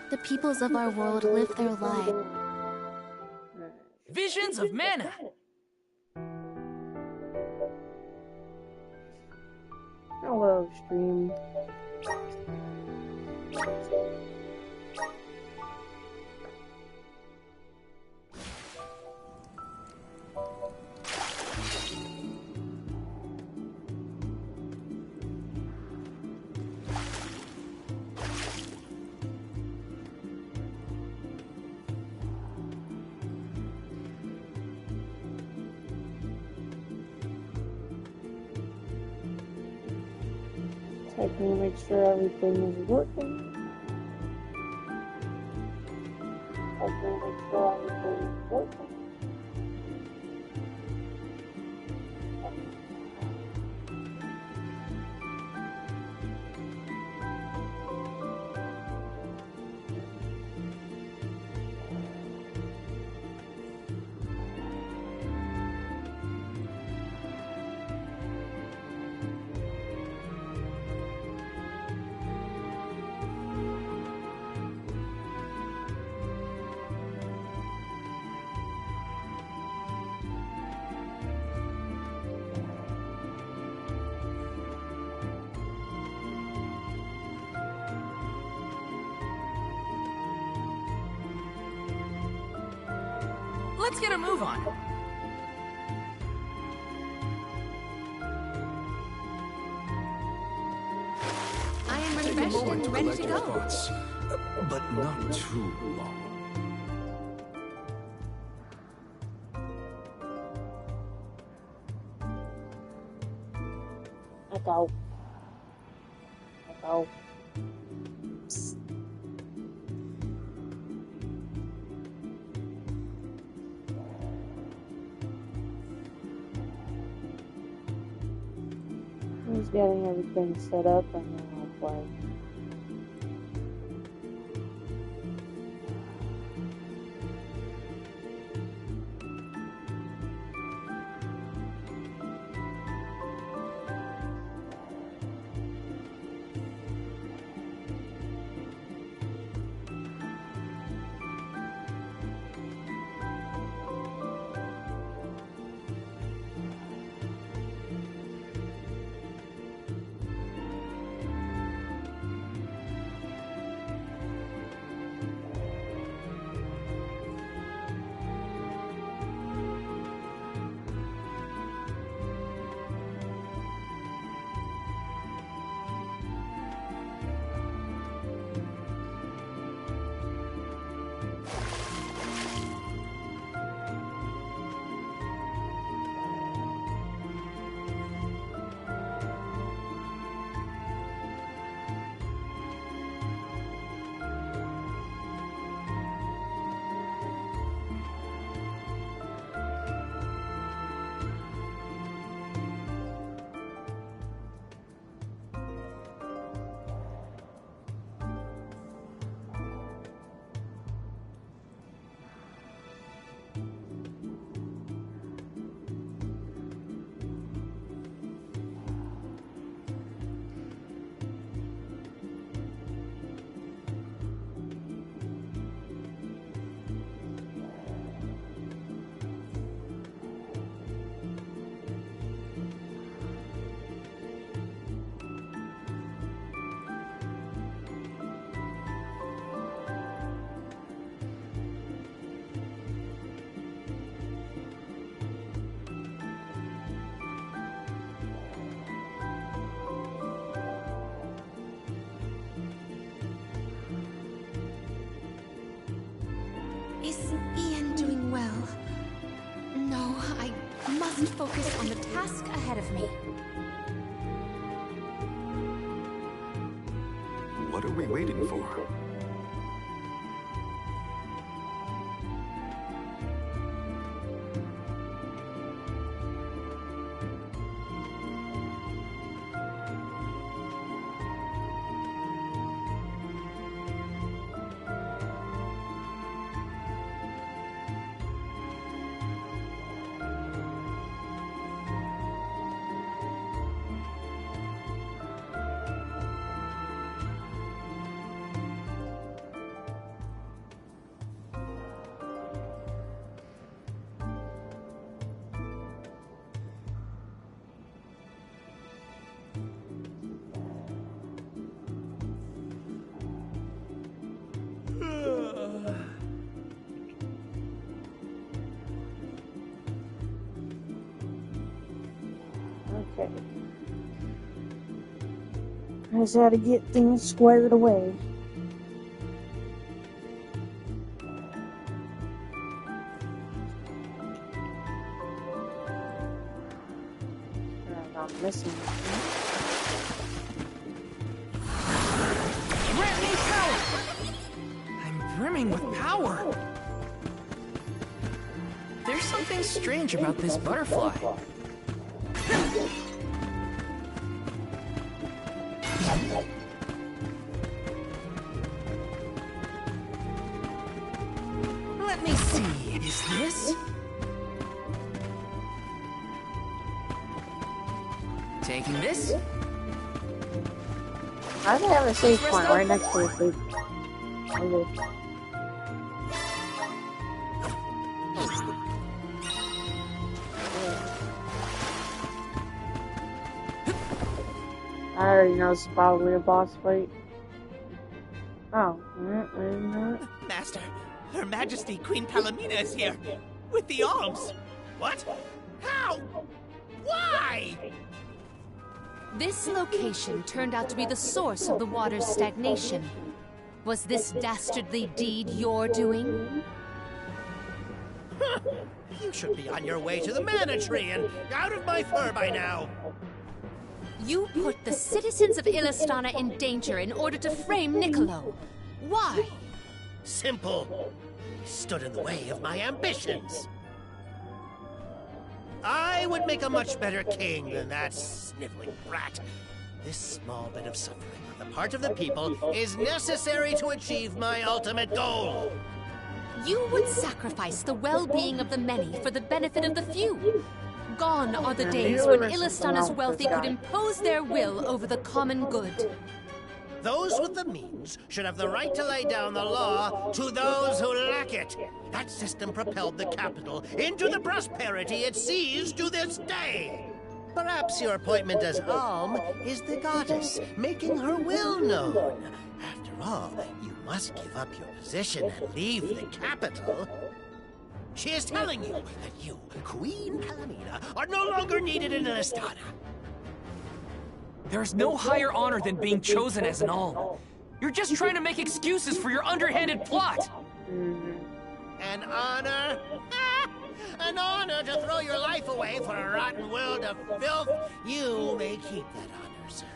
The peoples of our world live their lives. Visions of Mana! Hello, stream. Checking to make sure everything is working. Checking to make sure everything is working. Let's get a move on. I am Take a refreshed moment to and ready collect to your go. thoughts, but not too long. Echo. Echo. Psst. Just getting everything set up and then I'll play. Is Ian doing well? No, I must focus on the task ahead of me. What are we waiting for? I just had to get things squared away. I'm missing it. Grant me power! I'm brimming with power. There's something strange about this butterfly. Let me see. Is this? Taking this? I don't have a safe point right next to the safe. Okay. I already know it's probably a boss fight. Oh, Master, Her Majesty Queen Palomina is here with the alms. What? How? Why? This location turned out to be the source of the water's stagnation. Was this dastardly deed your doing? You should be on your way to the Mana Tree and out of my fur by now. You put the citizens of Illistana in danger in order to frame Niccolo. Why? Simple. He stood in the way of my ambitions. I would make a much better king than that sniveling brat. This small bit of suffering on the part of the people is necessary to achieve my ultimate goal. You would sacrifice the well-being of the many for the benefit of the few. Gone are the days when Illistana's wealthy could impose their will over the common good. Those with the means should have the right to lay down the law to those who lack it. That system propelled the capital into the prosperity it sees to this day. Perhaps your appointment as Alm is the goddess, making her will known. After all, you must give up your position and leave the capital. She is telling you that you, Queen Palomina, are no longer needed in Illistana. There's no higher honor than being chosen as an alm. You're just trying to make excuses for your underhanded plot. An honor? An honor to throw your life away for a rotten world of filth? You may keep that honor, sir.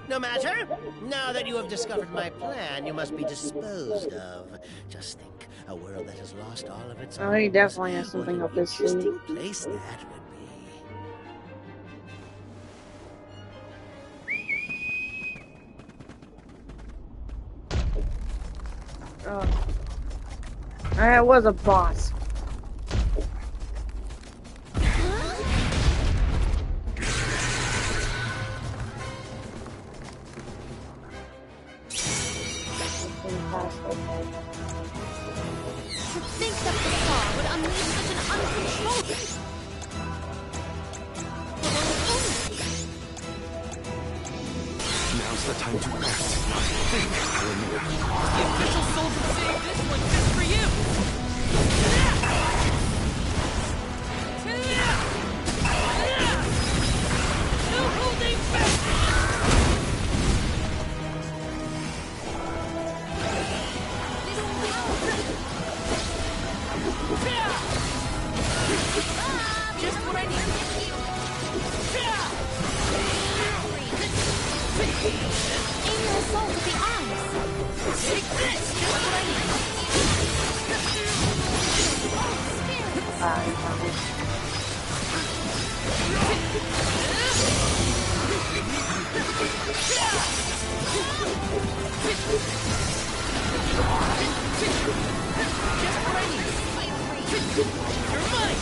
No matter. Now that you have discovered my plan, you must be disposed of. Just think, a world that has lost all of its Oh, he definitely has something up his sleeve. interesting place that would be. I was a boss. To think that the Tsar would unleash such an uncontrolled... Now's the time to act. Think, Palomina. The official souls would save this one just for you. No holding back. Just what I need. Aim your assault at the eyes. Take this. Just what I need. Just what I need. You're mine.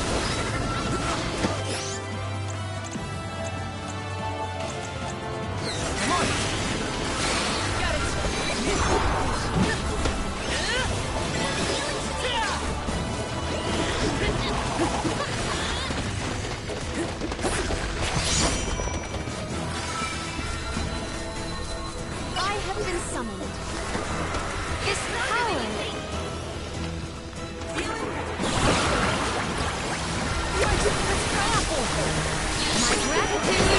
Come on. Got it. I have been summoned. This power... My gratitude...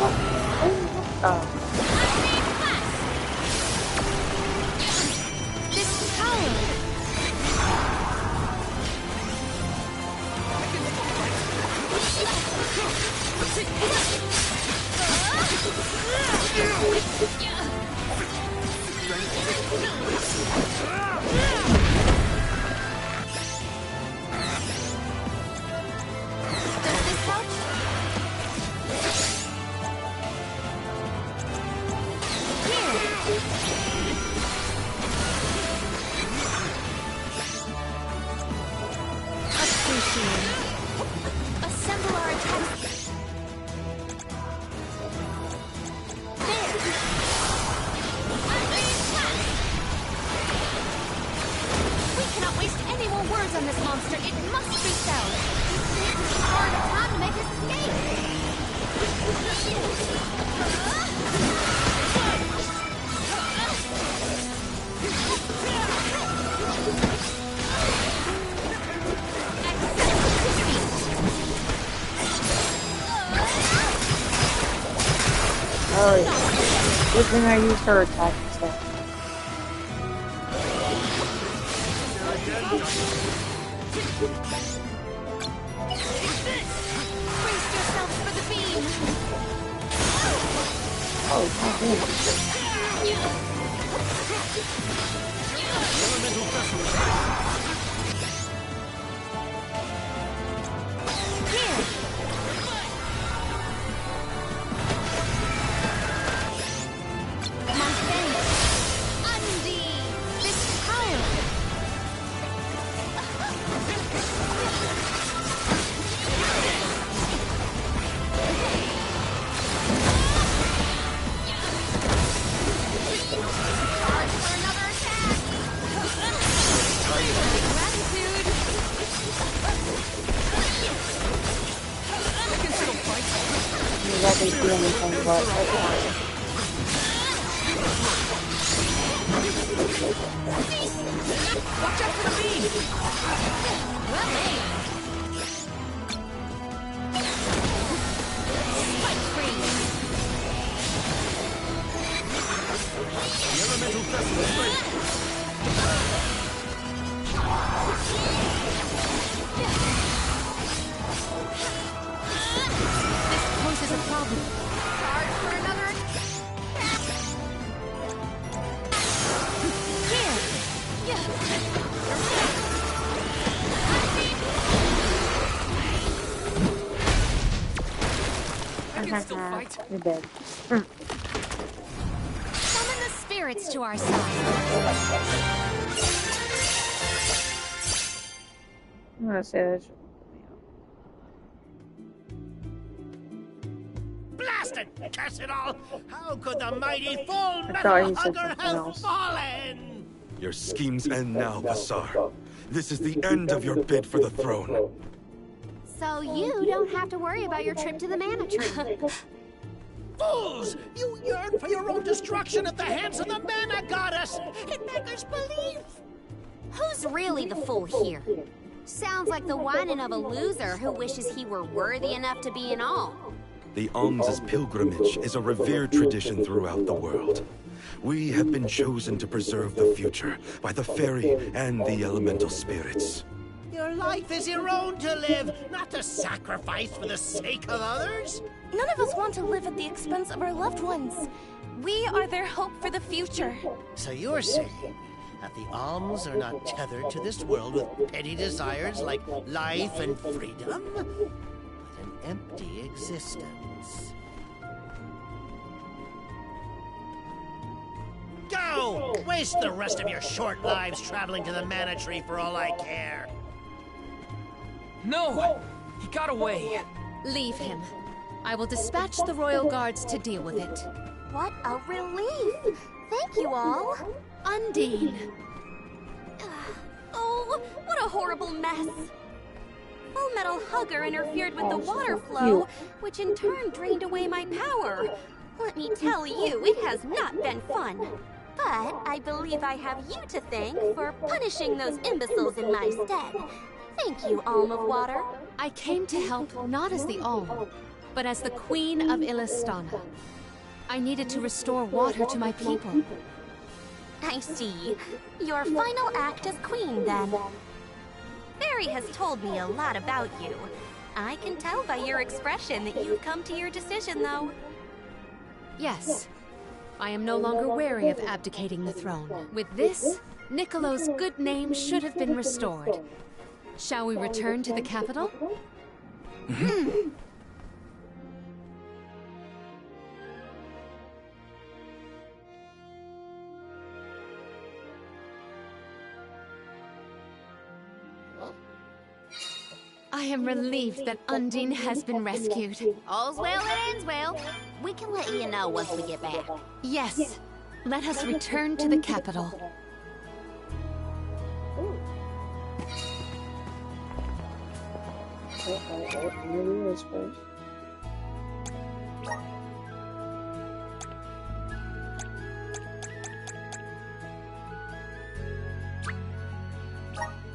This power. Does this help? Appreciate. Assemble our attack. There. We cannot waste any more words on this monster. It must be felled. It's hard time to make Oh, yeah. Good thing I used her attack instead. Brace yourselves for the beam. Oh, god Here. My thanks. Undine. This power. Charge for another attack. Gratitude. I can still fight. You let me do anything but okay. Watch out for the beam! Well aimed. Spike freeze. The elemental vessel is ready. This poses a problem. Charge for another attack. I can still fight. You're dead. Summon the spirits to our side. I'm gonna say that. Blast it! Curse it all! How could the mighty full thought metal he said hugger something have else. fallen? Your schemes end now, Basar. This is the end of your bid for the throne. So you don't have to worry about your trip to the Mana Tree. Fools! You yearn for your own destruction at the hands of the Mana Goddess! It beggars belief! Who's really the fool here? Sounds like the whining of a loser who wishes he were worthy enough to be an all. The Alms' pilgrimage is a revered tradition throughout the world. We have been chosen to preserve the future by the fairy and the elemental spirits. Your life is your own to live, not to sacrifice for the sake of others. None of us want to live at the expense of our loved ones. We are their hope for the future. So you're saying that the alms are not tethered to this world with petty desires like life and freedom, but an empty existence. Go! Waste the rest of your short lives traveling to the Mana Tree for all I care. No! He got away. Leave him. I will dispatch the royal guards to deal with it. What a relief! Thank you all. Undine. Oh, what a horrible mess. Full Metal Hugger interfered with the water cute. flow, which in turn drained away my power. Let me tell you, it has not been fun. But I believe I have you to thank for punishing those imbeciles in my stead. Thank you, Alm of Water. I came to help not as the Alm, but as the Queen of Illistana. I needed to restore water to my people. I see. Your final act as queen, then. Barry has told me a lot about you. I can tell by your expression that you've come to your decision, though. Yes. I am no longer wary of abdicating the throne. With this, Niccolo's good name should have been restored. Shall we return to the capital? I am relieved that Undine has been rescued. All's well that ends well. We can let you know once we get back. Yes. Let us return to the capital. Maybe this first.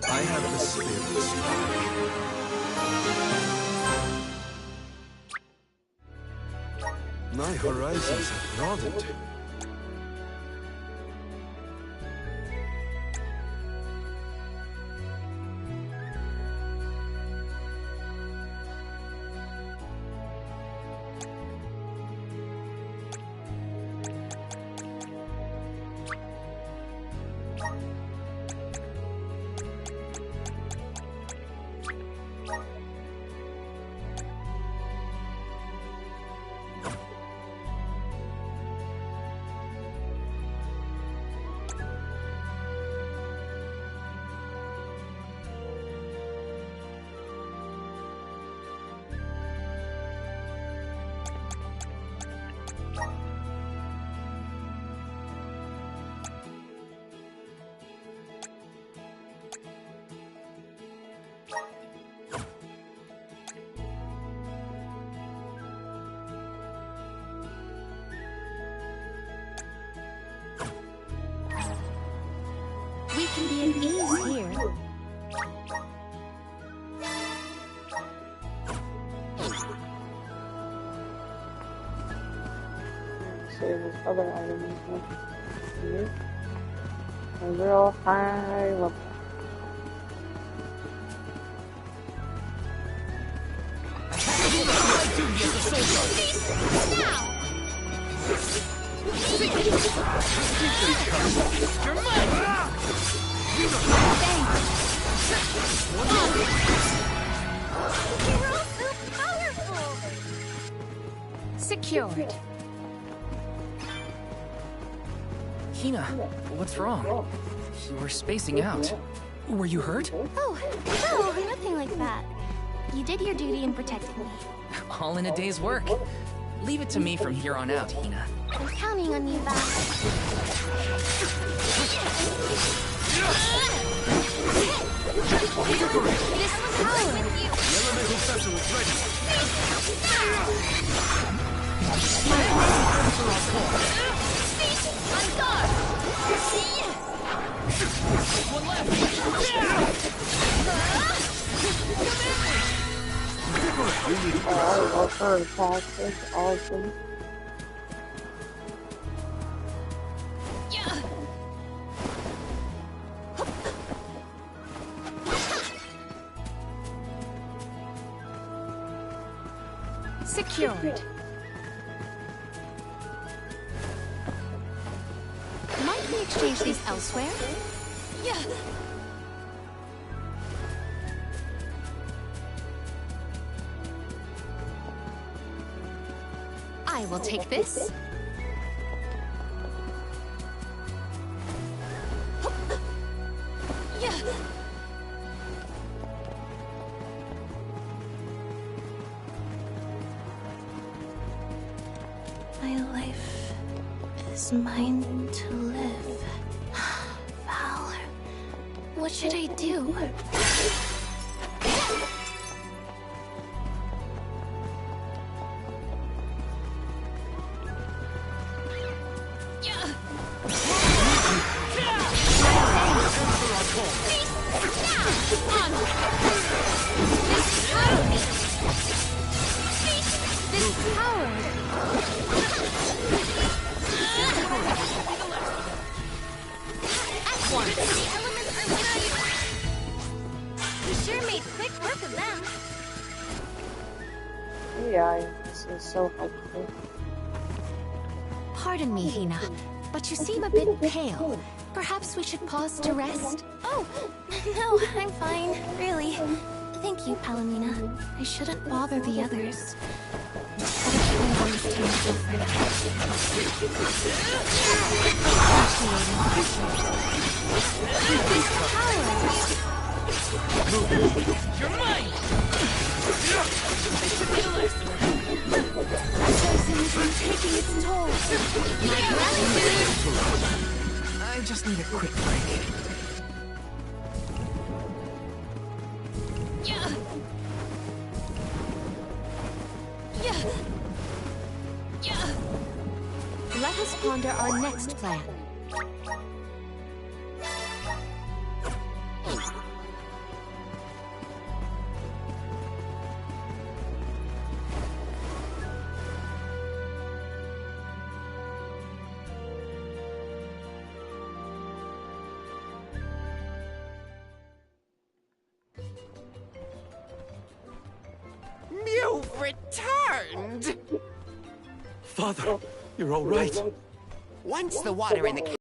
I have the spirits. My horizons have broadened. We can be at ease here. See this other item here. A real high level. Secured. Hina, what's wrong? You were spacing out. Were you hurt? Oh, no, nothing like that. You did your duty in protecting me. All in a day's work. Leave it to me from here on out, Hina. I'm counting on you, Val. This was power with you. The elemental vessel is ready. On guard! One left! Oh, I'll go for attack. That's awesome. Secured. Might we exchange these elsewhere? Yeah. I will take this. Yeah. My life is mine to live. Val, what should I do? This is so helpful. Pardon me, Hina, but you seem a bit pale. Perhaps we should pause to rest? Oh, no, I'm fine, really. Thank you, Palomina. I shouldn't bother the others. You're mine! Taking its toll. I just need a quick break. Let us ponder our next plan. You've returned! Father, you're all right. Once the water in the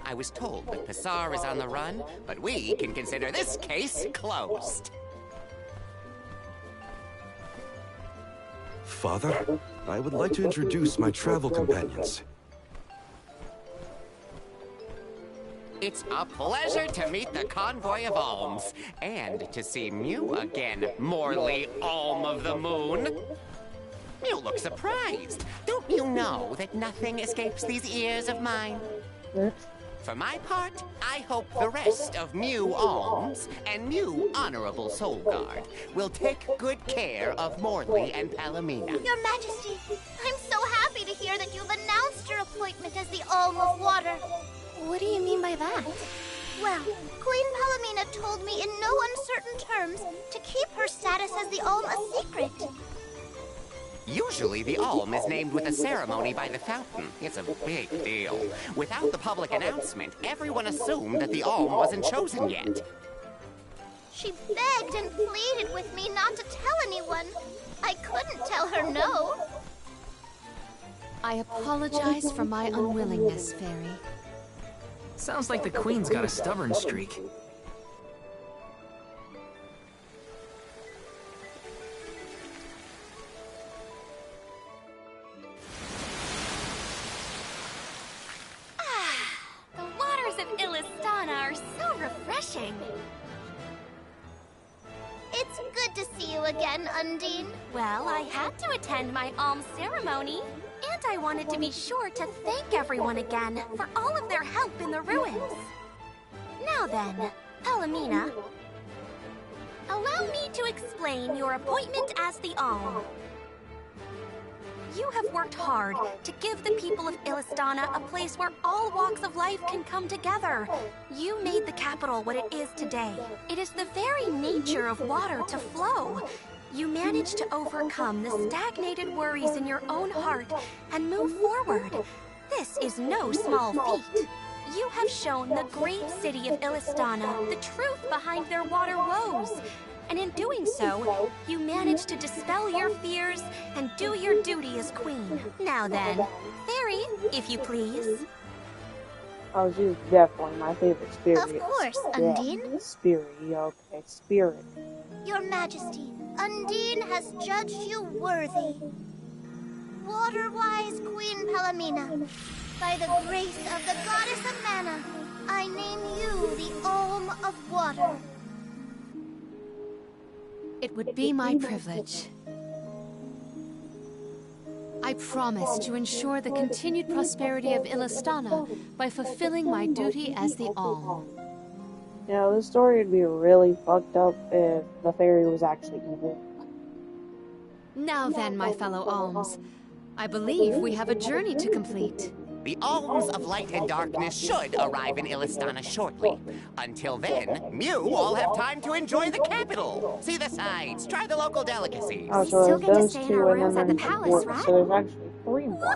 I was told that Passar is on the run, but we can consider this case closed. Father, I would like to introduce my travel companions. It's a pleasure to meet the Convoy of Alms, and to see Mew again, Morley Alm of the Moon. You look surprised. Don't you know that nothing escapes these ears of mine? For my part, I hope the rest of Mew Alms and Mew Honorable Soul Guard will take good care of Morley and Palomina. Your Majesty, I'm so happy to hear that you've announced your appointment as the Alm of Water. What do you mean by that? Well, Queen Palomina told me in no uncertain terms to keep her status as the Alm a secret. Usually the Alm is named with a ceremony by the fountain. It's a big deal. Without the public announcement, everyone assumed that the Alm wasn't chosen yet. She begged and pleaded with me not to tell anyone. I couldn't tell her no. I apologize for my unwillingness, Fairy. Sounds like the Queen's got a stubborn streak. The waters of Illistana are so refreshing. It's good to see you again, Undine. Well, I had to attend my alms ceremony, and I wanted to be sure to thank everyone again for all of their help in the ruins. Now then, Palomina, allow me to explain your appointment as the Alm. You have worked hard to give the people of Illistana a place where all walks of life can come together. You made the capital what it is today. It is the very nature of water to flow. You managed to overcome the stagnated worries in your own heart and move forward. This is no small feat. You have shown the great city of Illistana the truth behind their water woes. And in doing so, you managed to dispel your fears and do your duty as queen. Now then, Fairy, if you please. Oh, she's definitely my favorite spirit. Of course, Undine. Yeah, spirit, okay, spirit. Your Majesty, Undine has judged you worthy. Water-wise Queen Palomina, by the grace of the Goddess of Mana, I name you the Alm of Water. It would be my privilege. I promise to ensure the continued prosperity of Illistana by fulfilling my duty as the Alm. You know, this story would be really fucked up if the fairy was actually evil. Now then, my fellow Alms, I believe we have a journey to complete. The Alms of Light and Darkness should arrive in Illistana shortly. Until then, Mew will have time to enjoy the capital. See the sights, try the local delicacies. Oh, so still there's get to those stay in two our and rooms then at the there's palace, four, right? so there's actually 3 more.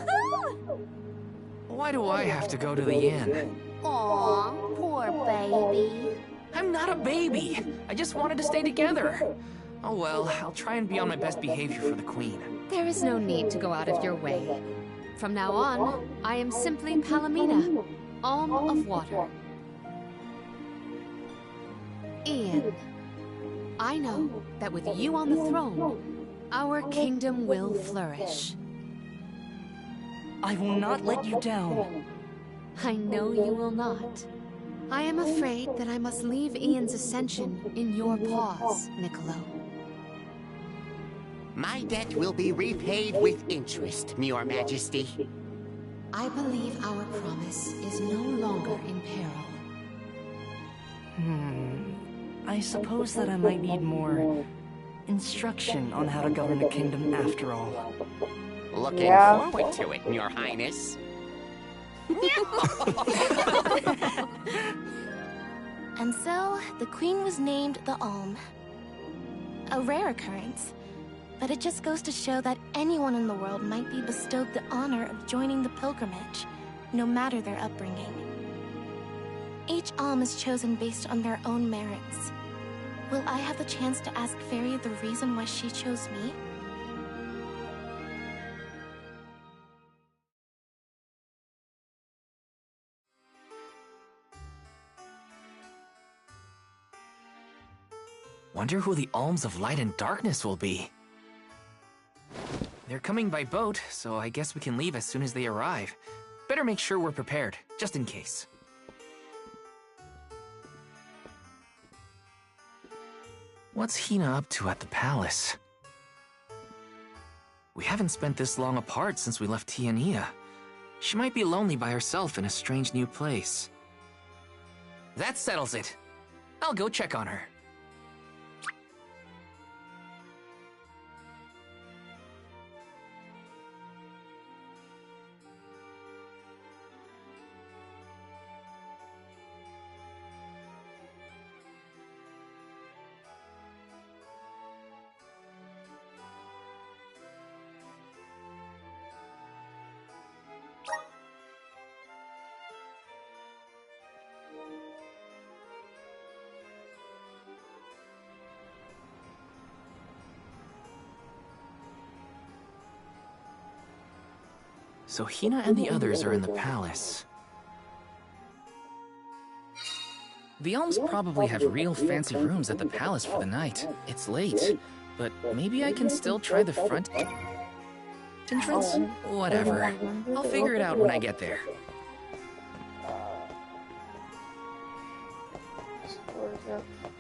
Why do I have to go to the inn? Aw, poor baby. I'm not a baby. I just wanted to stay together. Oh well, I'll try and be on my best behavior for the Queen. There is no need to go out of your way. From now on, I am simply Palomina, Alm of Water. Ian, I know that with you on the throne, our kingdom will flourish. I will not let you down. I know you will not. I am afraid that I must leave Ian's ascension in your paws, Niccolo. My debt will be repaid with interest, Your Majesty. I believe our promise is no longer in peril. I suppose that I might need more instruction on how to govern the kingdom after all. Looking forward to it, Your Highness. And so, the Queen was named the Alm. A rare occurrence, but it just goes to show that anyone in the world might be bestowed the honor of joining the pilgrimage, no matter their upbringing. Each Alm is chosen based on their own merits. Will I have the chance to ask Fairy the reason why she chose me? Wonder who the Alms of Light and Darkness will be. They're coming by boat, so I guess we can leave as soon as they arrive. Better make sure we're prepared, just in case. What's Hina up to at the palace? We haven't spent this long apart since we left Tiania. She might be lonely by herself in a strange new place. That settles it. I'll go check on her. So Hina and the others are in the palace. The Alms probably have real fancy rooms at the palace for the night. It's late, but maybe I can still try the front entrance? Whatever. I'll figure it out when I get there.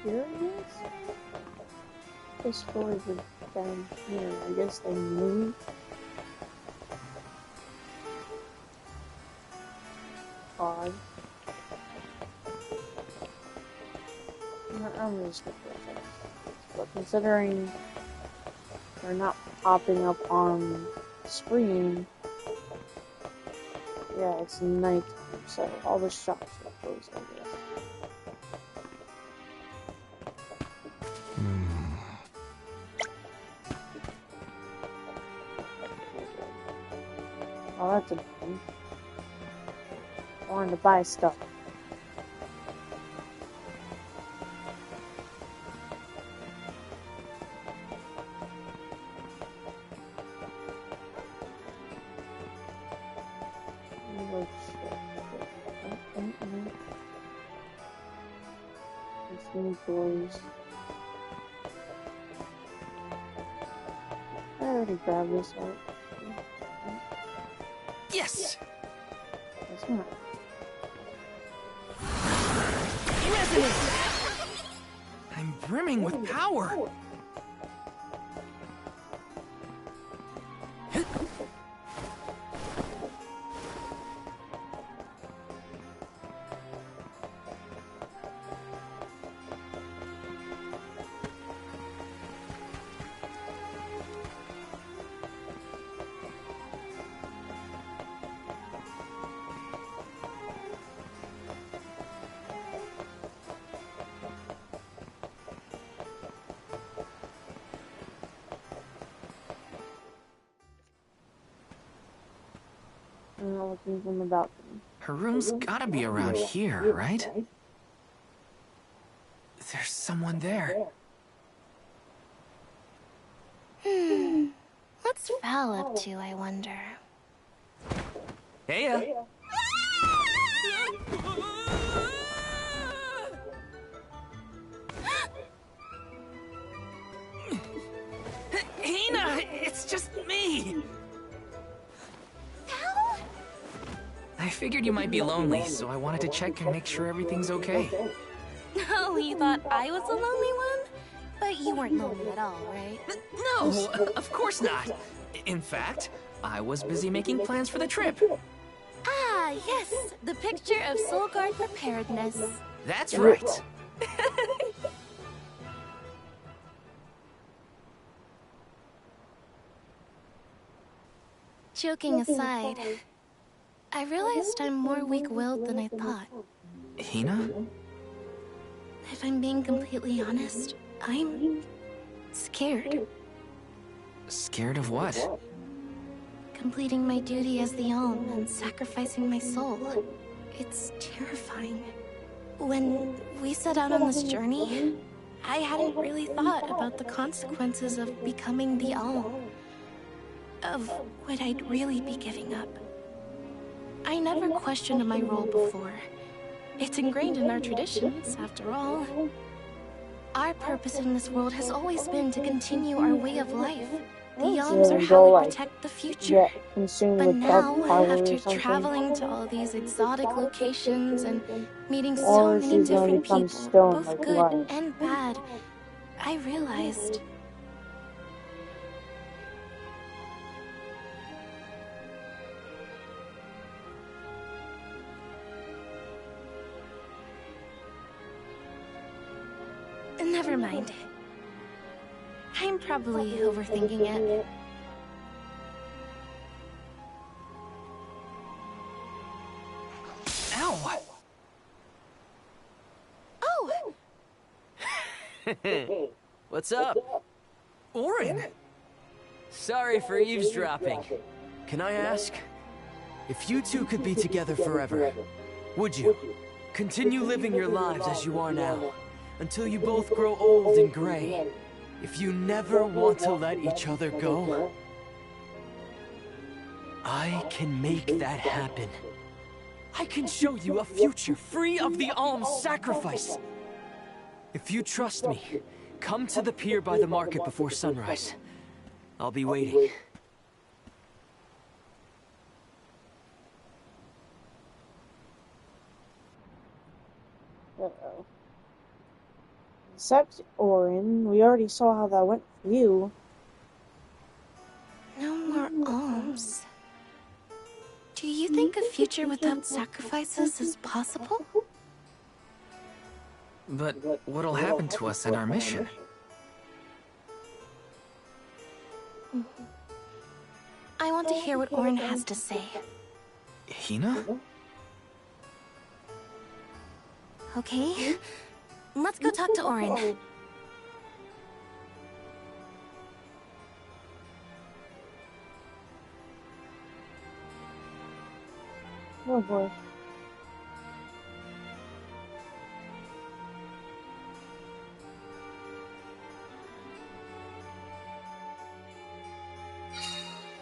Here it is? This floor is down here. I guess they moved. Odd. I'm just gonna do it. But considering they're not popping up on screen, yeah, it's nighttime, so all the shops are closed, I guess. Oh, that's a thing. I wanted to buy stuff. Toys. I already grabbed this one. Yes! It's not. Resonance! I'm brimming with power! I'm not looking from the balcony. Her room's gotta be around here, right? There's someone there. What's Val up to, I wonder? Heya! Hina! It's just me! Val? I figured you might be lonely, so I wanted to check and make sure everything's okay. Oh, you thought I was the lonely one? But you weren't lonely at all, right? No, of course not. In fact, I was busy making plans for the trip. Ah, yes, the picture of Solgard preparedness. That's right. Joking aside, I realized I'm more weak-willed than I thought. Hina? If I'm being completely honest, I'm scared. Scared of what? Completing my duty as the Alm and sacrificing my soul. It's terrifying. When we set out on this journey, I hadn't really thought about the consequences of becoming the Alm. Of what I'd really be giving up. I never questioned my role before. It's ingrained in our traditions, after all. Our purpose in this world has always been to continue our way of life. The Alms are how we protect the future. But now, after traveling to all these exotic locations and meeting so many different people, both good and bad, I realized... Never mind. I'm probably overthinking it. Ow! Oh! What's up? Auron! Sorry for eavesdropping. Can I ask? If you two could be together forever, would you? Continue living your lives as you are now, until you both grow old and gray. If you never want to let each other go, I can make that happen. I can show you a future free of the Alm's sacrifice. If you trust me, come to the pier by the market before sunrise. I'll be waiting. Uh-oh. Except, Auron, we already saw how that went for you. No more alms. Do you think a future without sacrifices is possible? But what'll happen to us in our mission? I want to hear what Auron has to say. Hina? Okay? Let's go talk to Auron. Oh boy.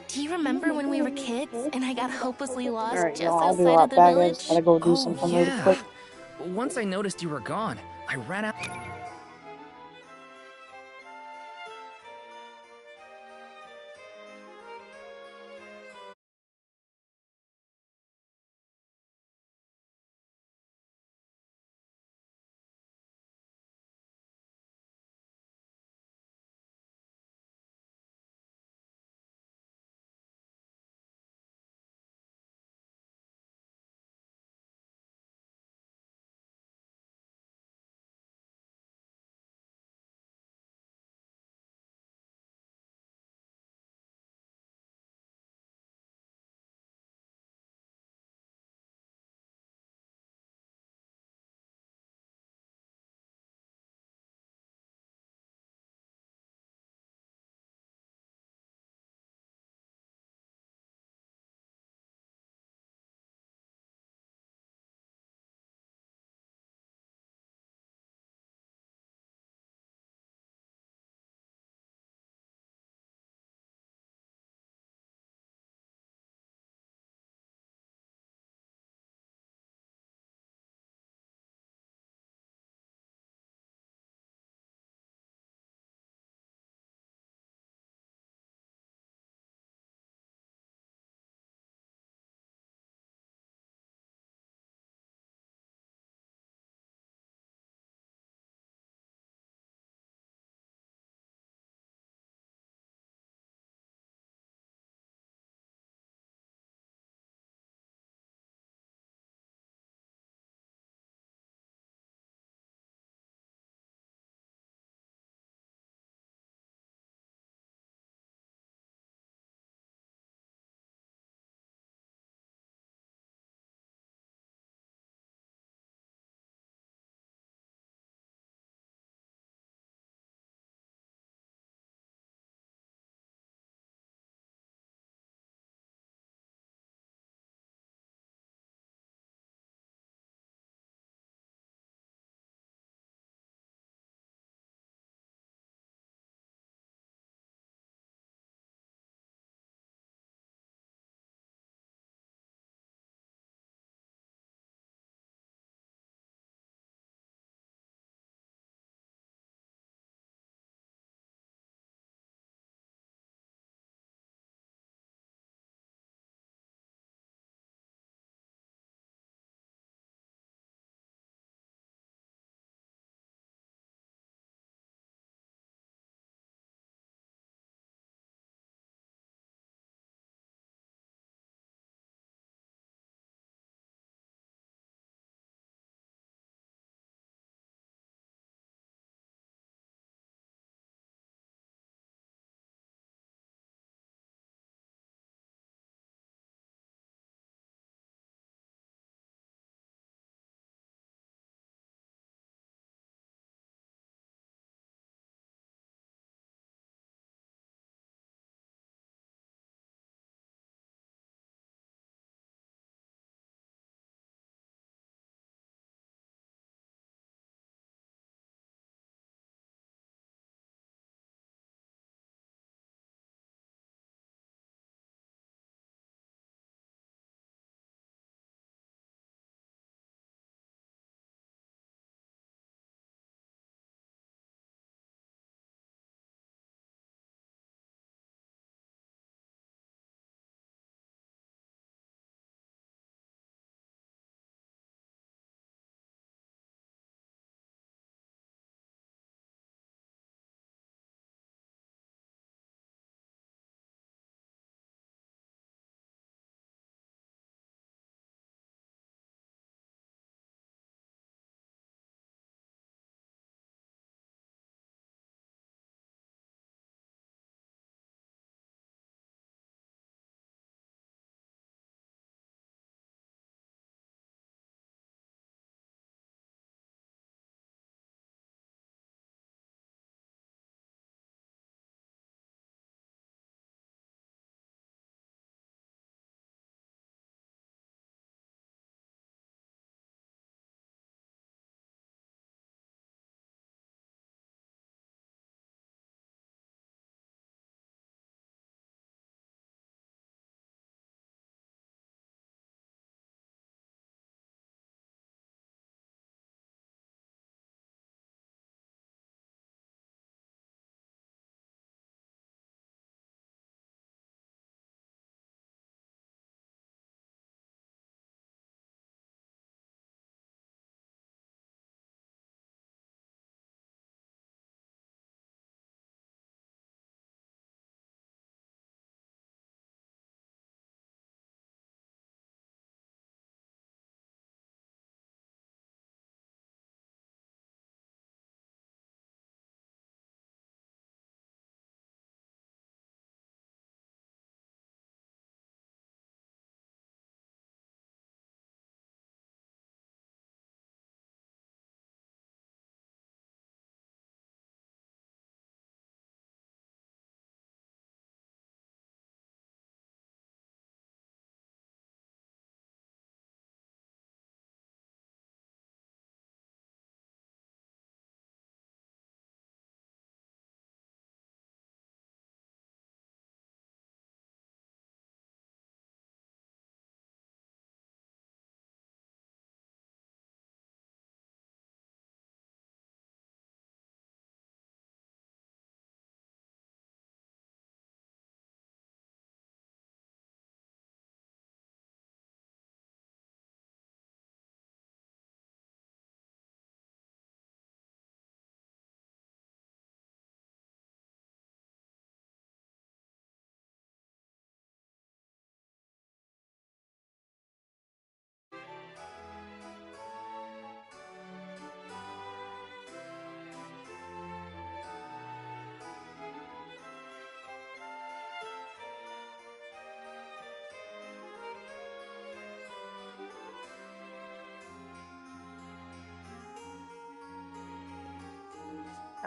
Do you remember when we were kids and I got hopelessly lost Alright, just I'll be outside right of the back. I village? just gotta go do Oh, something really yeah. quick. Once I noticed you were gone, I ran out.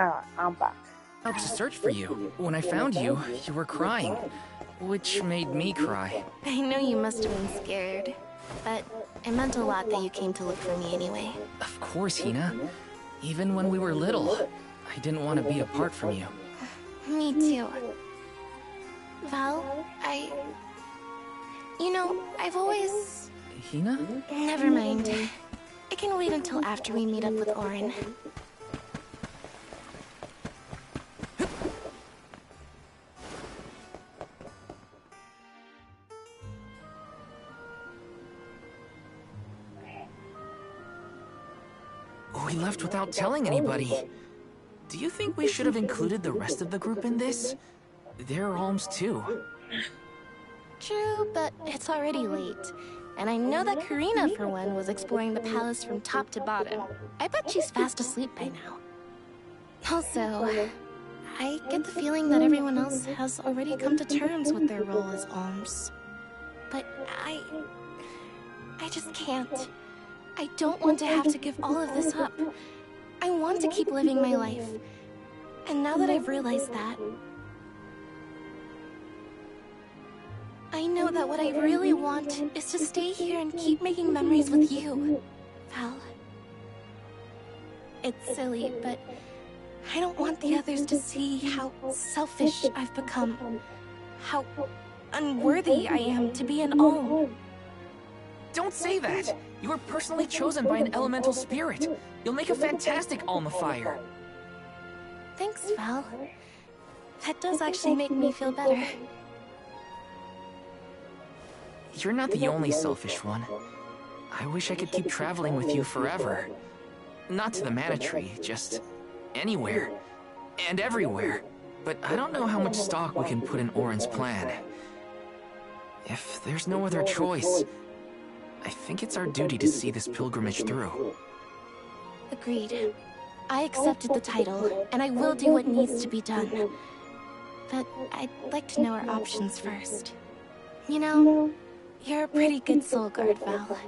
Alright, I'm back. Out to search for you. When I found you, you were crying, which made me cry. I know you must have been scared, but it meant a lot that you came to look for me anyway. Of course, Hina. Even when we were little, I didn't want to be apart from you. Me too. Val, You know, I've always... Hina? Never mind. It can wait until after we meet up with Auron. We left without telling anybody. Do you think we should have included the rest of the group in this? They're alms too. True, but it's already late. And I know that Karina, for one, was exploring the palace from top to bottom. I bet she's fast asleep by now. Also, I get the feeling that everyone else has already come to terms with their role as alms. But I just can't. I don't want to have to give all of this up. I want to keep living my life. And now that I've realized that, I know that what I really want is to stay here and keep making memories with you, Val. It's silly, but I don't want the others to see how selfish I've become. How unworthy I am to be an alm. Don't say that! You were personally chosen by an elemental spirit. You'll make a fantastic Alma-Fire. Thanks, Val. That does actually make me feel better. You're not the only selfish one. I wish I could keep traveling with you forever. Not to the Mana Tree, just anywhere. And everywhere. But I don't know how much stock we can put in Auron's plan. If there's no other choice, I think it's our duty to see this pilgrimage through. Agreed. I accepted the title, and I will do what needs to be done. But I'd like to know our options first. You know, you're a pretty good soul guard, Val.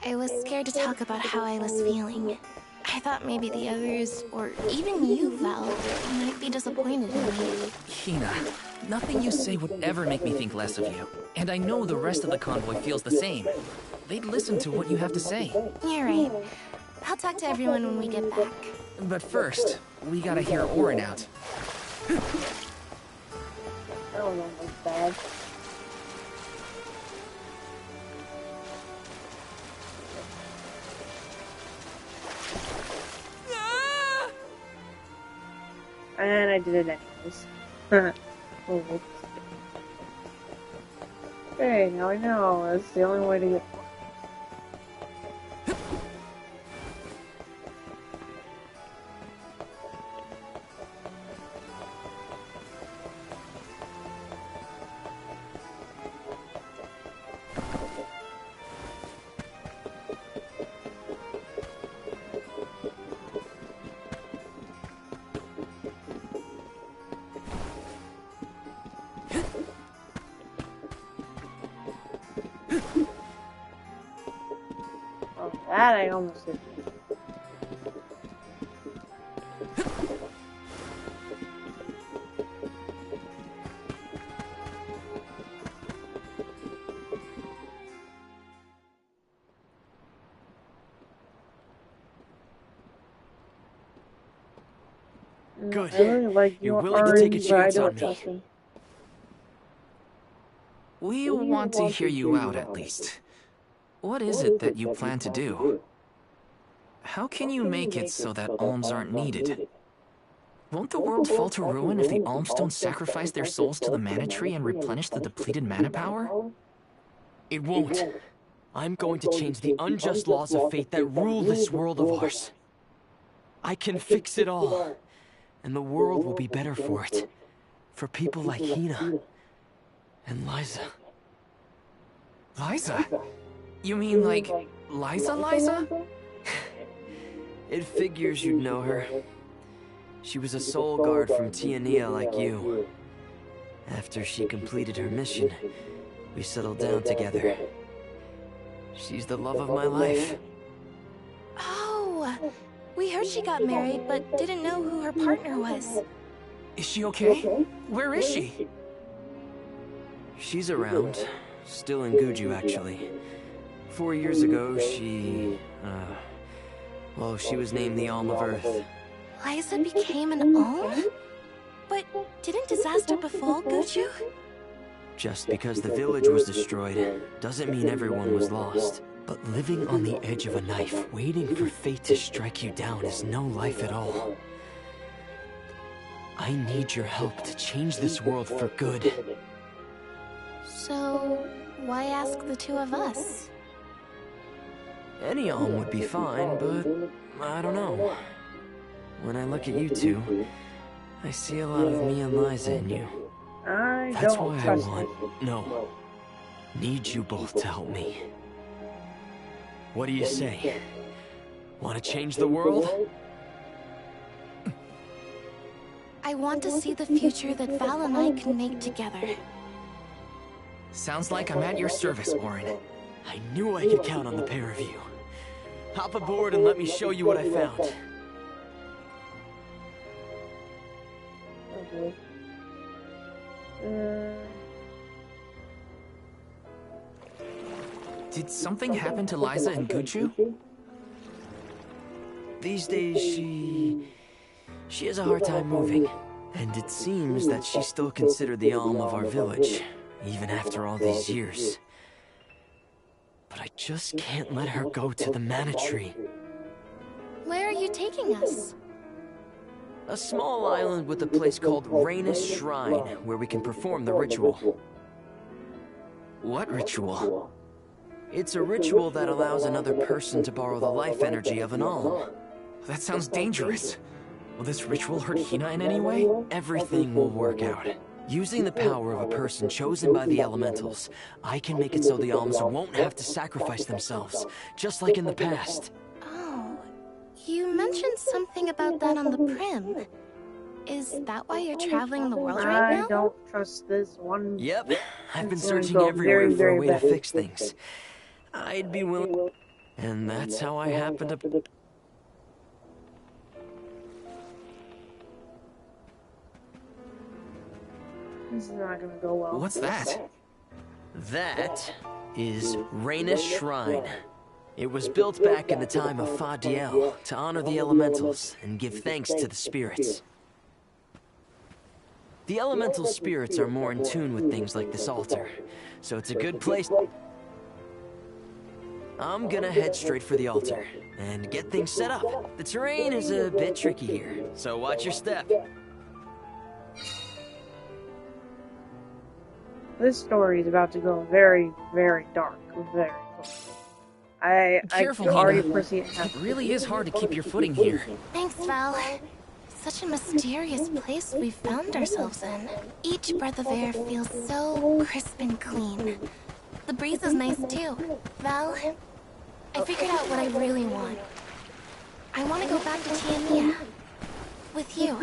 I was scared to talk about how I was feeling. I thought maybe the others, or even you, Val, might be disappointed in me. Hina, nothing you say would ever make me think less of you. And I know the rest of the convoy feels the same. They'd listen to what you have to say. You're right. I'll talk to everyone when we get back. But first, we gotta hear Auron out. I don't know what's bad. And I did it anyways. Oh. Okay, now I know. That's the only way to get... That I almost did. Good. I really like You're your willing to take a orange, chance but I on don't me. trust me. We want to hear you out, at least. What is it that you plan to do? How can you make it so that alms aren't needed? Won't the world fall to ruin if the alms don't sacrifice their souls to the Mana Tree and replenish the depleted mana power? It won't. I'm going to change the unjust laws of fate that rule this world of ours. I can fix it all. And the world will be better for it. For people like Hina. And Liza. Liza? You mean like Liza? It figures you'd know her. She was a soul guard from Tiania like you. After she completed her mission, we settled down together. She's the love of my life. Oh, We heard she got married, but didn't know who her partner was. Is she okay? Where is she? She's around. Still in Guju, actually. 4 years ago, well, she was named the Alm of Earth. Liza became an Alm? But didn't disaster befall Guju? Just because the village was destroyed doesn't mean everyone was lost. But living on the edge of a knife, waiting for fate to strike you down is no life at all. I need your help to change this world for good. So, why ask the two of us? Any Alm would be fine, but I don't know. When I look at you two, I see a lot of me and Liza in you. That's why need you both to help me. What do you say? Want to change the world? I want to see the future that Val and I can make together. Sounds like I'm at your service, Auron. I knew I could count on the pair of you. Hop aboard and let me show you what I found. Okay. Did something happen to Liza and Guju? These days, she has a hard time moving. And it seems that she's still considered the Alm of our village, even after all these years. But I just can't let her go to the Mana Tree. Where are you taking us? A small island with a place called Rayna's Shrine, where we can perform the ritual. What ritual? It's a ritual that allows another person to borrow the life energy of an Alm. That sounds dangerous. Will this ritual hurt Hina in any way? Everything will work out. Using the power of a person chosen by the elementals, I can make it so the Alms won't have to sacrifice themselves, just like in the past. Oh, you mentioned something about that on the Prim. Is that why you're traveling the world right now? I don't trust this one. Yep, I've been searching everywhere for a way to fix things. I'd be willing, and that's how I happened to... This is not gonna go well. What's that? That is Rayna's Shrine. It was built back in the time of Fadiel to honor the elementals and give thanks to the spirits. The elemental spirits are more in tune with things like this altar, so it's a good place. I'm gonna head straight for the altar and get things set up. The terrain is a bit tricky here, so watch your step. This story is about to go very, very dark. Very quick. I Careful, already Hina. foresee it happening. It really is hard to keep your footing here. Thanks, Val. Such a mysterious place we've found ourselves in. Each breath of air feels so crisp and clean. The breeze is nice too. Val, I figured out what I really want. I want to go back to Tiamia. With you.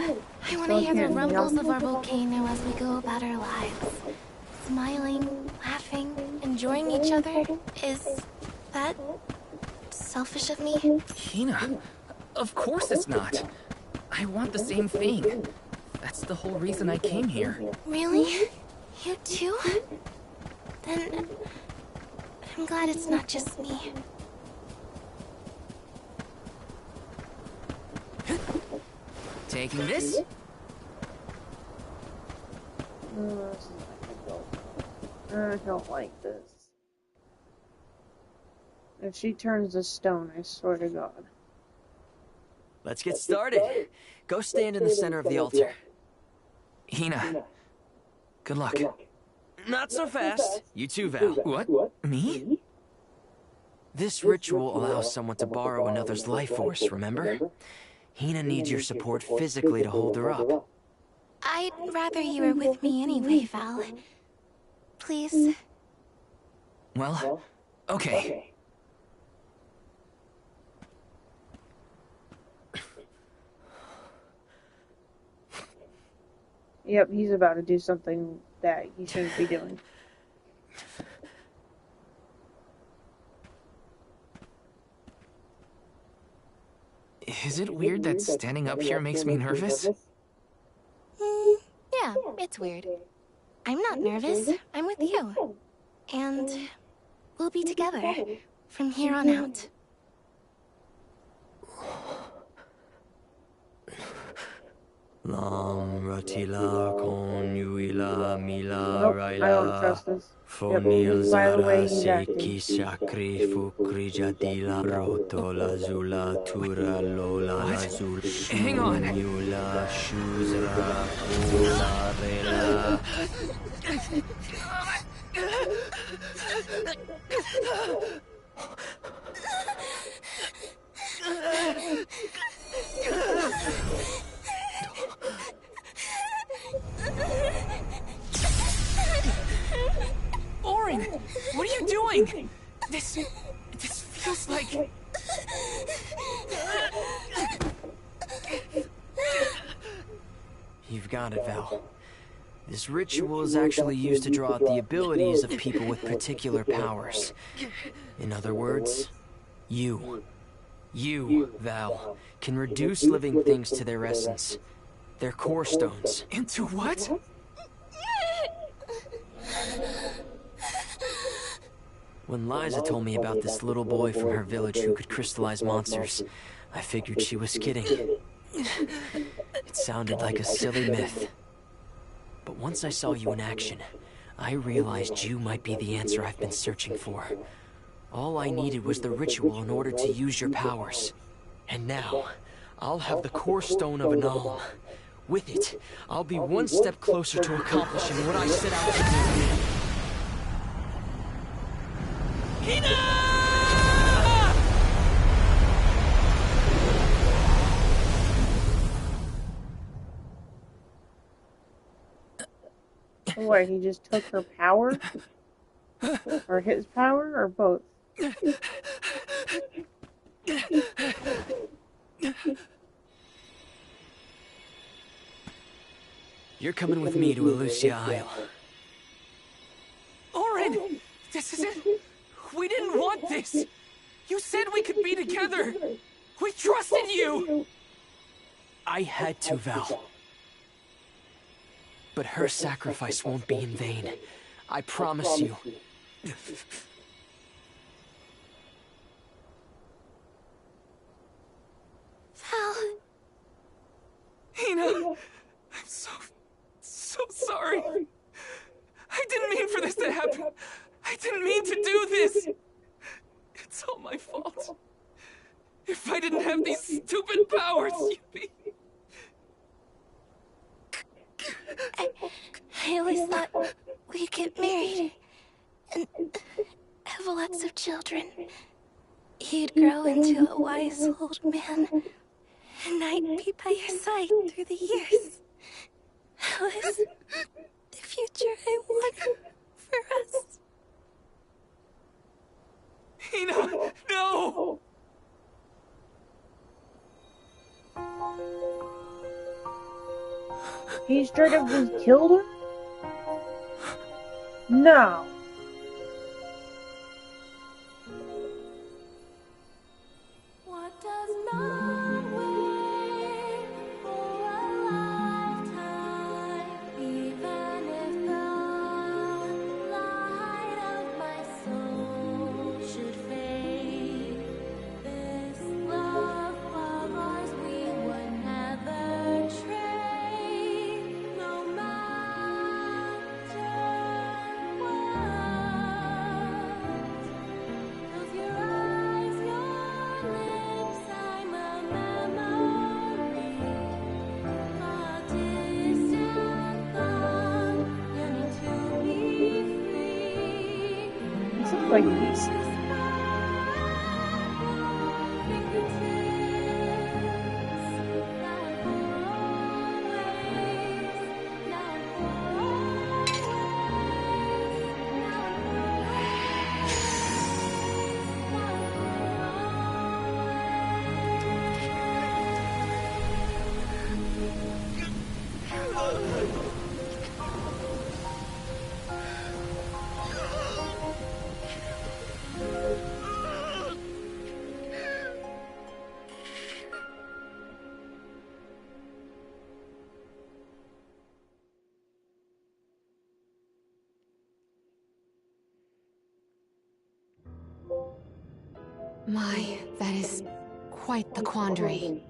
I want to hear the rumbles of our volcano as we go about our lives. Smiling, laughing, enjoying each other. Is that selfish of me? Hina, of course it's not. I want the same thing. That's the whole reason I came here. Really? You too? Then I'm glad it's not just me. Taking this? I don't like this. If she turns to stone, I swear to God. Let's get started. Go stand in the center of the altar. Hina, good luck. Not so fast. You too, Val. What? Me? This ritual allows someone to borrow another's life force, remember? Hina needs your support physically to hold her up. I'd rather you were with me anyway, Val. Please? Well, okay. Yep, he's about to do something that he shouldn't be doing. Is it weird that standing up here makes me nervous? Yeah, it's weird. I'm not nervous. I'm with you. And we'll be together from here on out. Lam ratila konuila mila Nope, I don't trust this. Yep, by the way, he's acting. sakri fukri jadila rotola zula tura lola azul. Hang on. Yula shuzra kula rela. Auron, what are you doing? This feels like... You've got it, Val. This ritual is actually used to draw out the abilities of people with particular powers. In other words, you, Val, can reduce living things to their essence. Their core stones. Into what? When Liza told me about this little boy from her village who could crystallize monsters, I figured she was kidding. It sounded like a silly myth. But once I saw you in action, I realized you might be the answer I've been searching for. All I needed was the ritual in order to use your powers. And now, I'll have the core stone of an Alm. With it, I'll be one step closer to accomplishing what I set out to do. Hina! What, he just took her power? Or his power, or both? You're coming with me to Elusia Isle. Auron! This isn't... We didn't want this! You said we could be together! We trusted you! I had to, Val. But her sacrifice won't be in vain. I promise you. Val. Hina! I'm so sorry. I didn't mean for this to happen. I didn't mean to do this. It's all my fault. If I didn't have these stupid powers, you'd be... I always thought we'd get married and have lots of children. You'd grow into a wise old man, and I'd be by your side through the years. That was the future I wanted for us. Hina, no! He straight up just killed her? No. What does not wait for a lifetime, even if the light of my soul should fade? This love of ours we would never trade, no matter what. Close your eyes, your lips, I'm a memory, a distant thought, yearning to be free. This looks like these. My, that is quite the quandary.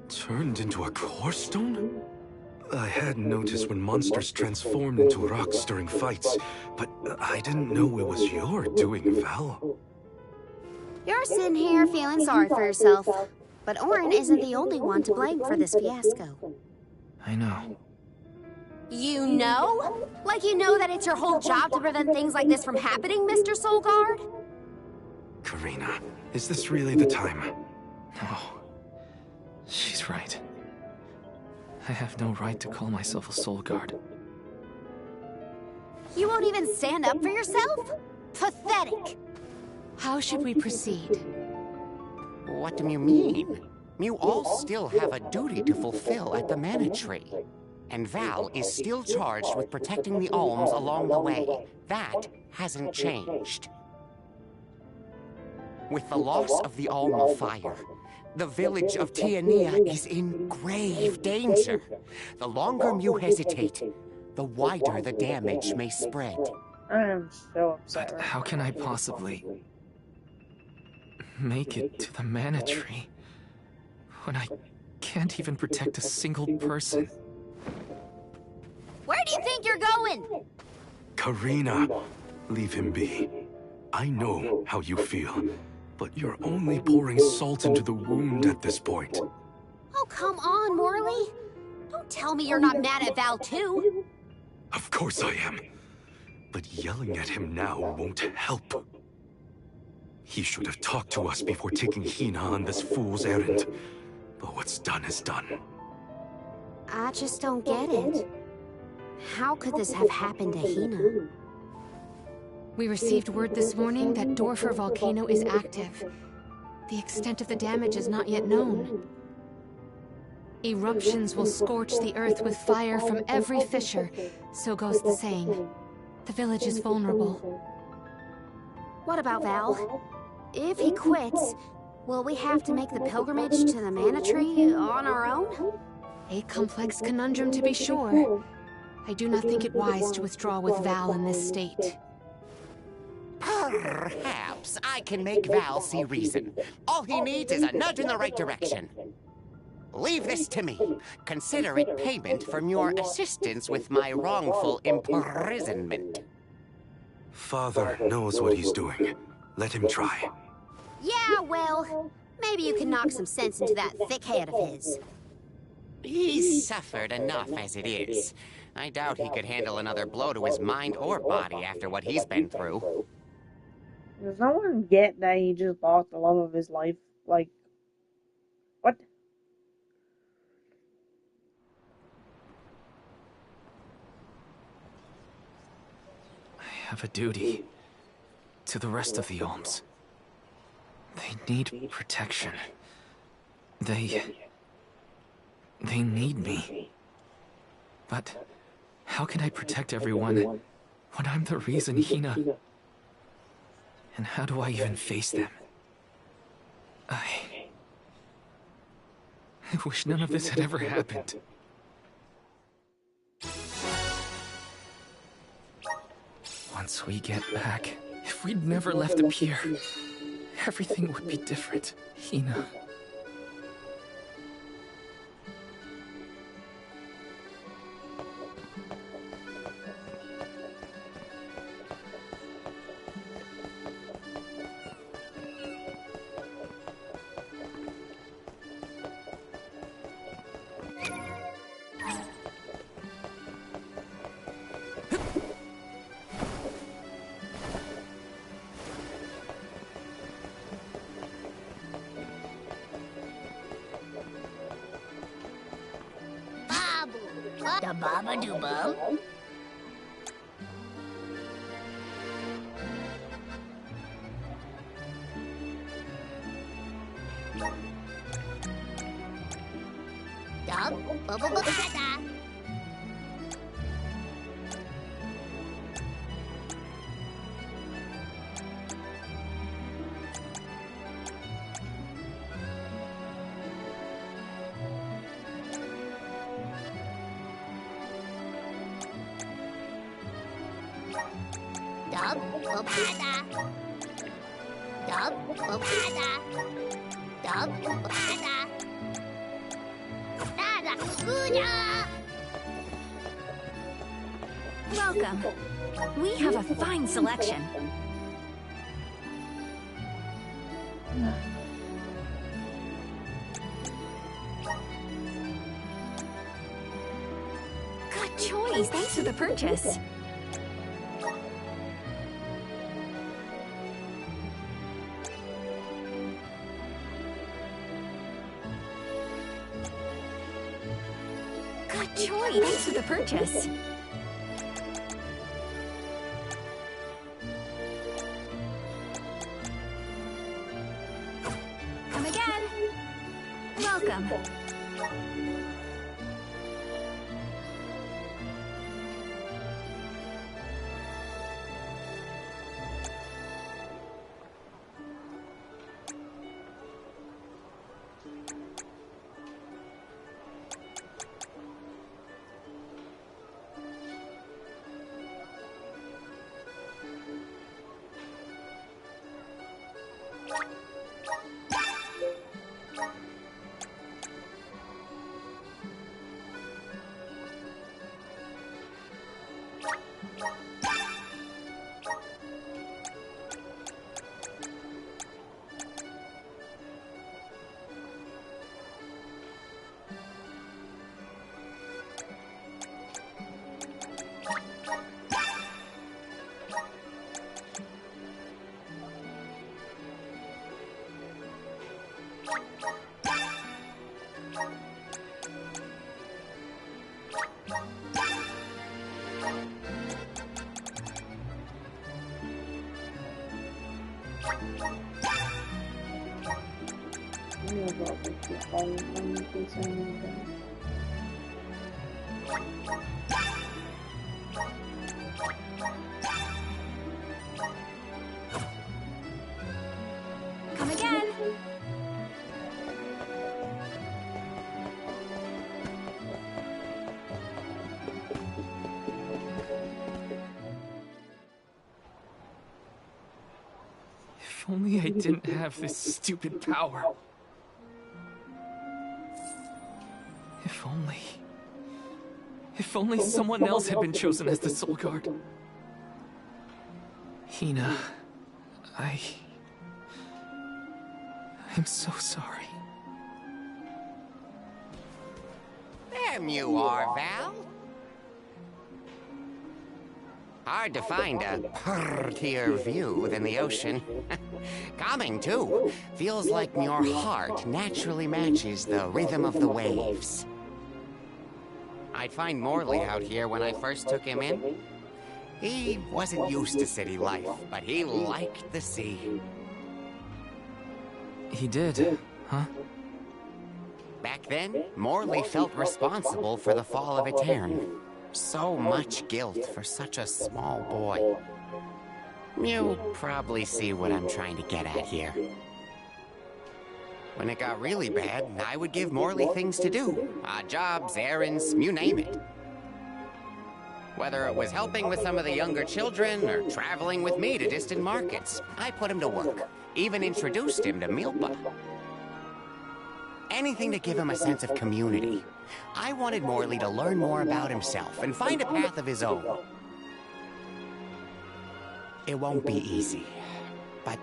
Turned into a core stone? I had noticed when monsters transformed into rocks during fights, but I didn't know it was your doing, Val. You're sitting here feeling sorry for yourself, but Auron isn't the only one to blame for this fiasco. I know. You know? Like you know that it's your whole job to prevent things like this from happening, Mr. Soulguard? Karina, is this really the time? No. She's right. I have no right to call myself a soul guard. You won't even stand up for yourself? Pathetic! How should we proceed? What do you mean? You all still have a duty to fulfill at the Mana Tree. And Val is still charged with protecting the Alms along the way. That hasn't changed. With the loss of the Alm of Fire, the village of Tiania is in grave danger. The longer you hesitate, the wider the damage may spread. I am so upset. But how can I possibly make it to the Mana Tree when I can't even protect a single person? Where do you think you're going? Karina, leave him be. I know how you feel, but you're only pouring salt into the wound at this point. Oh, come on, Morley. Don't tell me you're not mad at Val, too. Of course I am. But yelling at him now won't help. He should have talked to us before taking Hina on this fool's errand. But what's done is done. I just don't get it. How could this have happened to Hina? We received word this morning that Dorfer Volcano is active. The extent of the damage is not yet known. Eruptions will scorch the earth with fire from every fissure, so goes the saying. The village is vulnerable. What about Val? If he quits, will we have to make the pilgrimage to the Mana Tree on our own? A complex conundrum to be sure. I do not think it wise to withdraw with Val in this state. Perhaps I can make Val see reason. All he needs is a nudge in the right direction. Leave this to me. Consider it payment from your assistance with my wrongful imprisonment. Father knows what he's doing. Let him try. Yeah, well, maybe you can knock some sense into that thick head of his. He's suffered enough as it is. I doubt he could handle another blow to his mind or body after what he's been through. Does no one get that he just lost the love of his life? Like, what? I have a duty to the rest of the Alms. They need protection. They need me. But how can I protect everyone when I'm the reason Hina... And how do I even face them? I wish none of this had ever happened. Once we get back, if we'd never left the pier, everything would be different, Hina. Da baba doo bum. Dub bubble bubble da. Dub bubble da. Dub Opada. Dub Opada. Dada Kuda. Welcome. We have a fine selection. Good choice. Thanks for the purchase. Good choice. Thanks for the purchase. Come again. Welcome. Come again. If only I didn't have this stupid power. If only someone else had been chosen as the Soul Guard. Hina, I'm so sorry. There you are, Val. Hard to find a prettier view than the ocean. Calming, too. Feels like your heart naturally matches the rhythm of the waves. I'd find Morley out here when I first took him in. He wasn't used to city life, but he liked the sea. He did, huh? Back then, Morley felt responsible for the fall of Aetern. So much guilt for such a small boy. You probably see what I'm trying to get at here. When it got really bad, I would give Morley things to do. Odd jobs, errands, you name it. Whether it was helping with some of the younger children or traveling with me to distant markets, I put him to work. Even introduced him to Milpa. Anything to give him a sense of community. I wanted Morley to learn more about himself and find a path of his own. It won't be easy, but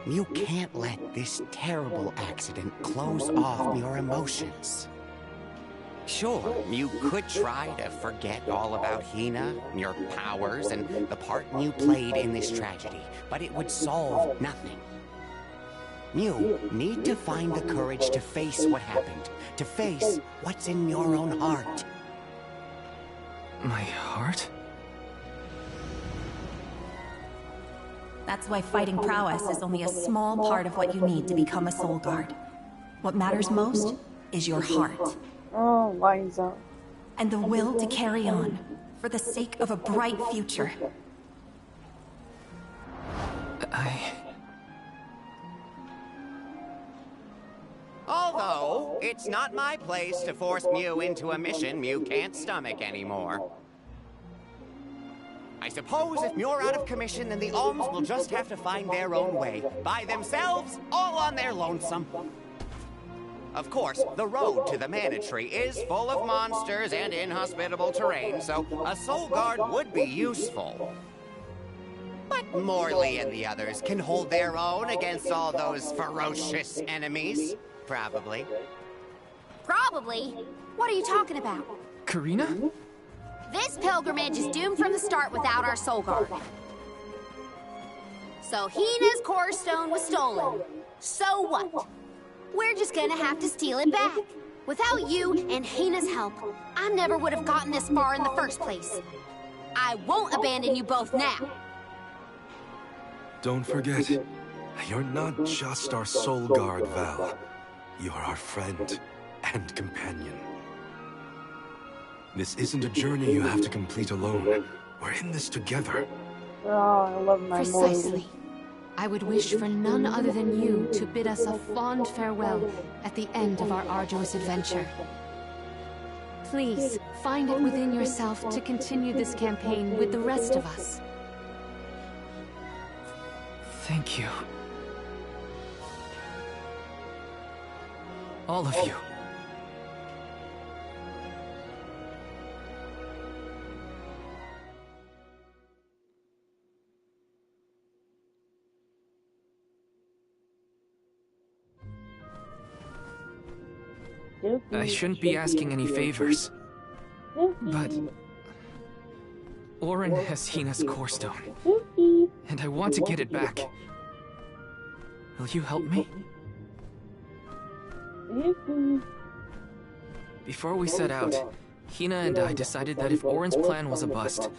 you can't let this terrible accident close off your emotions. Sure, you could try to forget all about Hina, your powers, and the part you played in this tragedy, but it would solve nothing. You need to find the courage to face what happened, to face what's in your own heart. My heart? That's why fighting prowess is only a small part of what you need to become a Soul Guard. What matters most is your heart. Oh, why is that? And the will to carry on, for the sake of a bright future. Although, it's not my place to force Mew into a mission Mew can't stomach anymore. I suppose if you're out of commission, then the Alms will just have to find their own way. By themselves, all on their lonesome. Of course, the road to the Mana Tree is full of monsters and inhospitable terrain, so a soul guard would be useful. But Morley and the others can hold their own against all those ferocious enemies. Probably. Probably? What are you talking about? Karina? This pilgrimage is doomed from the start without our soul guard. So Hina's core stone was stolen. So what? We're just gonna have to steal it back. Without you and Hina's help, I never would have gotten this far in the first place. I won't abandon you both now. Don't forget, you're not just our soul guard, Val. You're our friend and companion. This isn't a journey you have to complete alone. We're in this together. Oh, I love my Precisely. I would wish for none other than you to bid us a fond farewell at the end of our arduous adventure. Please, find it within yourself to continue this campaign with the rest of us. Thank you. All of you. I shouldn't be asking any favors, but Auron has Hina's core stone, and I want to get it back. Will you help me? Before we set out, Hina and I decided that if Auron's plan was a bust,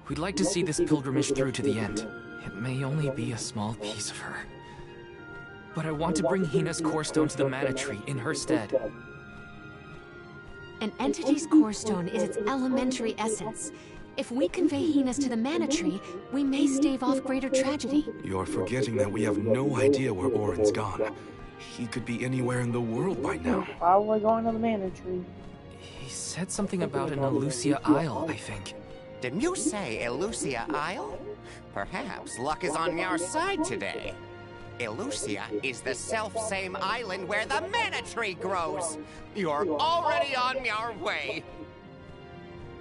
we'd like to see this pilgrimage through to the end. It may only be a small piece of her, but I want to bring Hina's core stone to the Mana Tree in her stead. An entity's core stone is its elementary essence. If we convey Hina's to the Mana Tree, we may stave off greater tragedy. You're forgetting that we have no idea where Auron's gone. He could be anywhere in the world by now. Probably going to the Mana Tree. He said something about an Elusia Isle, I think. Didn't you say Elusia Isle? Perhaps luck is on your side today. Elusia is the self-same island where the Mana Tree grows. You're already on your way.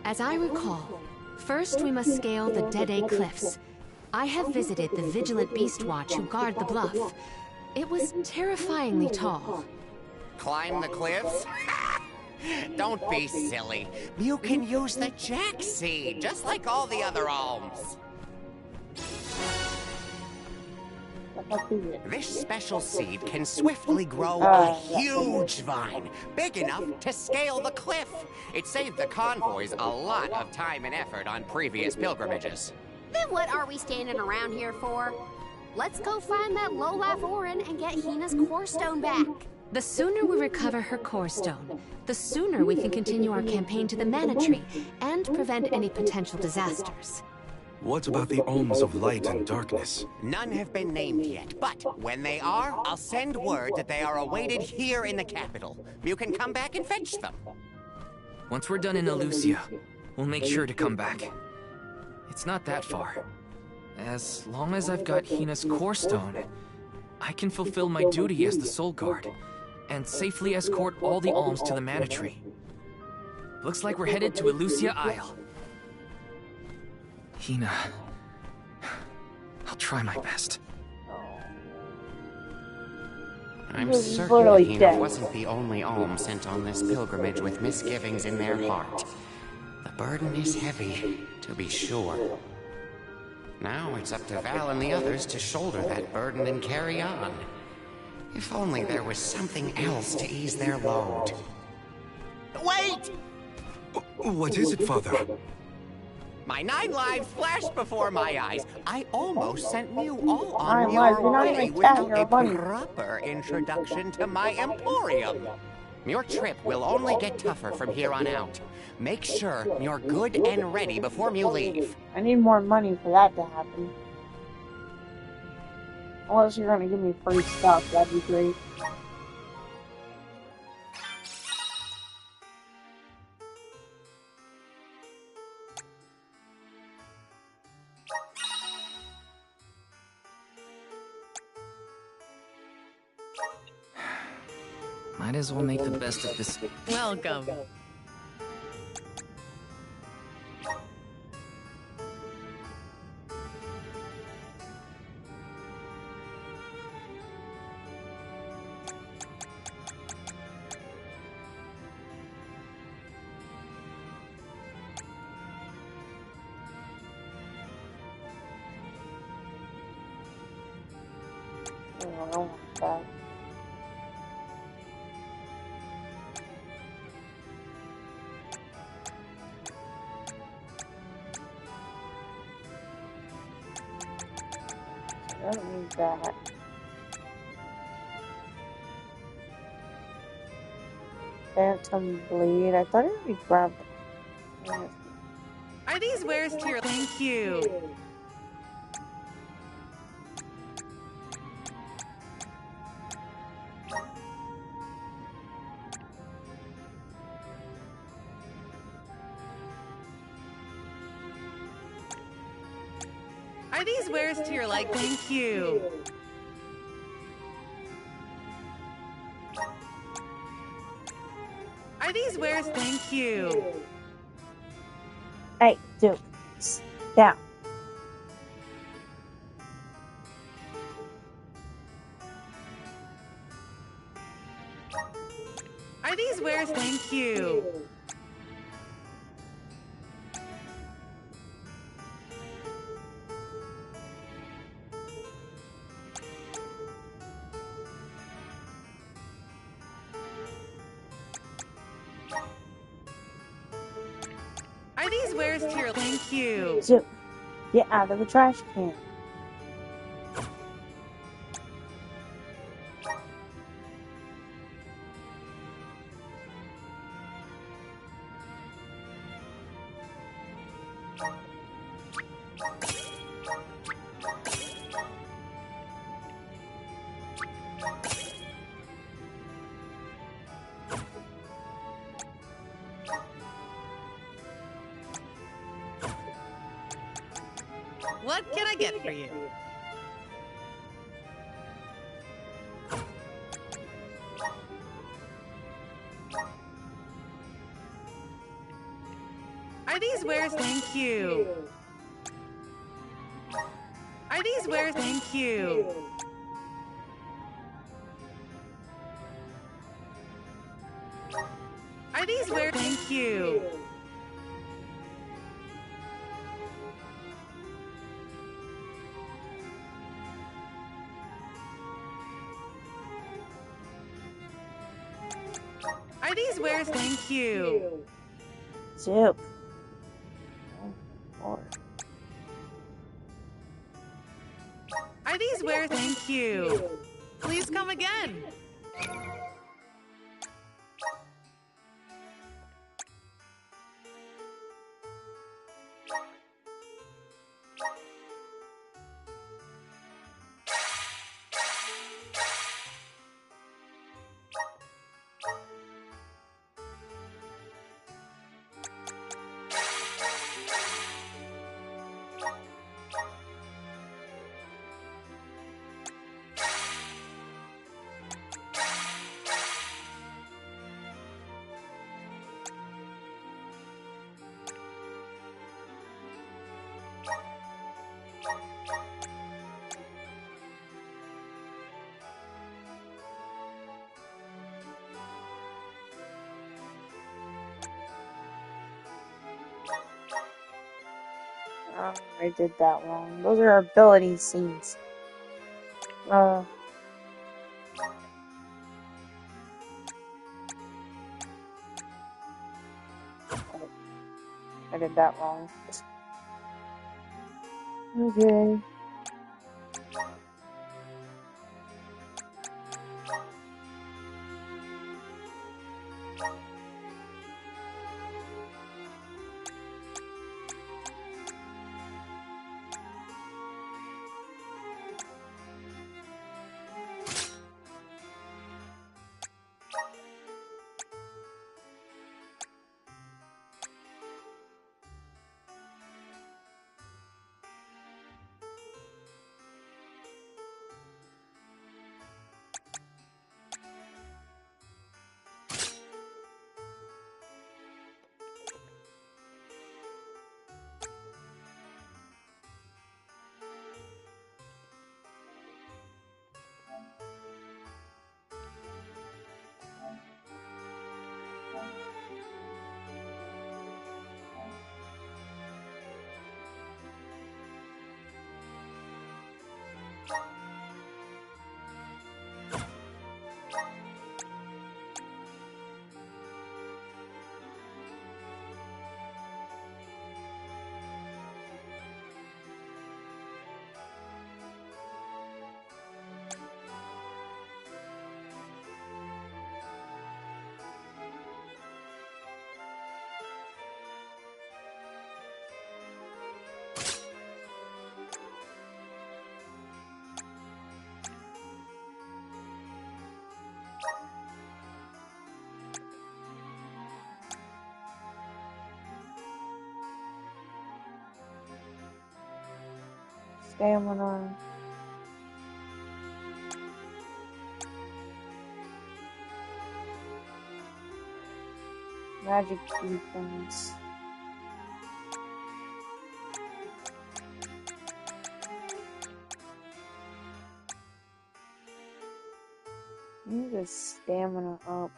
As I recall, first we must scale the Dede Cliffs. I have visited the Vigilant Beast Watch who guard the bluff. It was terrifyingly tall. Climb the cliffs? Don't be silly. You can use the Jack Seed, just like all the other alms. This special seed can swiftly grow a huge vine, big enough to scale the cliff. It saved the convoys a lot of time and effort on previous pilgrimages. Then what are we standing around here for? Let's go find that lowlife Auron and get Hina's core stone back. The sooner we recover her core stone, the sooner we can continue our campaign to the Mana Tree and prevent any potential disasters. What about the Alms of Light and Darkness? None have been named yet, but when they are, I'll send word that they are awaited here in the capital. You can come back and fetch them. Once we're done in Elusia, we'll make sure to come back. It's not that far. As long as I've got Hina's core stone, I can fulfill my duty as the Soul Guard and safely escort all the alms to the Mana Tree. Looks like we're headed to Elusia Isle. Hina, I'll try my best. I'm certain Hina wasn't the only alm sent on this pilgrimage with misgivings in their heart. The burden is heavy, to be sure. Now it's up to Val and the others to shoulder that burden and carry on. If only there was something else to ease their load. Wait! What is it, Father? My 9 lives flashed before my eyes. I almost sent you all 9 on lives, your you're not way even without counting a your money. proper introduction to my Emporium. Your trip will only get tougher from here on out. Make sure you're good and ready before you leave. I need more money for that to happen. Unless you're gonna give me free stuff, that'd be great. Might as well make the best of this. Welcome. I don't want that. I don't need that. Phantom Bleed. I thought it would be grabbed. Are these wares to your... Thank you. Are these wares to your like? Thank you. Are these wares? Thank you. Hey, dude. Down. Are these wares? Thank you. Are these wares to your... Thank you. Dude, get out of the trash can. What can I get for you? Are these wares? Thank you. Are these wares? Thank you. Are these wares? Thank you. Are these wares? Thank you. Dude. Oh, Are these wares? Thank you. Please come again. I did that wrong. Those are ability scenes. I did that wrong. Okay. stamina. Magic defense. He needs his stamina up.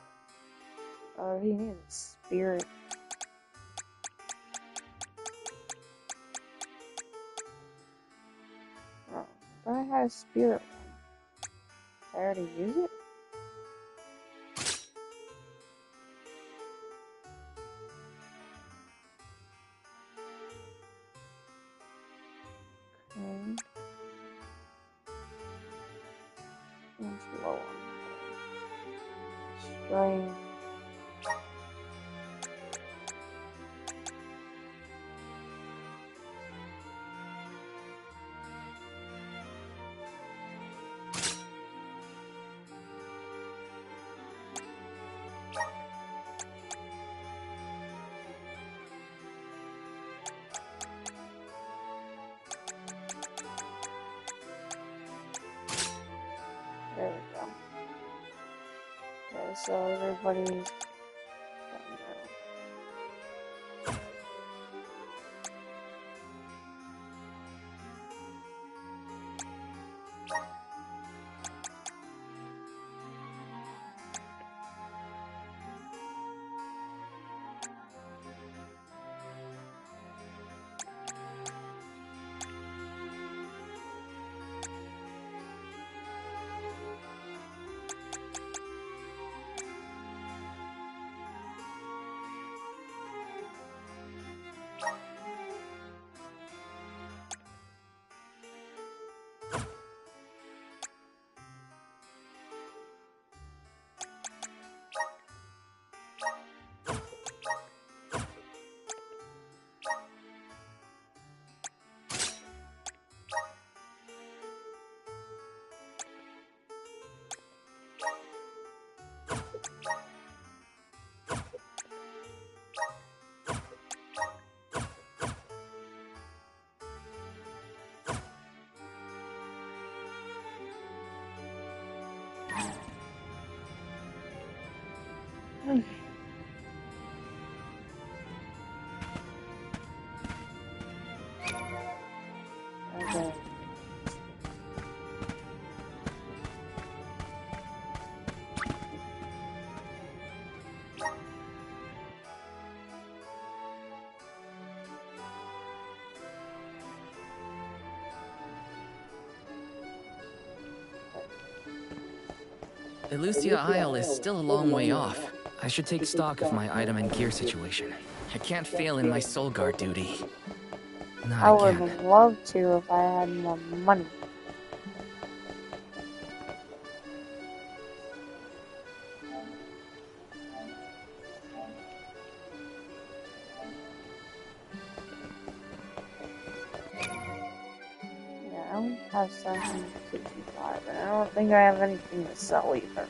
Or he needs a spirit. Oh, but I had a spirit one. I already used it? Okay. That's low on strength. There we go. Okay, so everybody's done now. Okay. Elusia Isle is still a long way off. I should take stock of my item and gear situation. I can't fail in my Soul Guard duty. Not I would again. have loved to if I had more money. Yeah, I only have 765, and I don't think I have anything to sell either.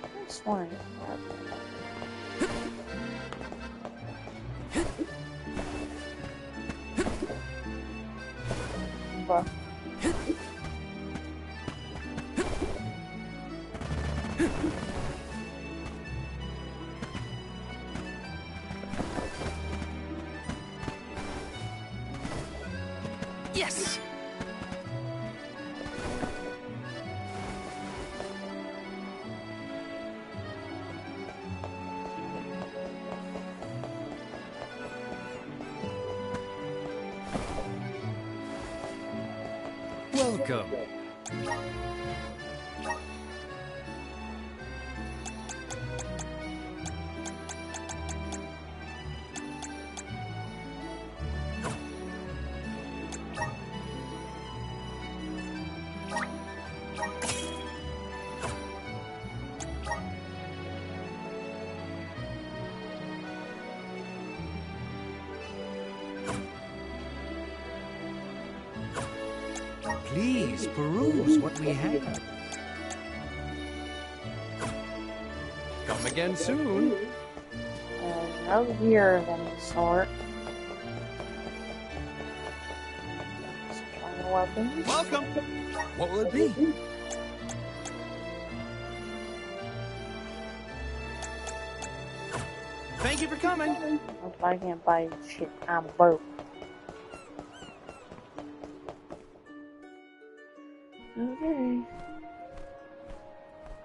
I swear I have but Yes! Welcome. Please peruse what we have. Come again soon. No gear of any sort. Some weapons. Welcome. What will it be? Thank you for coming. If I can't buy shit, I'm broke. Okay.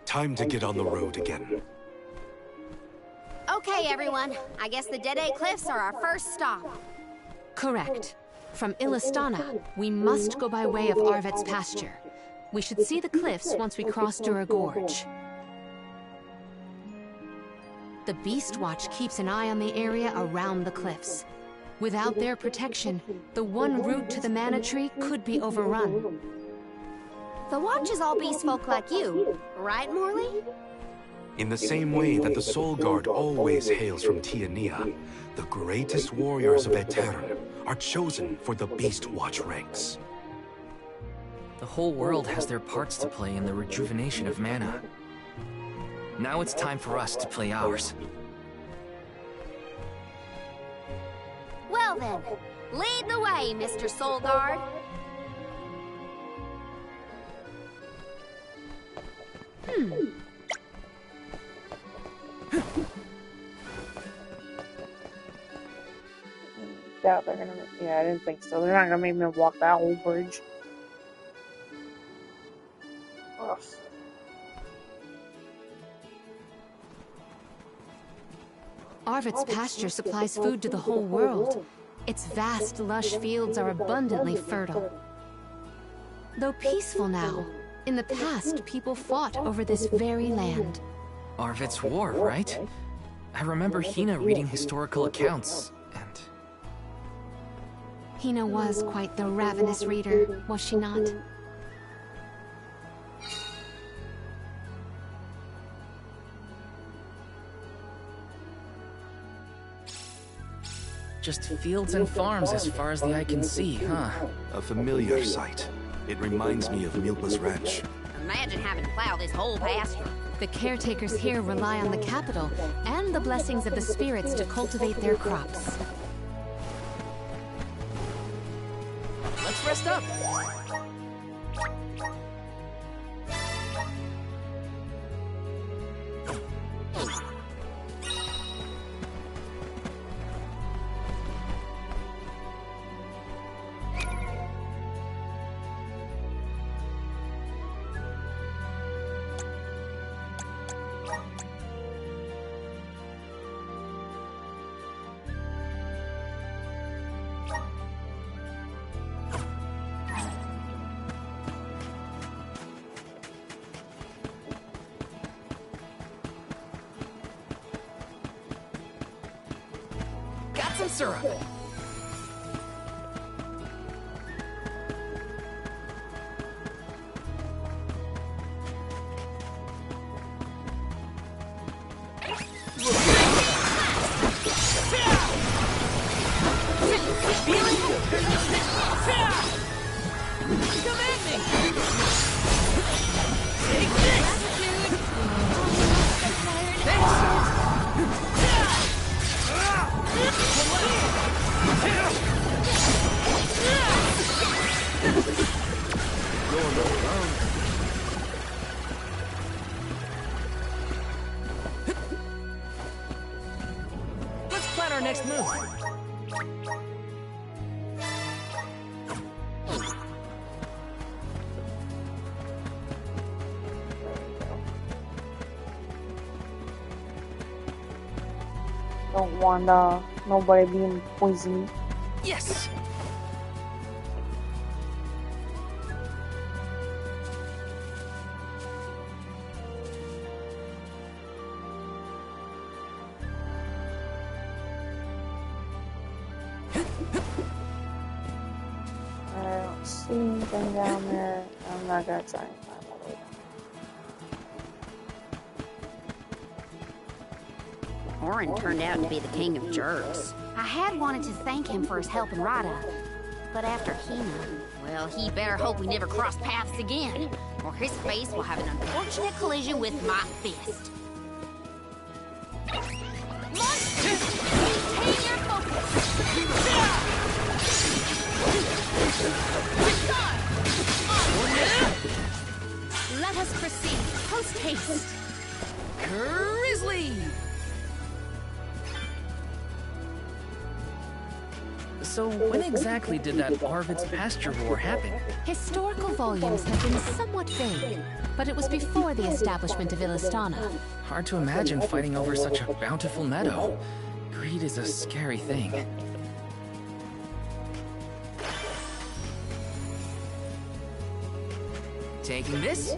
Time to get on the road again. Okay, everyone. I guess the Dead Cliffs are our first stop. Correct. From Illistana, we must go by way of Arvet's pasture. We should see the cliffs once we cross Dura Gorge. The Beast Watch keeps an eye on the area around the cliffs. Without their protection, the one route to the Mana Tree could be overrun. The Watch is all beast folk like you, right, Morley? In the same way that the Soul Guard always hails from Tiania, the greatest warriors of Aetern are chosen for the Beast Watch ranks. The whole world has their parts to play in the rejuvenation of mana. Now it's time for us to play ours. Well then, lead the way, Mr. Soul Guard. Doubt they're gonna. Yeah, I didn't think so. They're not gonna make me walk that whole bridge. Ugh. Arvet's pasture supplies food to the whole world. Its vast, lush fields are abundantly fertile. Though peaceful now, in the past people fought over this very land. Arvet's war, right? I remember Hina reading historical accounts, and... Hina was quite the ravenous reader, was she not? Just fields and farms as far as the eye can see, huh? A familiar sight. It reminds me of Milpa's ranch. Imagine having to plow this whole pasture. The caretakers here rely on the capital and the blessings of the spirits to cultivate their crops. Let's rest up. Some syrup. Come at me! Take this! Let's plan our next move. Don't want nobody being poisoned. Yes. I don't see anything down there. I'm not gonna try and find my way down. Orin turned out to be the king of jerks. I had wanted to thank him for his help in Rada, but after Hina, well, he better hope we never cross paths again, or his face will have an unfortunate collision with my fist. haste. Grizzly! So when exactly did that Arvid's pasture war happen? Historical volumes have been somewhat vague, but it was before the establishment of Illistana. Hard to imagine fighting over such a bountiful meadow. Greed is a scary thing. Taking this?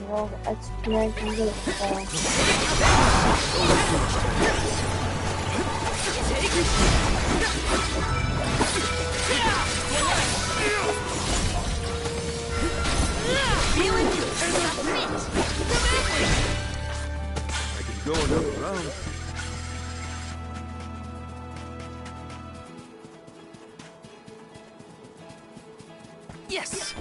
No, it's making it I can go another round. Yes!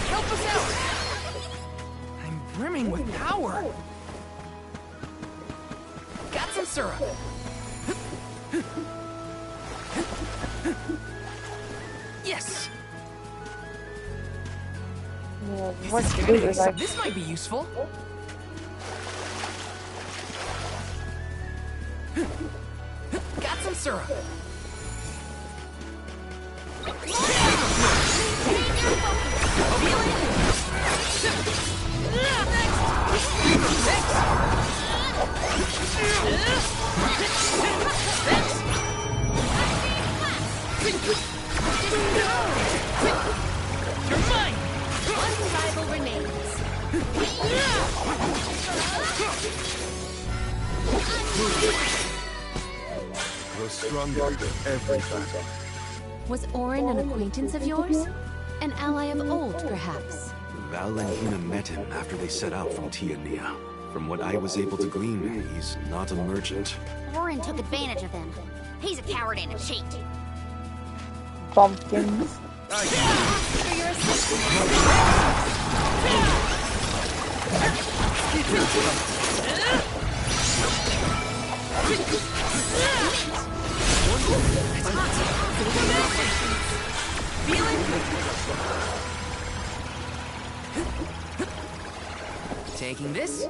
Help us out! I'm brimming with power. Got some syrup. Yes! what to do is like This might be useful. Got some syrup. You're mine! One rival remains. Grow stronger every battle. Was Orin an acquaintance of yours? An ally of old, perhaps? Val and Hina met him after they set out from Tiania. From what I was able to glean, he's not a merchant. Orin took advantage of him. He's a coward and a cheat. pumpkins. For your assistance. Taking this?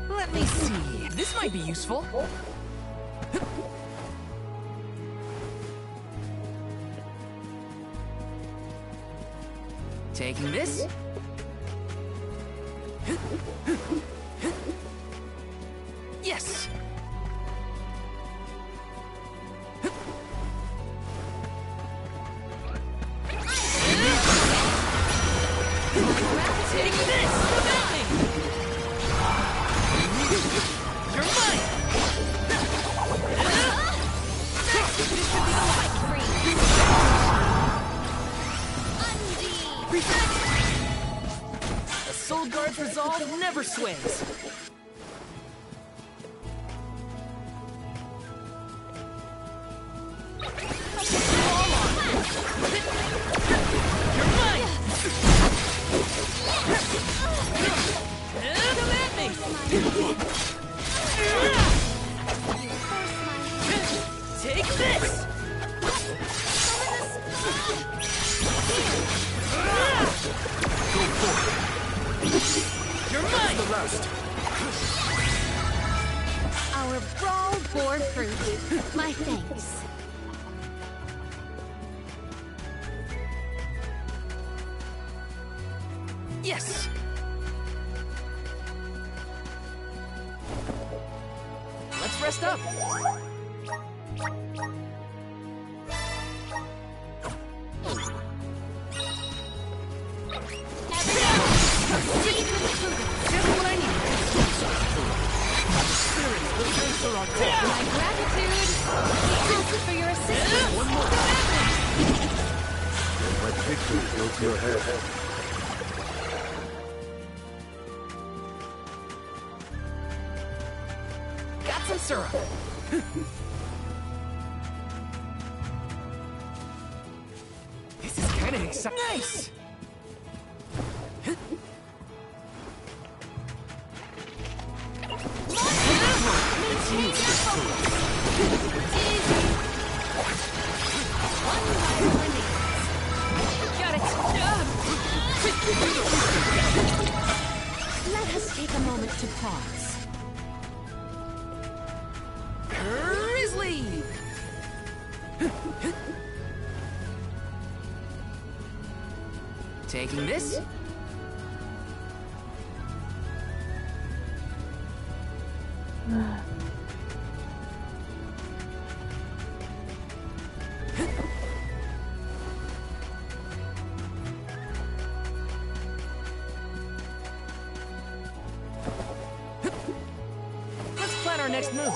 Let me see. This might be useful. Taking this? Yes! Take this! You're mine! This should be the light free! A Soul Guard's resolve never sways. You're mine! Come at me! Take this! Go forward. You're mine! The last. Our brawl bore fruit. My thanks. Yes! Let's rest up. Just what I need. My gratitude. Got some syrup. This is kind of exciting. Nice. Got it. Let us take a moment to pause. Grizzly. Taking this? Let's plan our next move.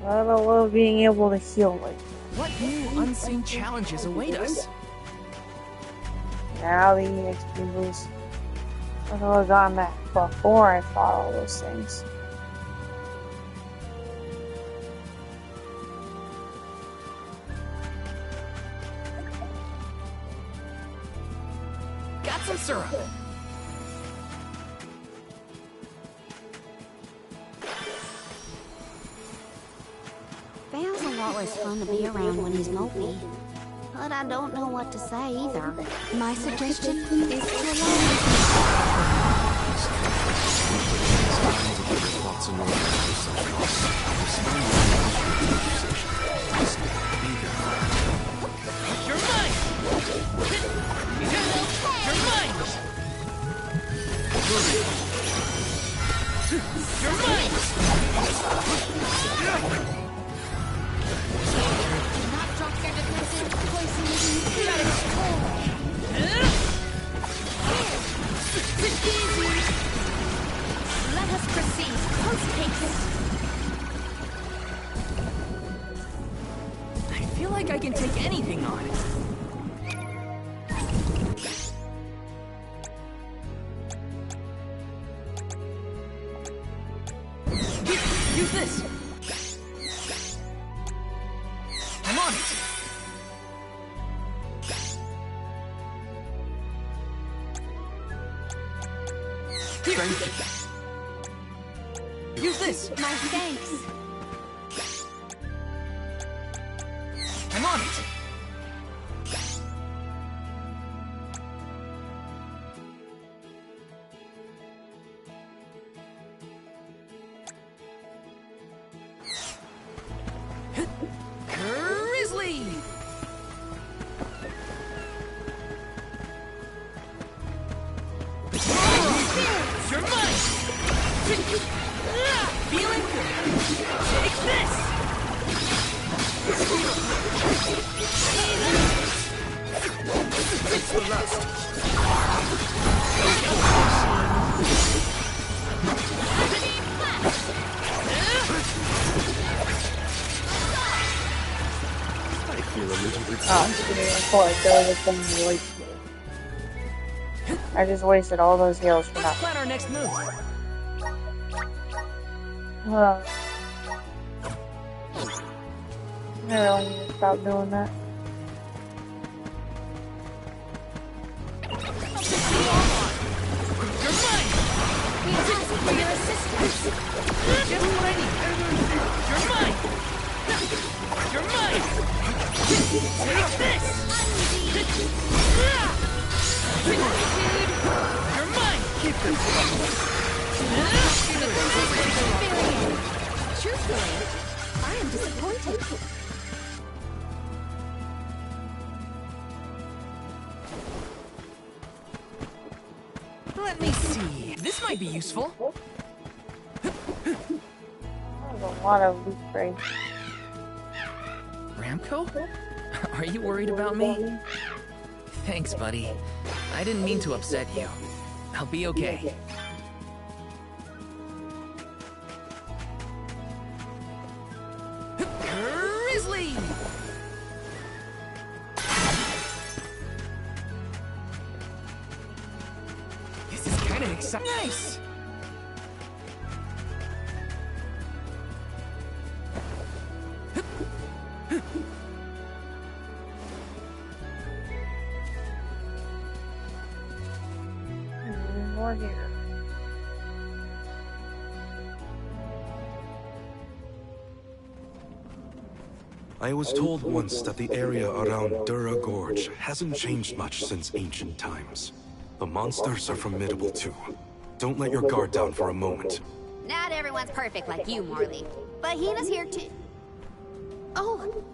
I love being able to heal it. What new unseen challenges await us? Now the XP boost. I would have gotten that before I fought all those things. Got some syrup. Val's a lot less fun to be around when he's mopey. But I don't know what to say either. My suggestion is to allow You're mine. You're mine. You're mine. not drop your defensive poison in Let us proceed post haste. I feel like I can take anything on. Use this. I'm on it. Here. Thank you. Use this. My thanks. I'm on it. Grizzly. You're mine. Feeling good. Take this. It's the last. I feel a little bit. Oh, I'm just gonna report. There was a thing wasted. I just wasted all those heals for Let's nothing. plan our next move. I really need to stop doing that. You're mine. We ask for your assistance. Just what I need. You're mine. You're mine. Take this. You're mine. Keep this. Truthfully, I am disappointed. Let me see. This might be useful. There's a lot of loot breaks. Ramco? Are you worried about me? Thanks, buddy. I didn't mean to upset you. I'll be okay. kinda exciting. Nice! More here. I was told once that the area around Dura Gorge hasn't changed much since ancient times. The monsters are formidable too. Don't let your guard down for a moment. Not everyone's perfect like you, Morley. But Hina's here too. Oh,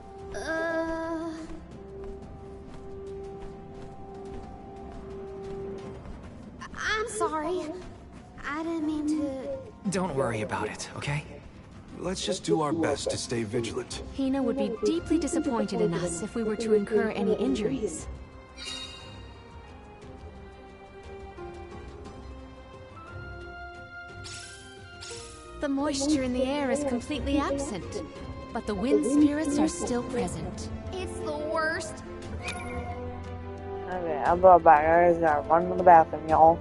I'm sorry. I didn't mean to... Don't worry about it, okay? Let's just do our best to stay vigilant. Hina would be deeply disappointed in us if we were to incur any injuries. The moisture in the air is completely absent, but the wind spirits are still present. It's the worst. Okay, I'll go back. I gotta run to the bathroom, y'all.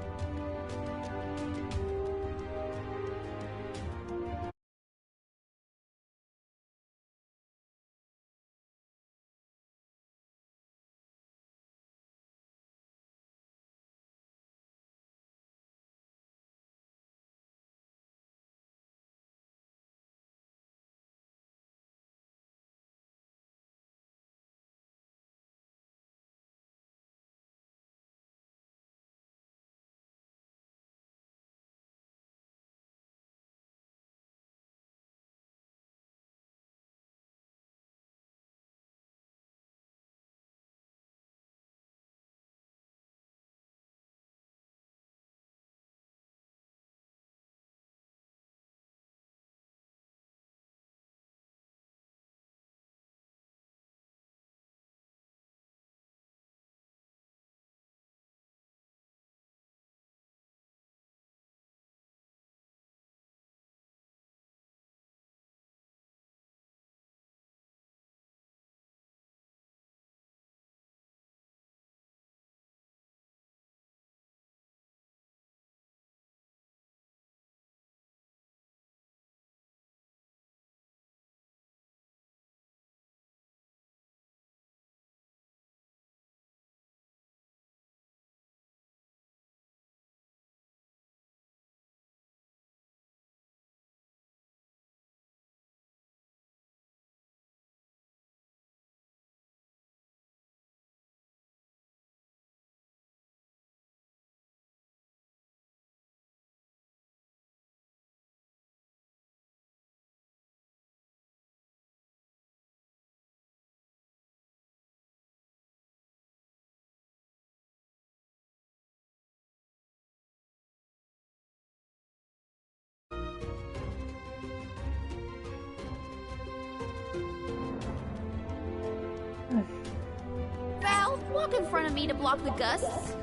Val, walk in front of me to block the gusts.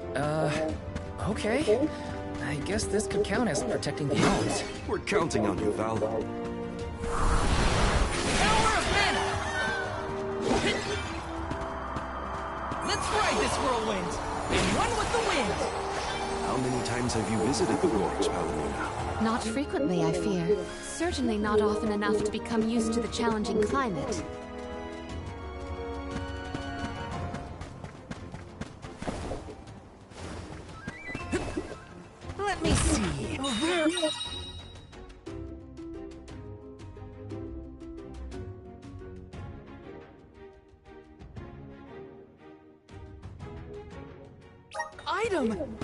Okay. I guess this could count as protecting the elms. We're counting on you, Val. Power of mana! Let's ride this whirlwind! And run with the wind! How many times have you visited the gorge, Palomina? Not frequently, I fear. Certainly not often enough to become used to the challenging climate. Let me see. Item!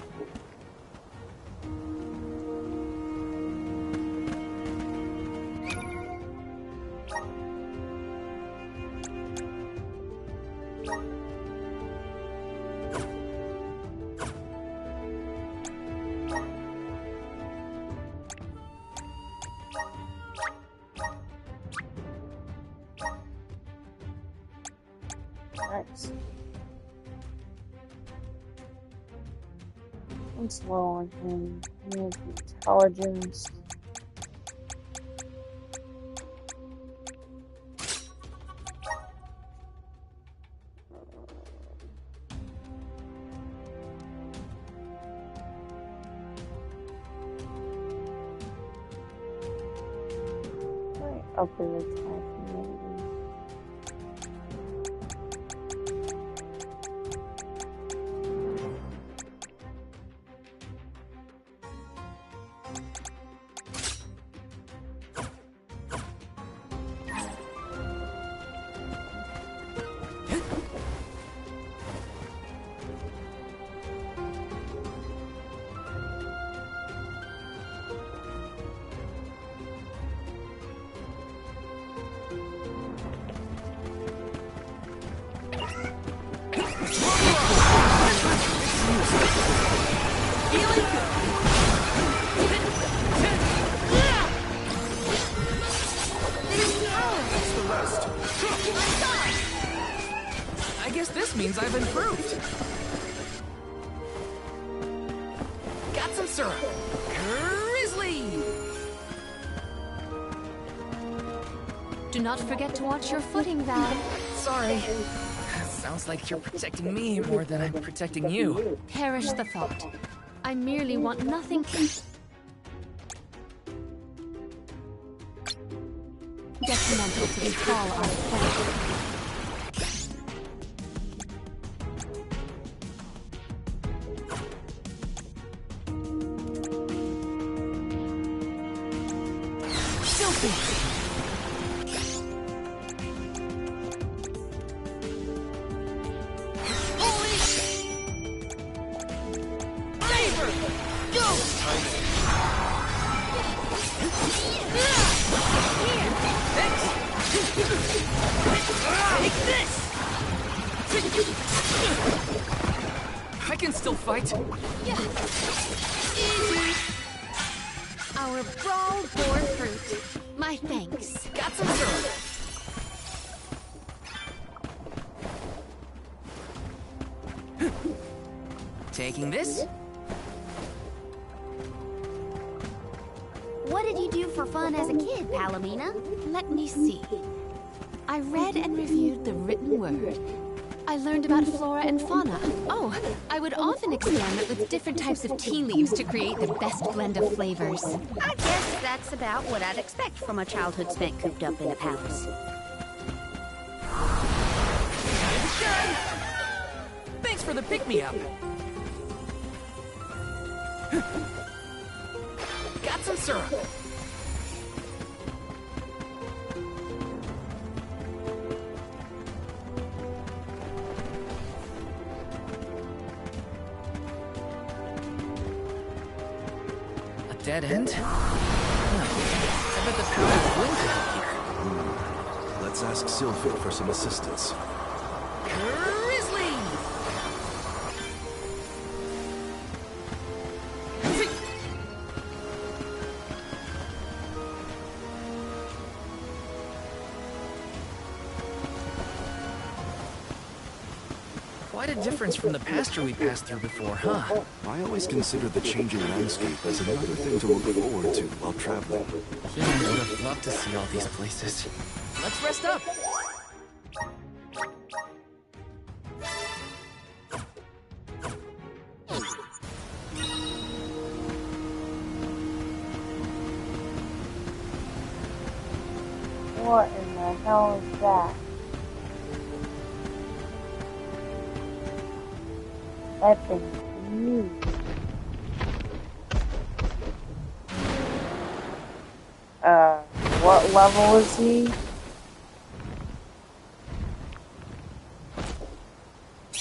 Nice. I'm slow on him. He has intelligence. up and attacking it. I guess this means I've improved. Got some syrup. Grizzly! Do not forget to watch your footing, Val. Sorry. Sounds like you're protecting me more than I'm protecting you. Perish the thought. I merely want nothing detrimental to the tall art. I can still fight. Yeah. Easy. Our brawl bore fruit. My thanks. Got some syrup. Taking this. What did you do for fun as a kid, Palomina? Let me see. I read and reviewed the written word. I learned about flora and fauna. Oh, I would often experiment with different types of tea leaves to create the best blend of flavors. I guess that's about what I'd expect from a childhood spent cooped up in a palace. Thanks for the pick-me-up. Got some syrup. A dead end? I bet the power blinked out here. Let's ask Sylphid for some assistance. Grizzly! Quite a difference from the pasture we passed through before, huh? I always considered the changing landscape as another thing to look forward to while traveling. I would have loved to see all these places. Let's rest up! What in the hell is that? That thing's huge. What level is he?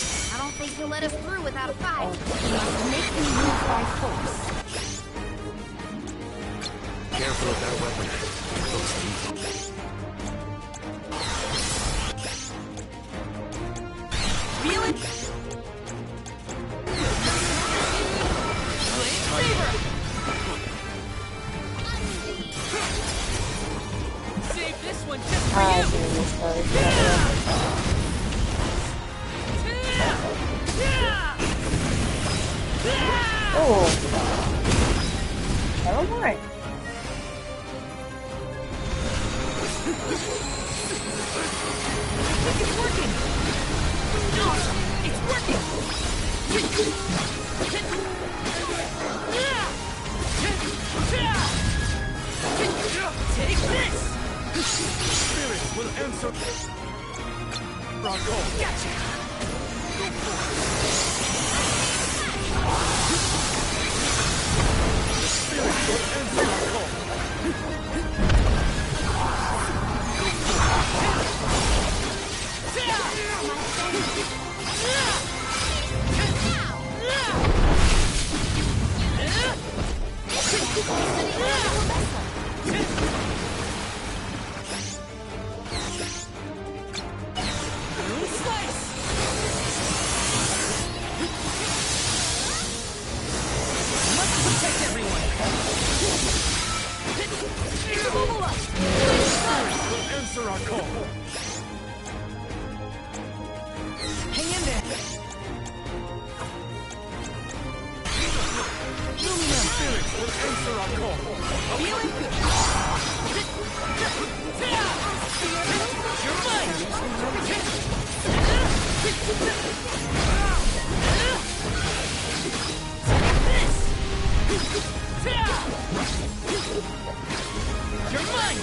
I don't think he'll let us through without a fight. Make me move by force. Careful of that weapon. It looks lethal. Feel it? Save this one just for Oh, never mind. It's working! Awesome! It's working! Take this! answer. Bronco, gotcha. Go for it. The spirit will answer our call. Answer our call. Hang in there. Luminum spirits will answer our call. Feeling good. You're mine. You're mine.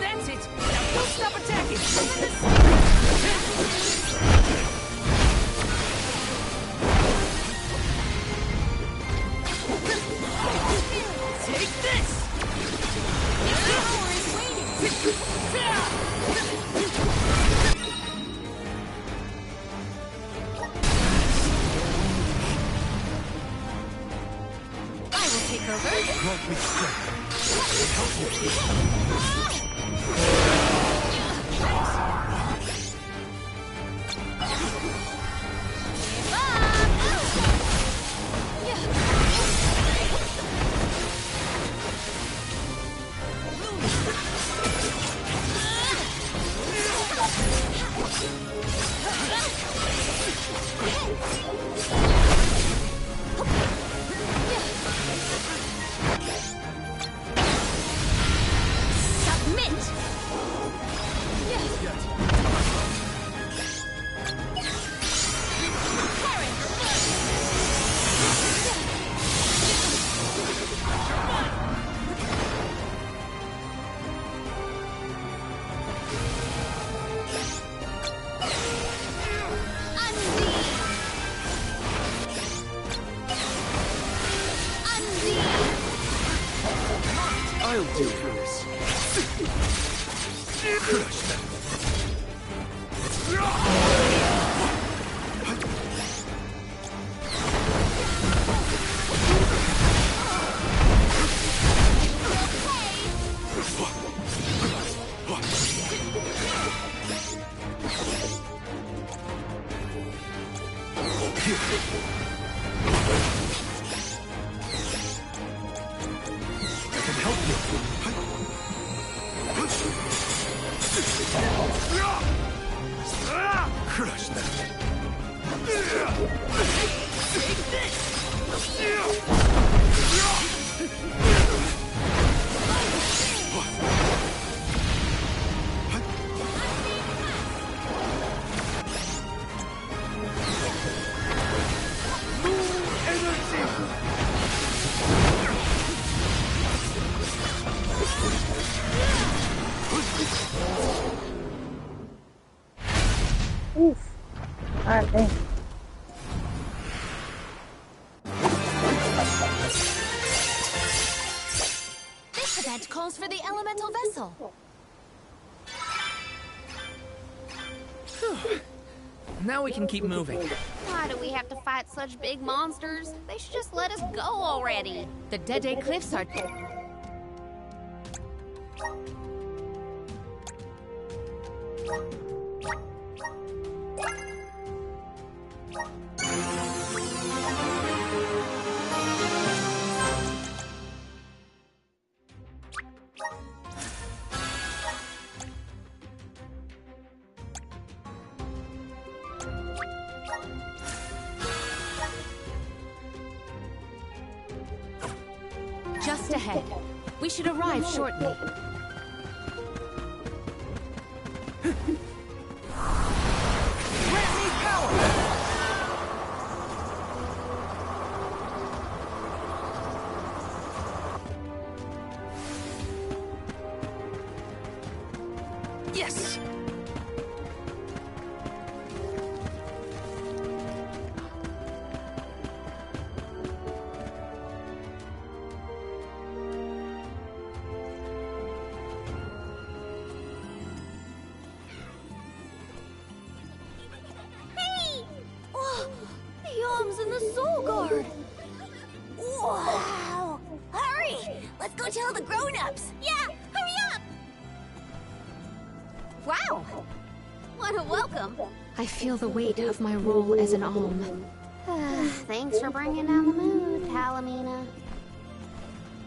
That's it! Now don't stop attacking! Take this! Your power is waiting! I will take over. Grant me strength. Help me. I'll do this. Crush them. Crush them. Take this. Oof. Alright, thanks. This event calls for the elemental vessel. Now we can keep moving. Why do we have to fight such big monsters? They should just let us go already. The Dede Cliffs are... Just ahead. We should arrive shortly. Yes! Hey! Oh, the Alms and the Soul Guard! Wow! Hurry! Let's go tell the grown-ups! Yeah, hurry up! Wow! What a welcome! I feel the weight of my role as an Alm. Thanks for bringing down the mood, Palomina.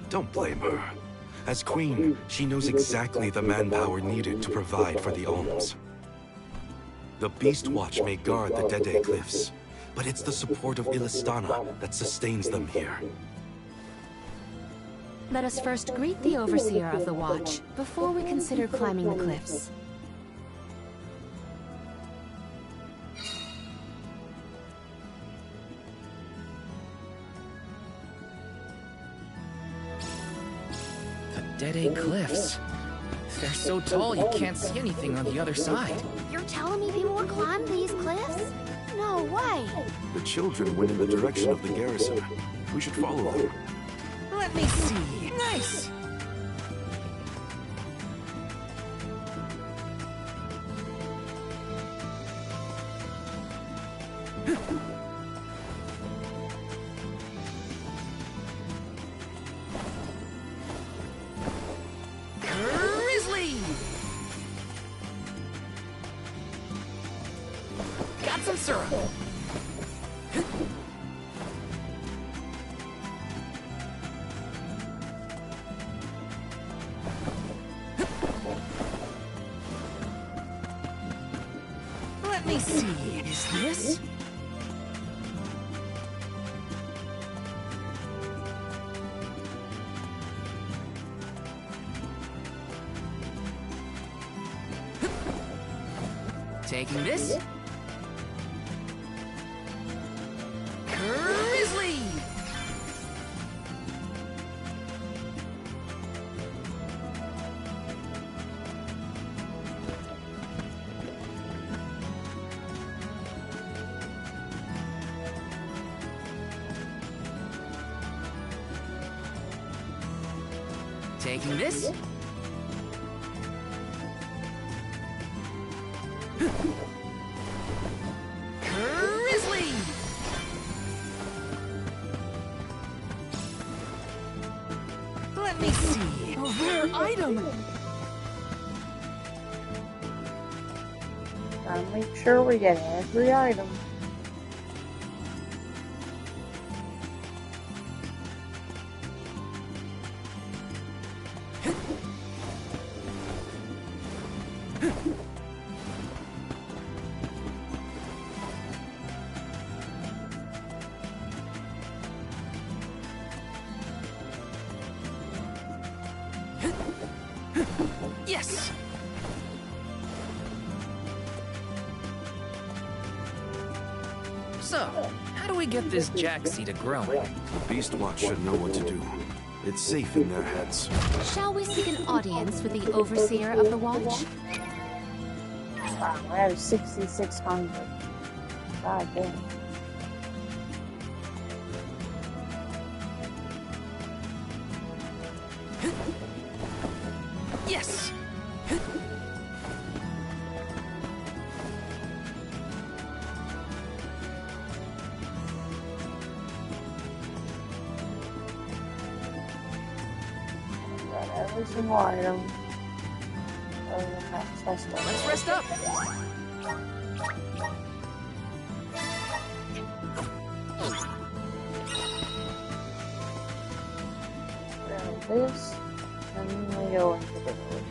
Don't blame her. As queen, she knows exactly the manpower needed to provide for the Alms. The Beast Watch may guard the Dede Cliffs, but it's the support of Illistana that sustains them here. Let us first greet the Overseer of the Watch before we consider climbing the cliffs. The Dede Cliffs. They're so tall you can't see anything on the other side. You're telling me people would climb these cliffs? No way! The children went in the direction of the garrison. We should follow them. Let me see. Nice! Grizzly! Got some syrup. Let me see. Is this? Taking this. Grizzly! Taking this. Grizzly! Let me see. A rare item! Gotta make sure we get every item. Yes! So, how do we get this jack seed growing? The Beast Watch should know what to do. It's safe in their hands. Shall we seek an audience with the Overseer of the Watch? Wow, I have 6,600. God damn. Yes! Got every single item. Let's rest up! This, and then we go into the room.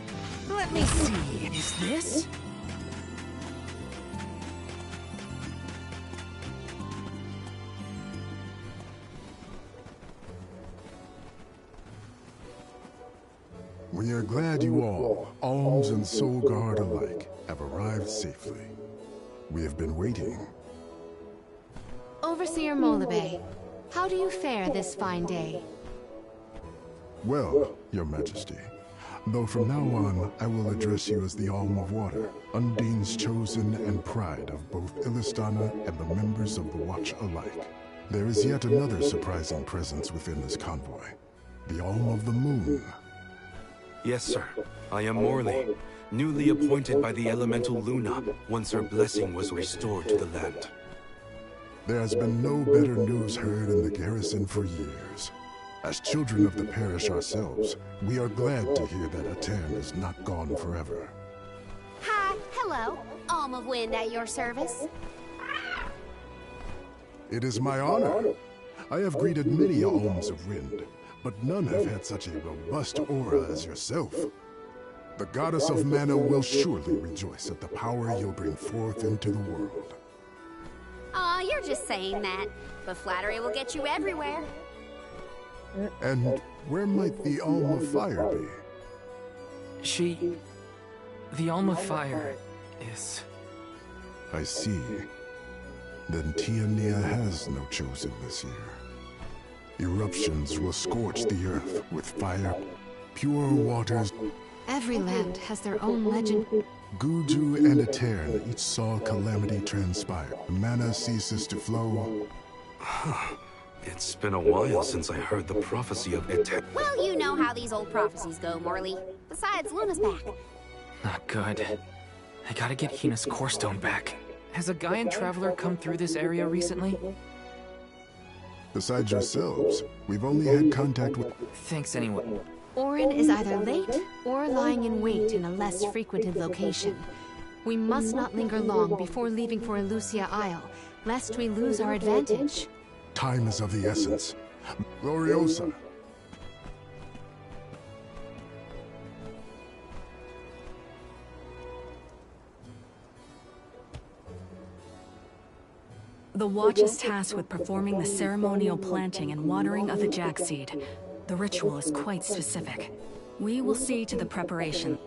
Let me see. Is this? We are glad you all, Alms and Soul Guard alike, have arrived safely. We have been waiting. Overseer Molebe, how do you fare this fine day? Well, Your Majesty, Though from now on, I will address you as the Alm of Water, Undine's chosen and pride of both Illistana and the members of the Watch alike. There is yet another surprising presence within this convoy. The Alm of the Moon. Yes, sir. I am Morley, newly appointed by the elemental Luna, once her blessing was restored to the land. There has been no better news heard in the garrison for years. As children of the parish ourselves, we are glad to hear that Aten is not gone forever. Hi, hello. Alm of Wind at your service. It is my honor. I have greeted many Alms of Wind, but none have had such a robust aura as yourself. The Goddess of Mana will surely rejoice at the power you'll bring forth into the world. Aw, you're just saying that, but flattery will get you everywhere. And where might the Alm of Fire be? The Alm of Fire is... I see. Then Tiania has no chosen this year. Eruptions will scorch the earth with fire, pure waters. Every land has their own legend. Guju and Aten each saw calamity transpire. Mana ceases to flow. It's been a while since I heard the prophecy of Aten. Well, you know how these old prophecies go, Morley. Besides, Luna's back. Not good. I gotta get Hina's core stone back. Has a Gaian traveler come through this area recently? Besides yourselves, we've only had contact with... Thanks anyway. Orin is either late or lying in wait in a less frequented location. We must not linger long before leaving for Elucia Isle, lest we lose our advantage. Time is of the essence. Gloriosa. The Watch is tasked with performing the ceremonial planting and watering of the Jack Seed. The ritual is quite specific. We will see to the preparation.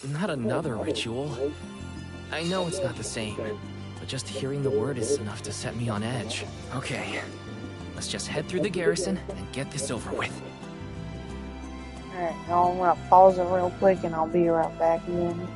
Not another ritual. I know it's not the same, but just hearing the word is enough to set me on edge. Okay, let's just head through the garrison and get this over with. Alright, y'all, I'm gonna pause it real quick and I'll be right back again.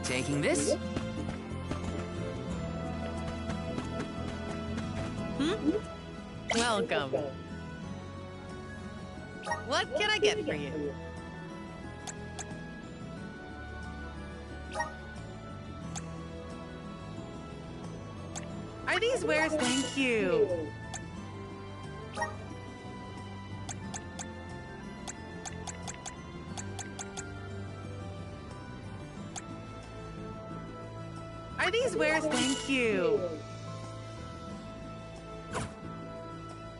Taking this? Welcome. What can I get for you? Are these wares? Thank you. Are these wares? Thank you.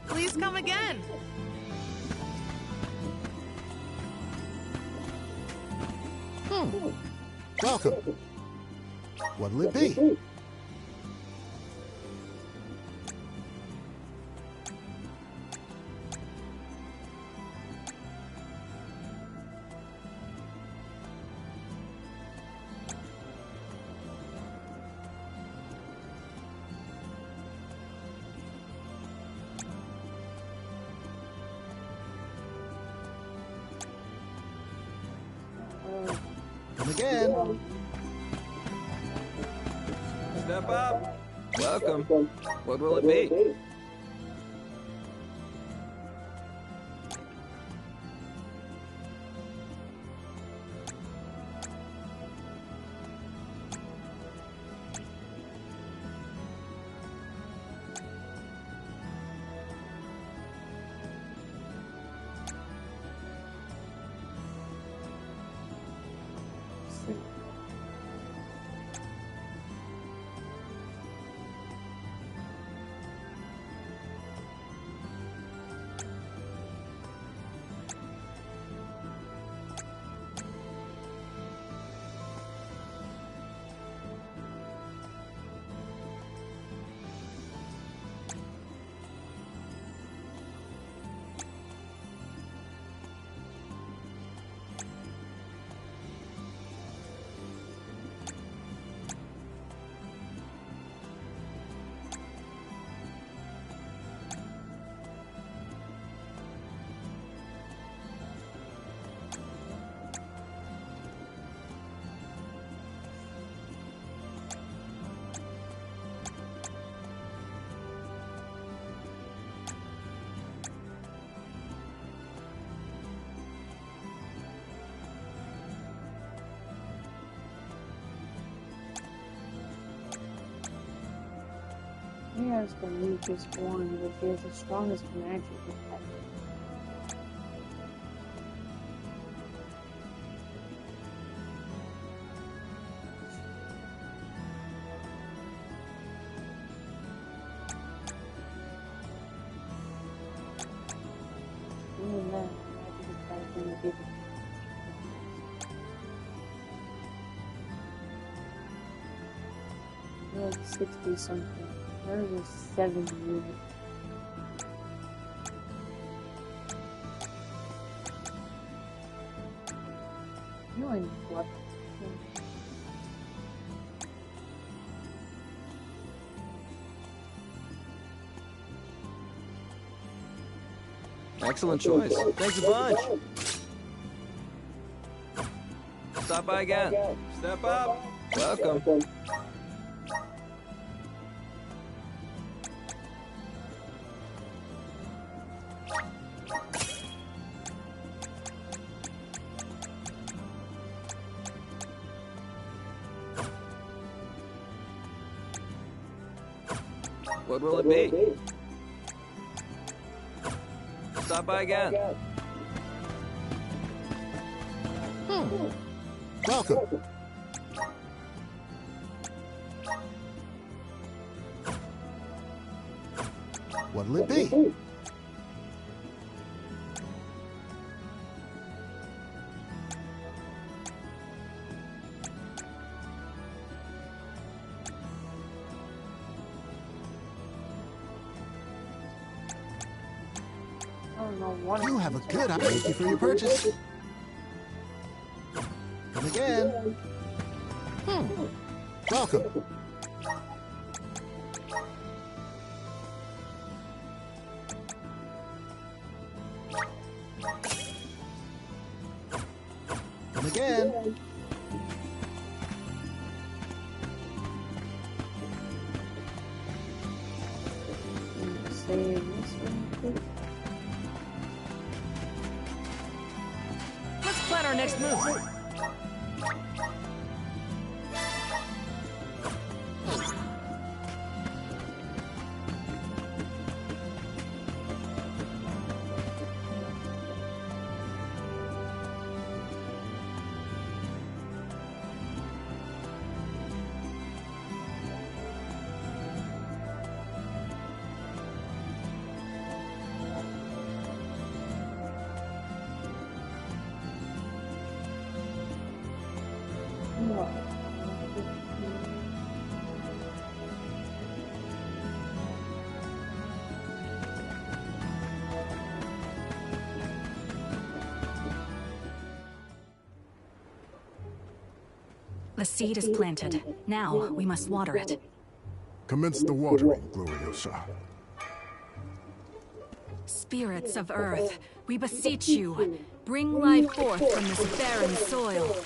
Please come again. Welcome. What'll it be? Come again. Step up. Welcome. What will it be? He has the weakest one, but he has the strongest magic. Even that, magic attack gonna give it. He had 60 something. Hers is 70. No, I'm what? Excellent choice. Thanks a bunch. Stop by again. Step up. Welcome. What will it be? Stop by again. Welcome. What'll it be? You have a good idea. Thank you for your purchase. Come again. Welcome. again. Save this one. Let's plan our next move. The seed is planted. Now, we must water it. Commence the watering, Gloriosa. Spirits of Earth, we beseech you, bring life forth from this barren soil.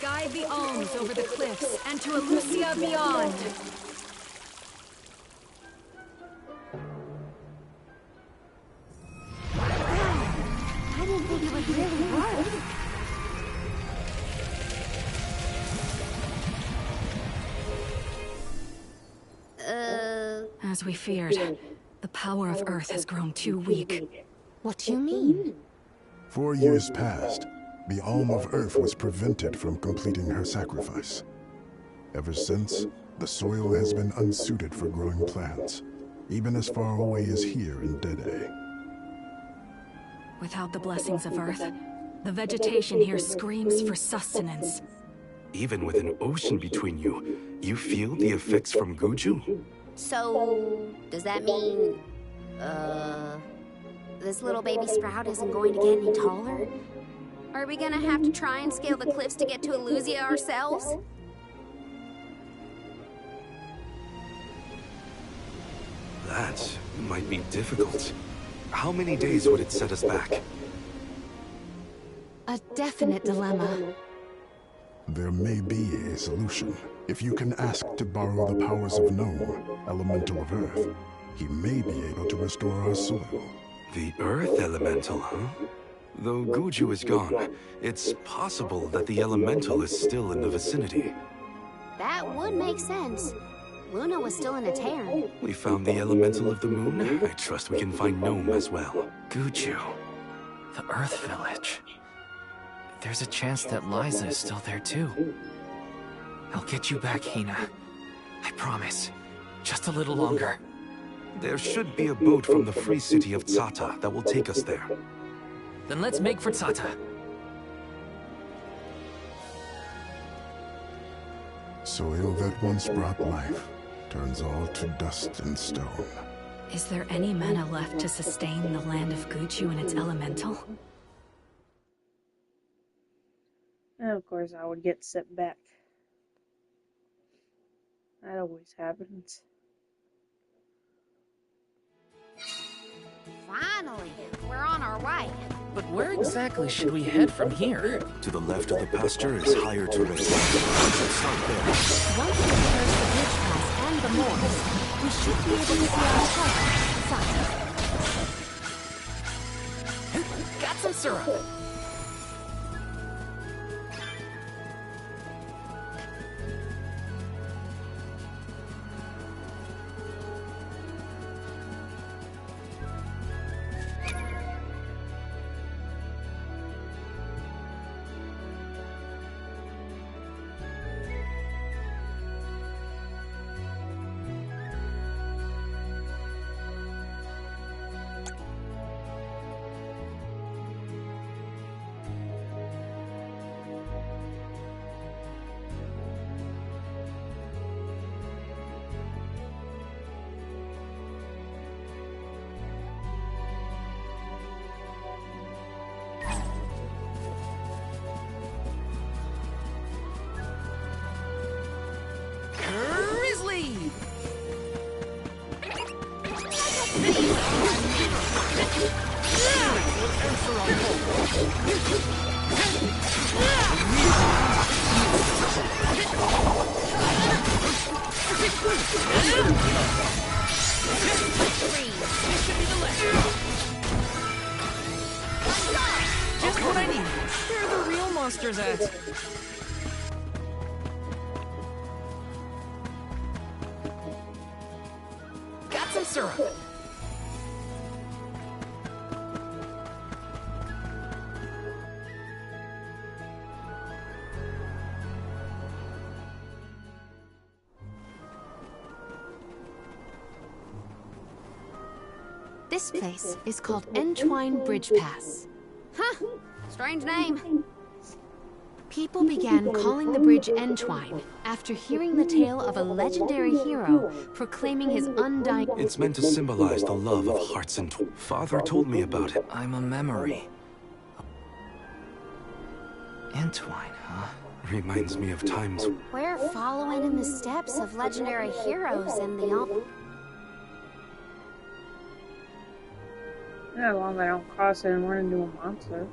Guide the alms over the cliffs and to Elusia beyond. I didn't think it would really work. As we feared, the power of Earth has grown too weak. What do you mean? 4 years passed. The Alm of Earth was prevented from completing her sacrifice. Ever since, the soil has been unsuited for growing plants, even as far away as here in Dede. Without the blessings of Earth, the vegetation here screams for sustenance. Even with an ocean between you, you feel the effects from Guju? So, does that mean, this little baby sprout isn't going to get any taller? Are we gonna have to try and scale the cliffs to get to Elusia ourselves? That might be difficult. How many days would it set us back? A definite dilemma. There may be a solution. If you can ask to borrow the powers of Gnome, Elemental of Earth, he may be able to restore our soil. The Earth Elemental, huh? Though Guju is gone, it's possible that the Elemental is still in the vicinity. That would make sense. Luna was still in a Terran. We found the Elemental of the Moon. I trust we can find Gnome as well. Guju. The Earth Village. There's a chance that Liza is still there too. I'll get you back, Hina. I promise. Just a little longer. There should be a boat from the free city of Tsata that will take us there. Then let's make for Tsata. Soil that once brought life turns all to dust and stone. Is there any mana left to sustain the land of Guju and its elemental? And of course, I would get sent back. That always happens. Finally, we're on our way. But where exactly should we head from here? To the left of the pasture is higher terrain. Let's start there. Once we traverse the bridge pass and the moors, we should be able to see our target, Tsata. Got some syrup. This should be the last. Just what I need. Where are the real monsters at? Got some syrup. This place is called Entwine Bridge Pass. Huh. Strange name. People began calling the bridge Entwine after hearing the tale of a legendary hero proclaiming his undying... It's meant to symbolize the love of hearts and... Father told me about it. I'm a memory. Entwine, huh? Reminds me of times... We're following in the steps of legendary heroes in the... Yeah, as long as I don't cross it and run into a monster.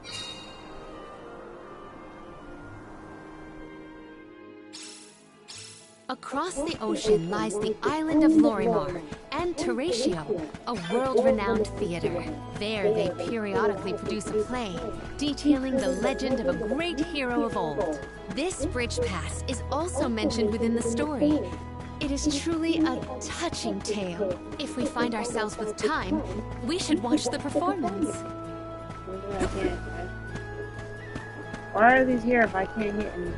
Across the ocean lies the island of Lorimar and Terratio, a world-renowned theater. There they periodically produce a play detailing the legend of a great hero of old. This bridge pass is also mentioned within the story. It is truly a touching tale. If we find ourselves with time, we should watch the performance. Why are these here if I can't hit any?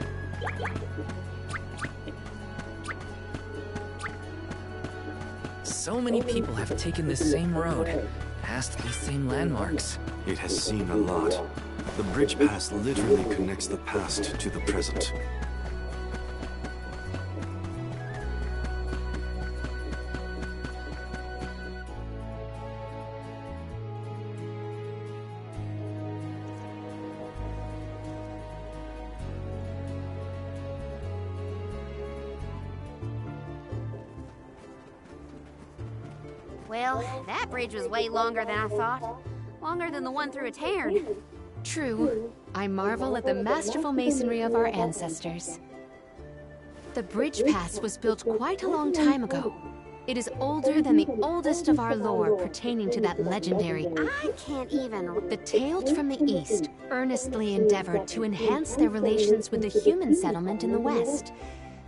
So many people have taken this same road, past these same landmarks. It has seen a lot. The bridge pass literally connects the past to the present. Well, that bridge was way longer than I thought. Longer than the one through a Tairn. True. I marvel at the masterful masonry of our ancestors. The bridge pass was built quite a long time ago. It is older than the oldest of our lore pertaining to that legendary... I can't even... The Tailed from the East earnestly endeavored to enhance their relations with the human settlement in the West.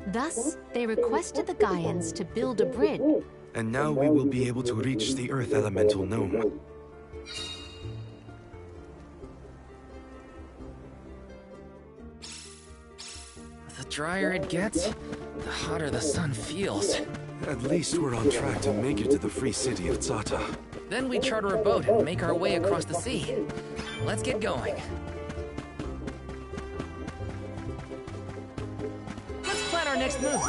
Thus, they requested the Gaians to build a bridge. And now we will be able to reach the Earth Elemental Gnome. The drier it gets, the hotter the sun feels. At least we're on track to make it to the free city of Zata. Then we charter a boat and make our way across the sea. Let's get going. Let's plan our next move.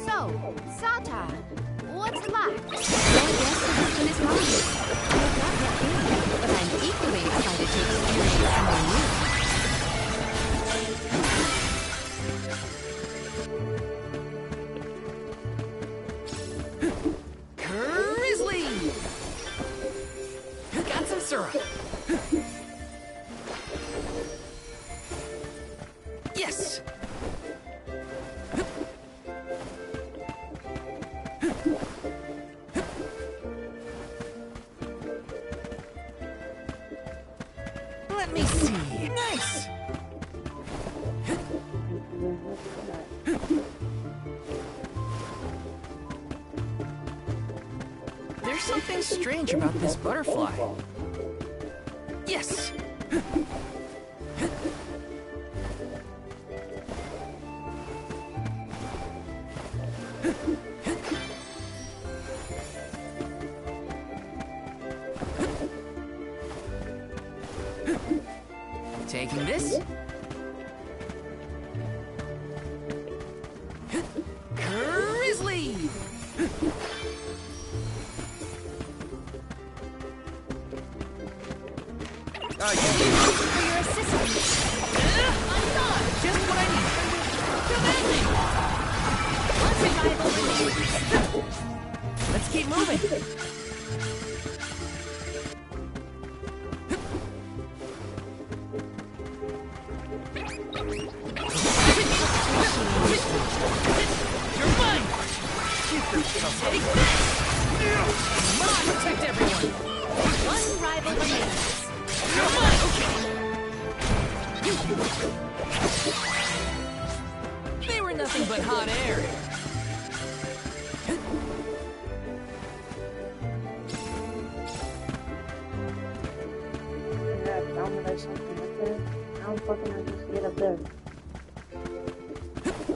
So, Zata, what's it like? My guess the wisdom is mine. I have not yet been, but I'm equally excited to experience something new. Grizzly! Got some syrup. Yes! Let me see. Nice! There's something strange about this butterfly. Yes! Taking this. Grizzly! For your assistance. I'm done. Just what I need. Demanding. Once I got it. Let's keep moving. You're mine! Take this! Come on, protect everyone! One rival remains. Come on, okay! They were nothing but hot air. How fucking I just get up there?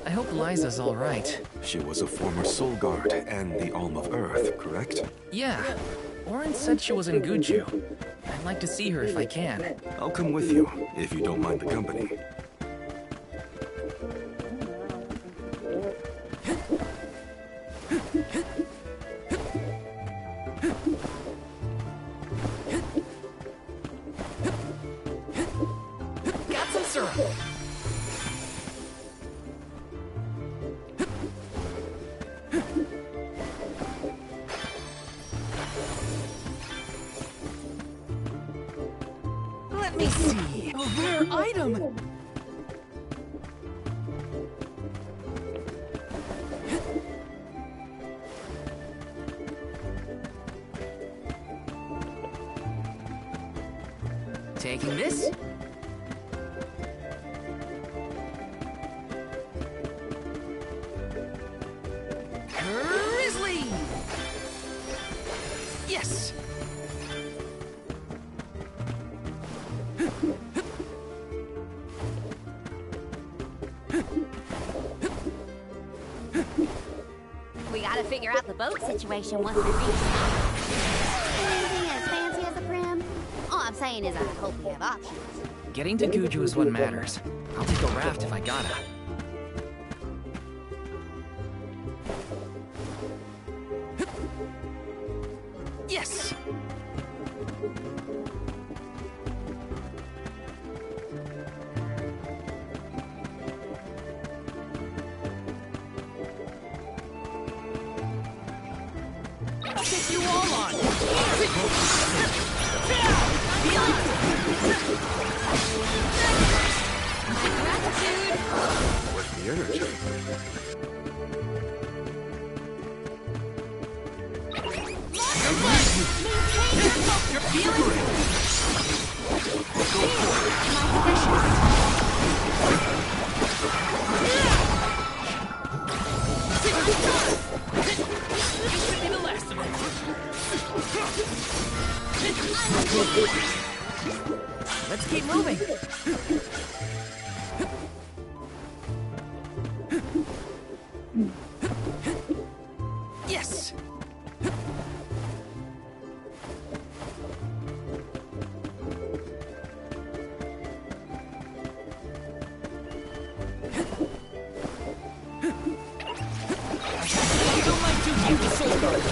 I hope Liza's all right. She was a former Soul Guard and the Alm of Earth, correct? Yeah. Orin said she was in Guju. I'd like to see her if I can. I'll come with you, if you don't mind the company. Got some syrup. Let me see. A rare item. Taking this? Grizzly! Yes! We gotta figure out the boat situation once we reach. Anything as fancy as a prim? All I'm saying is I hope we have options. Getting to Guju is what matters. I'll take a raft if I gotta. Yes! I'll take you all on! Where's the energy? You're feeling it! This should be the last of it. Let's keep moving. Yes! Don't like to keep the soul guard.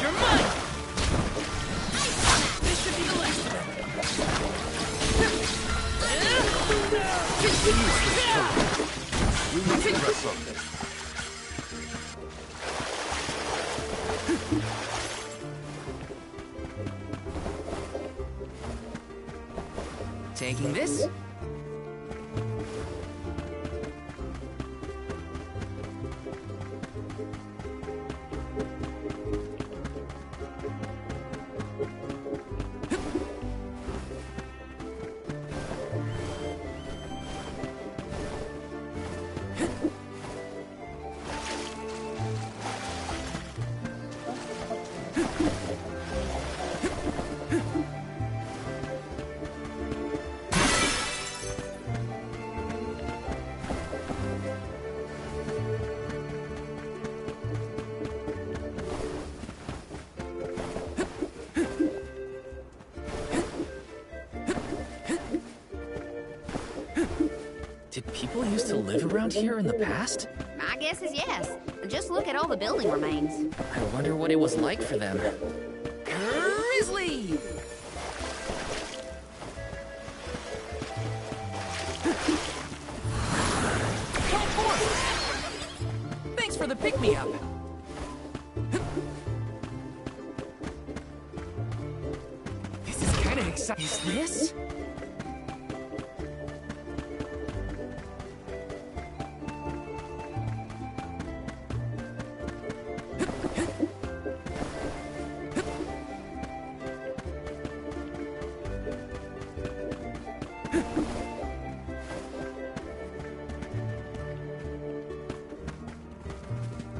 You're mine! This should be the last of it. We need to press something. Taking this? Did people used to live around here in the past? My guess is yes. Just look at all the building remains. I wonder what it was like for them. Grizzly! Come forth! Thanks for the pick-me-up. exciting. Is this?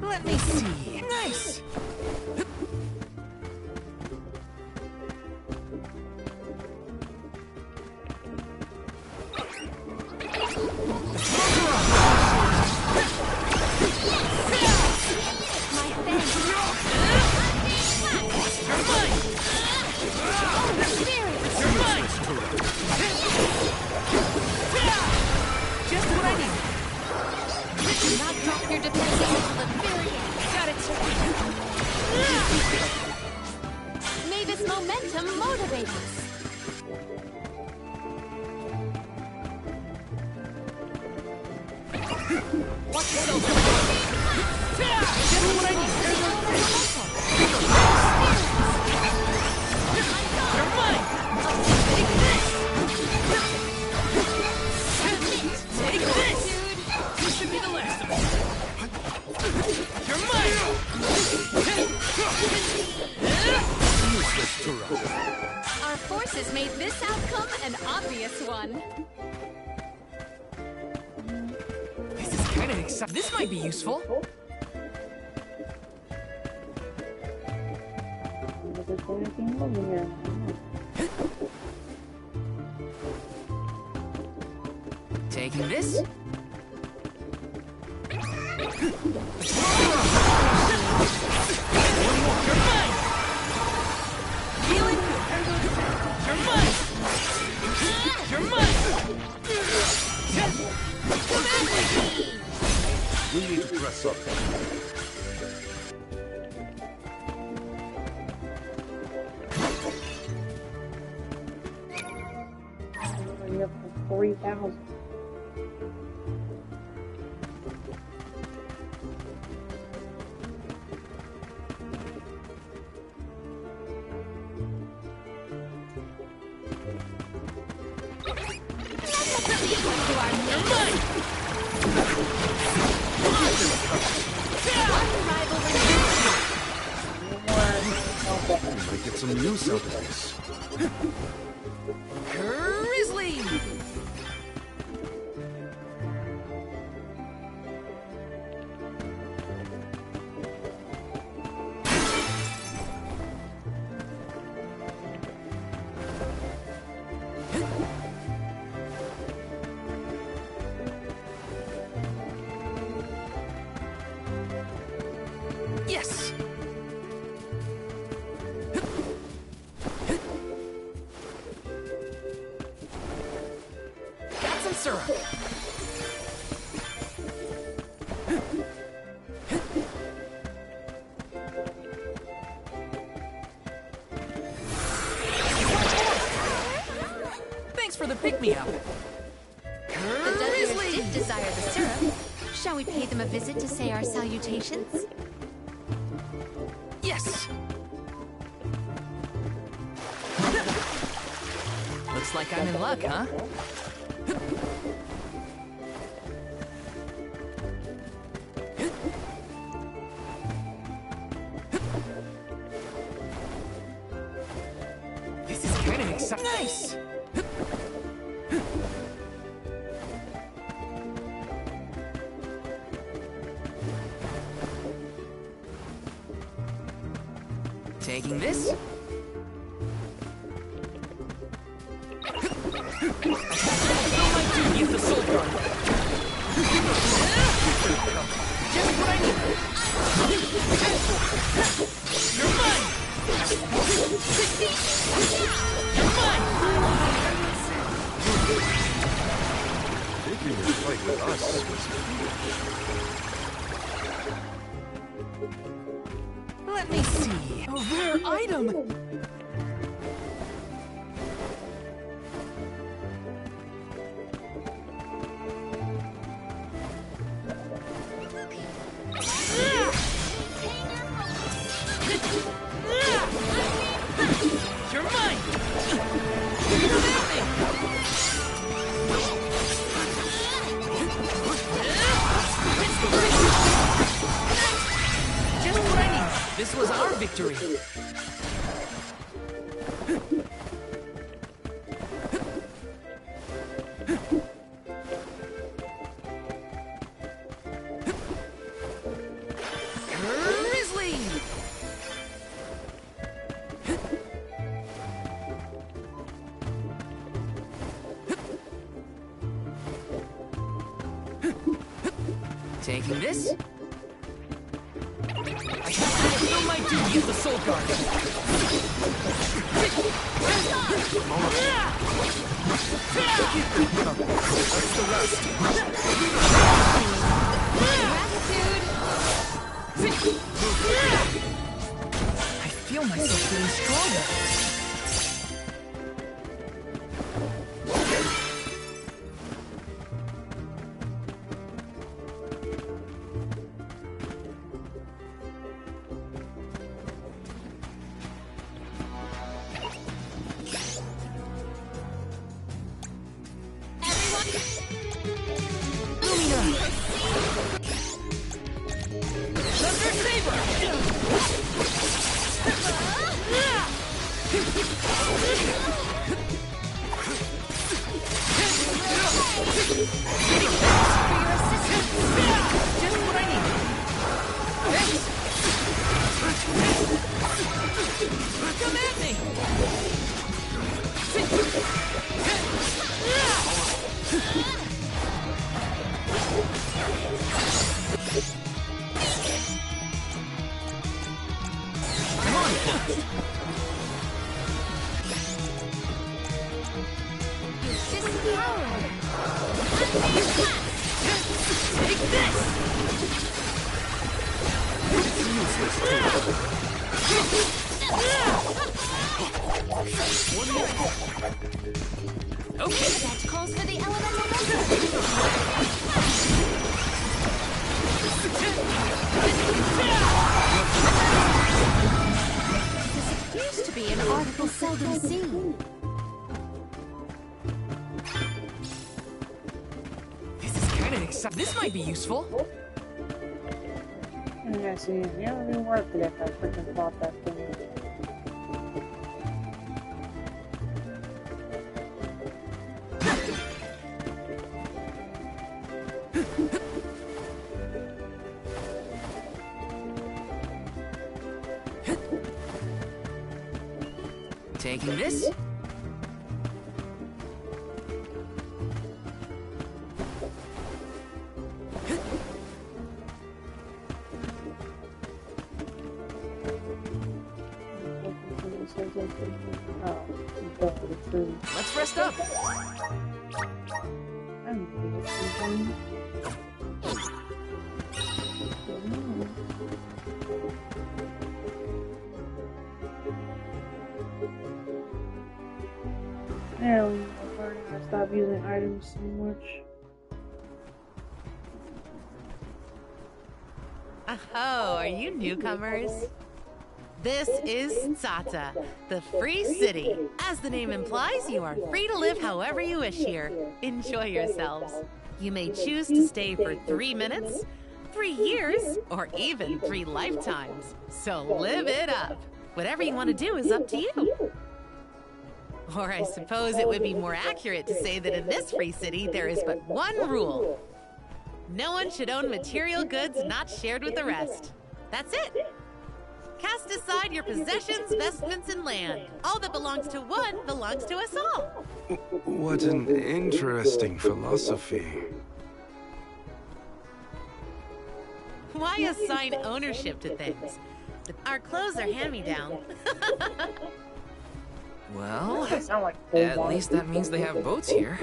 Let me see. Nice! Just what I need. Do not drop your defenses until the very end. Got it. May this momentum motivate us. Watch yourself! Just what I need! You're mine! Take this! Take this! You should be the last of us! You're mine! Our forces made this outcome an obvious one. This is kind of exciting. This might be useful. Taking this. You're mine! Feeling good. You're mine! You're mine! We need to press up. Already up to 3,000. Might get some use out of this. Grizzly! Yes! Got some syrup. Thanks for the pick-me-up. The Dudleys did desire the syrup. Shall we pay them a visit to say our salutations? Yes! Looks like I'm in luck, huh? This is kind of exciting. Nice! Taking this. Fulfill my duty as the Soul Guard. Just what I need. You're mine! You're mine! Taking your fight with us was Let me see. A rare item! You're mine! This was our victory. Grizzly! Taking this. I fulfill my duty as the Soul Guard. That's the rest. I feel myself getting stronger. This might be useful. Yeah, see, it never even worked if I freaking bought that thing. Taking this. Let's rest up. Yeah, I'm learning to stop using items so much. Oh, are you newcomers? This is Tsata, the free city. As the name implies, you are free to live however you wish here. Enjoy yourselves. You may choose to stay for 3 minutes, 3 years, or even 3 lifetimes. So live it up. Whatever you want to do is up to you. Or I suppose it would be more accurate to say that in this free city, there is but one rule. No one should own material goods not shared with the rest. That's it. Cast aside your possessions, vestments, and land. All that belongs to one belongs to us all. What an interesting philosophy. Why assign ownership to things? Our clothes are hand-me-down. Well, at least that means they have boats here.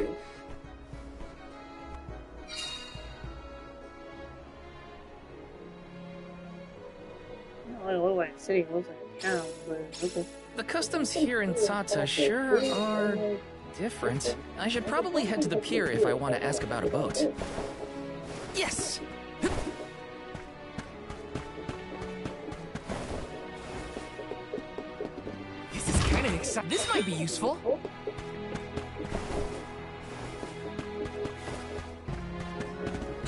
It looks like a city, it looks like a town, but okay. The customs here in Tsata sure are different. I should probably head to the pier if I want to ask about a boat. Yes! This is kind of exciting. This might be useful.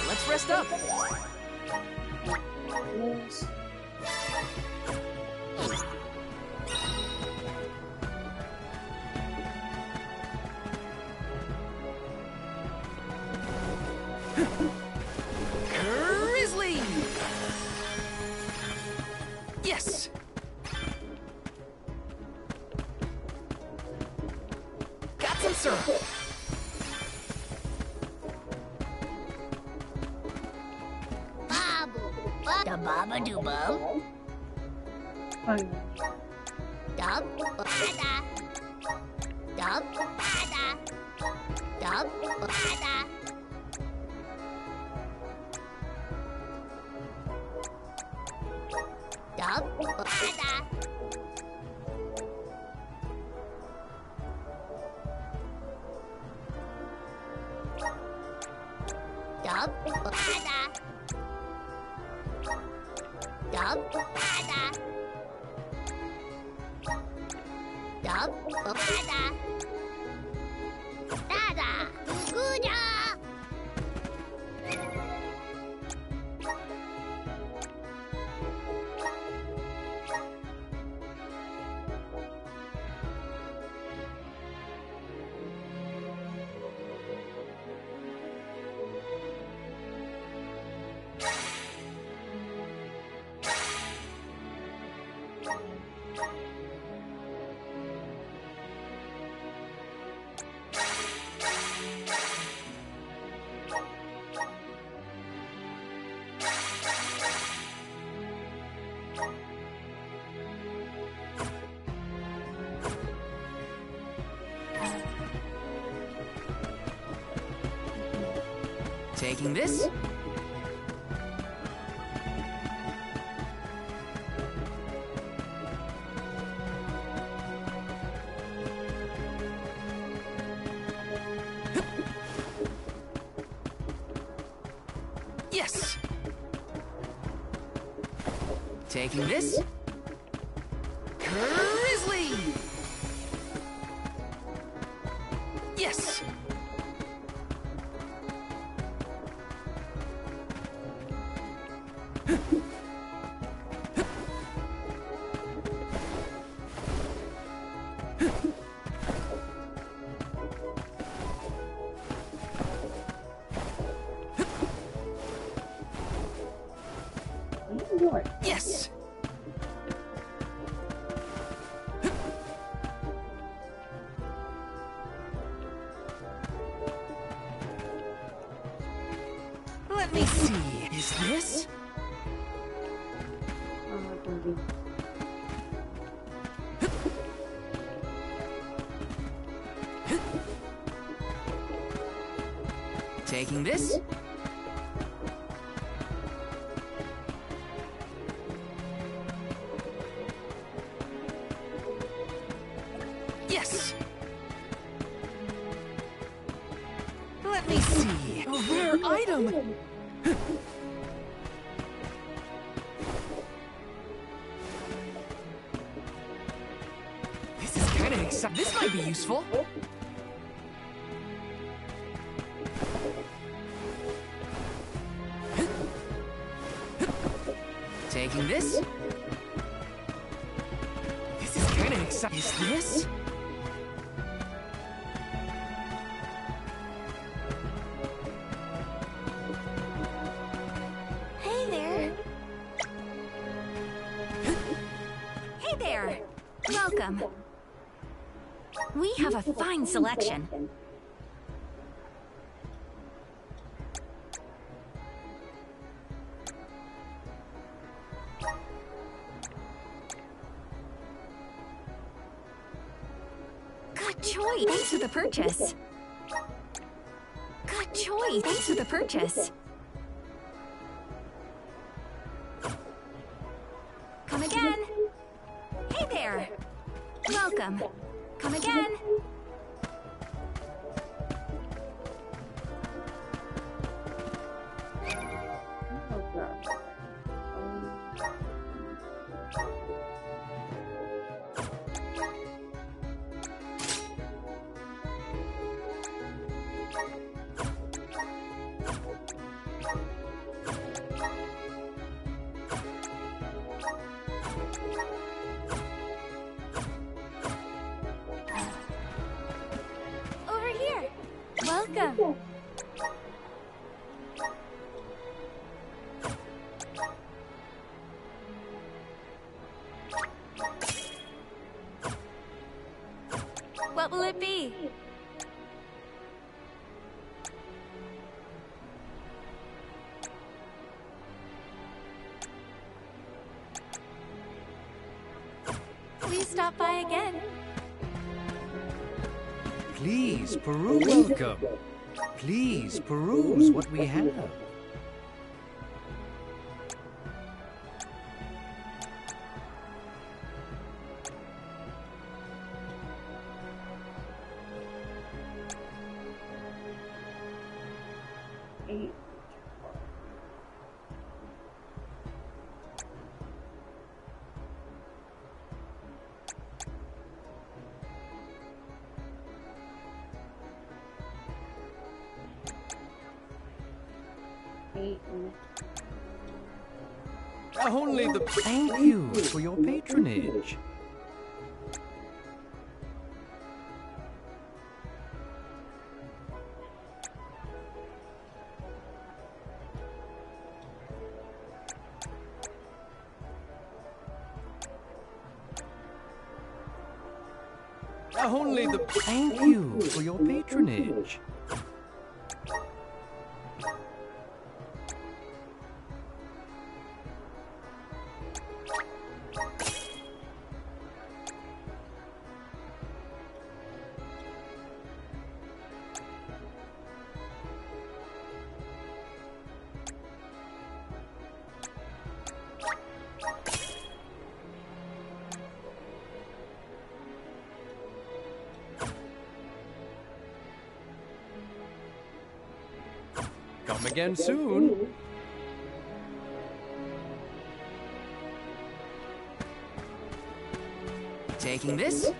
Let's rest up. Yes. Yes! Got some syrup! Da baba do bum. Dub bada. Dub bada. Dub bada. Dub bada. Dub bada. Dub bada. Dub bada. Dada. Guguda. Taking this. Yes. Taking this. Grizzly. Yes. Yes. Let me see. Is this? Taking this. Yes. Let me see. A rare item. This is kind of exciting. This might be useful. Taking this. This is kind of exciting. Is this? Hey there. Hey there. Welcome. We have a fine selection. Good choice. Thanks for the purchase. Good choice. Thanks for the purchase. Come again. Hey there. Welcome. Come again. What will it be? Please stop by again. Please peruse. Welcome. Please peruse what we have. Only the thank you for your patronage. Only the thank you for your patronage. Come again soon. Taking this?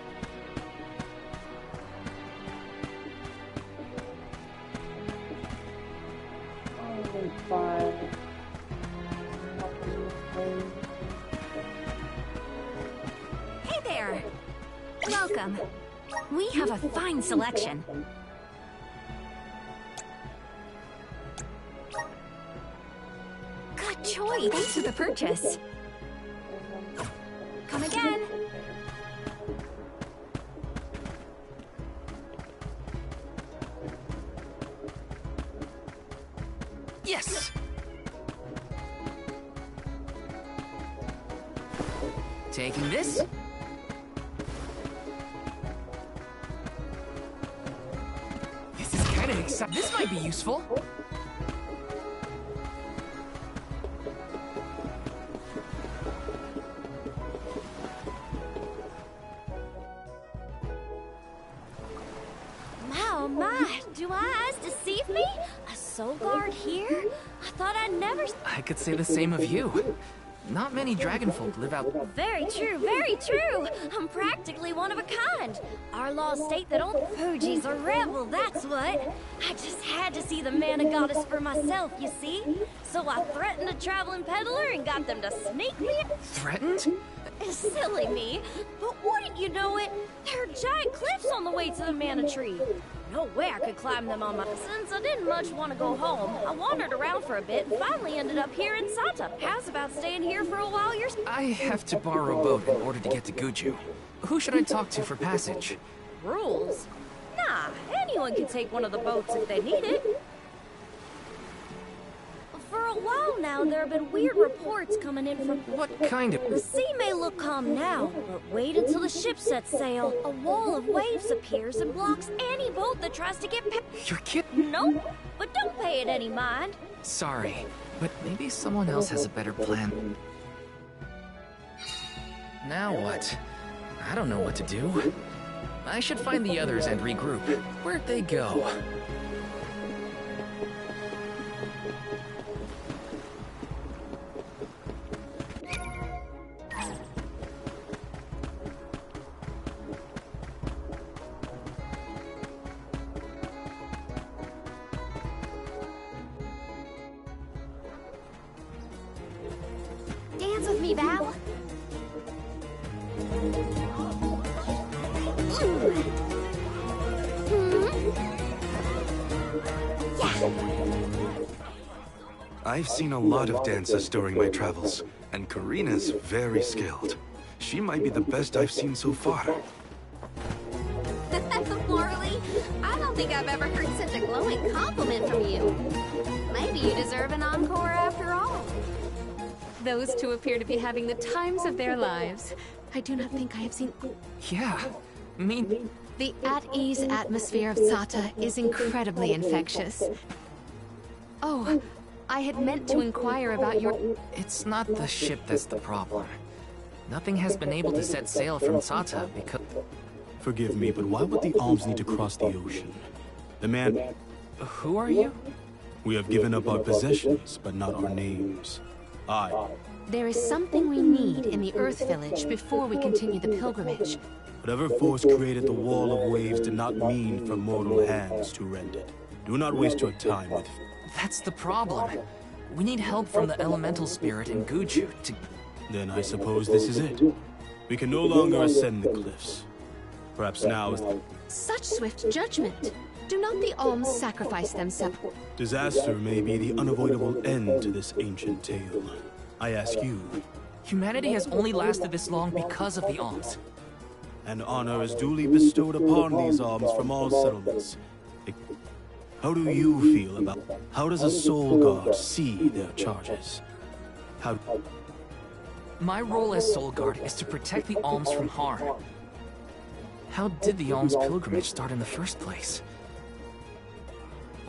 Hey there! Welcome. We have a fine selection. Good choice. Thanks for the purchase. Come again. Yes! Taking this? This is kind of exciting. This might be useful. Oh my, do our eyes deceive me? A soul guard here? I thought I'd never... I could say the same of you. Not many dragonfolk live out... Very true, very true. I'm practically one of a kind. Our laws state that only Fuji's a rebel, that's what. I just had to see the mana goddess for myself, you see? So I threatened a traveling peddler and got them to sneak me... Threatened? Silly me. But wouldn't you know it? There are giant cliffs on the way to the mana tree. No way I could climb them on my... Since I didn't much want to go home, I wandered around for a bit and finally ended up here in Sata. How's about staying here for a while yourself? I have to borrow a boat in order to get to Guju. Who should I talk to for passage? Rules? Nah, anyone can take one of the boats if they need it. For a while now, there have been weird reports coming in from... What kind of... The sea may look calm now, but wait until the ship sets sail. A wall of waves appears and blocks any boat that tries to get past... You're kidding? Nope, but don't pay it any mind. Sorry, but maybe someone else has a better plan. Now what? I don't know what to do. I should find the others and regroup. Where'd they go? Dance with me, Val. I've seen a lot of dances during my travels, and Karina's very skilled. She might be the best I've seen so far. think I've ever heard such a glowing compliment from you. Maybe you deserve an encore after all. Those two appear to be having the times of their lives. I do not think I have seen... Yeah, me... The at-ease atmosphere of Sata is incredibly infectious. Oh, I had meant to inquire about your... It's not the ship that's the problem. Nothing has been able to set sail from Sata because... Forgive me, but why would the Alms need to cross the ocean? The man... Who are you? We have given up our possessions, but not our names. There is something we need in the Earth Village before we continue the pilgrimage. Whatever force created the wall of waves did not mean for mortal hands to rend it. Do not waste your time with... That's the problem. We need help from the elemental spirit in Guju to... Then I suppose this is it. We can no longer ascend the cliffs. Perhaps now is... Such swift judgment! Do not the Alms sacrifice themselves? Disaster may be the unavoidable end to this ancient tale. I ask you... Humanity has only lasted this long because of the Alms. And honor is duly bestowed upon these Alms from all settlements. How do you feel about... How does a soul guard see their charges? How... My role as Soul Guard is to protect the Alms from harm. How did the Alms pilgrimage start in the first place?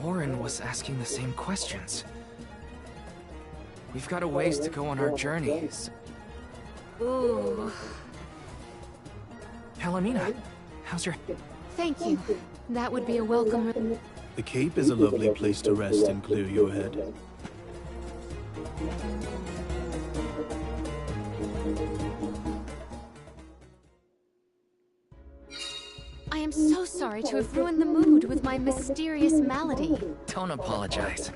Orin was asking the same questions. We've got a ways to go on our journey. Ooh. Palomina, how's your... Thank you. That would be a welcome... The Cape is a lovely place to rest and clear your head. I am so sorry to have ruined the mood with my mysterious malady. Don't apologize.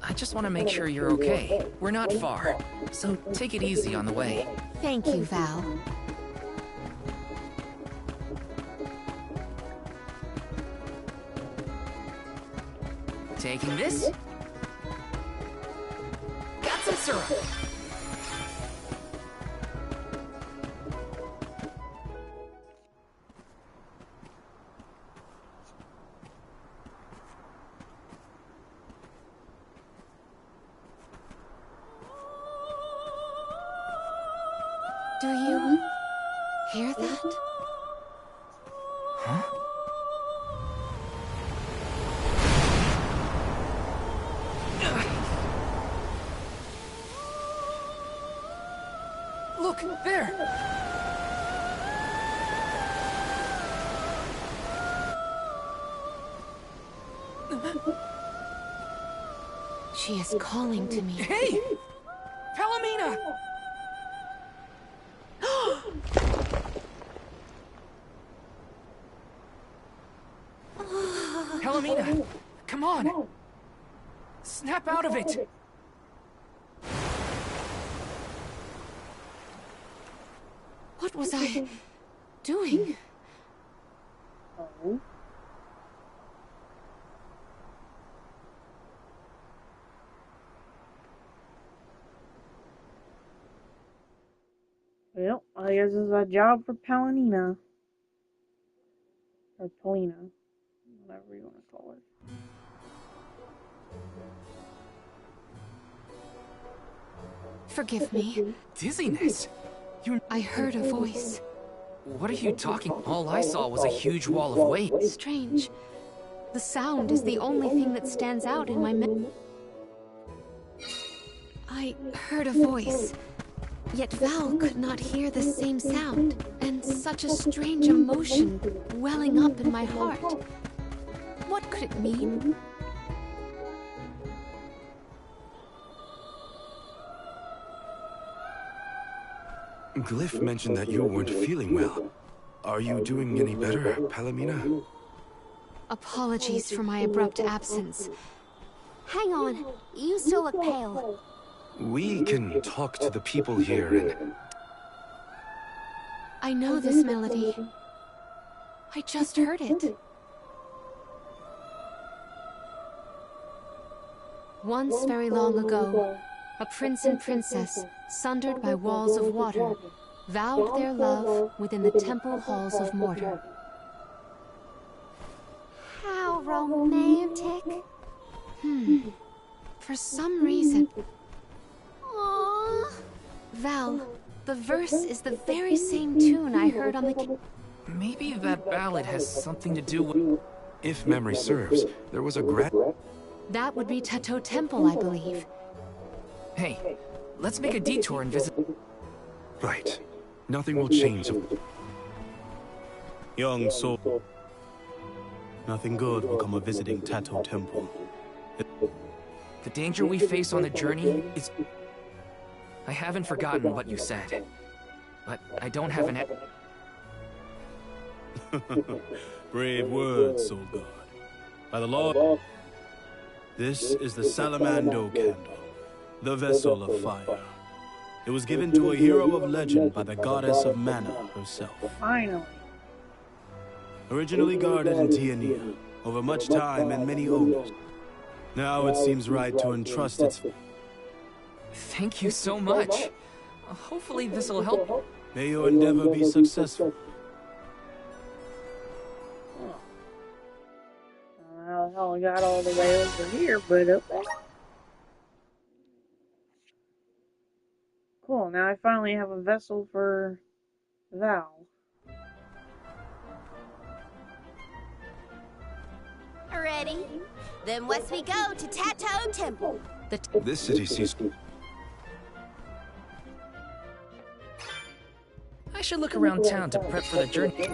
I just want to make sure you're okay. We're not far, so take it easy on the way. Thank you, Val. Taking this. Got some syrup. Do you hear that? Huh? Look, there! She is calling to me. Hey! Palomina! Palomina, come on! Snap out of it! What was I doing? Well, I guess it's a job for Palomina. Or Polina. Whatever you want to call her. Forgive me. Dizziness? I heard a voice. What are you talking? All I saw was a huge wall of weight. Strange. The sound is the only thing that stands out in my memory. I heard a voice. Yet Val could not hear the same sound, and such a strange emotion welling up in my heart. What could it mean? Glyph mentioned that you weren't feeling well. Are you doing any better, Palomina? Apologies for my abrupt absence. Hang on, you still look pale. We can talk to the people here and... I know this melody. I just heard it. Once very long ago, a prince and princess, sundered by walls of water, vowed their love within the temple halls of Mordor. How romantic? For some reason... Aww. Val, the verse is the very same tune I heard on the... Maybe that ballad has something to do with... If memory serves, there was a That would be Tato Temple, I believe. Hey, let's make a detour and visit... Right. Nothing will change. Young soul. Nothing good will come of visiting Tato Temple. The danger we face on the journey is... I haven't forgotten what you said. But I don't have an... Brave words, Soul God. By the law... This is the Salamando Candle, the vessel of fire. It was given to a hero of legend by the goddess of mana herself. Finally. Originally guarded in Tiania, over much time and many owners. Now it seems right to entrust its... Thank you so much. Hopefully this'll help. May your endeavor be successful. I don't know how I got all the way over here, but okay. Cool, now I finally have a vessel for Val. Ready? Then west we go to Tato Temple. This city sees... I should look around town to prep for the journey.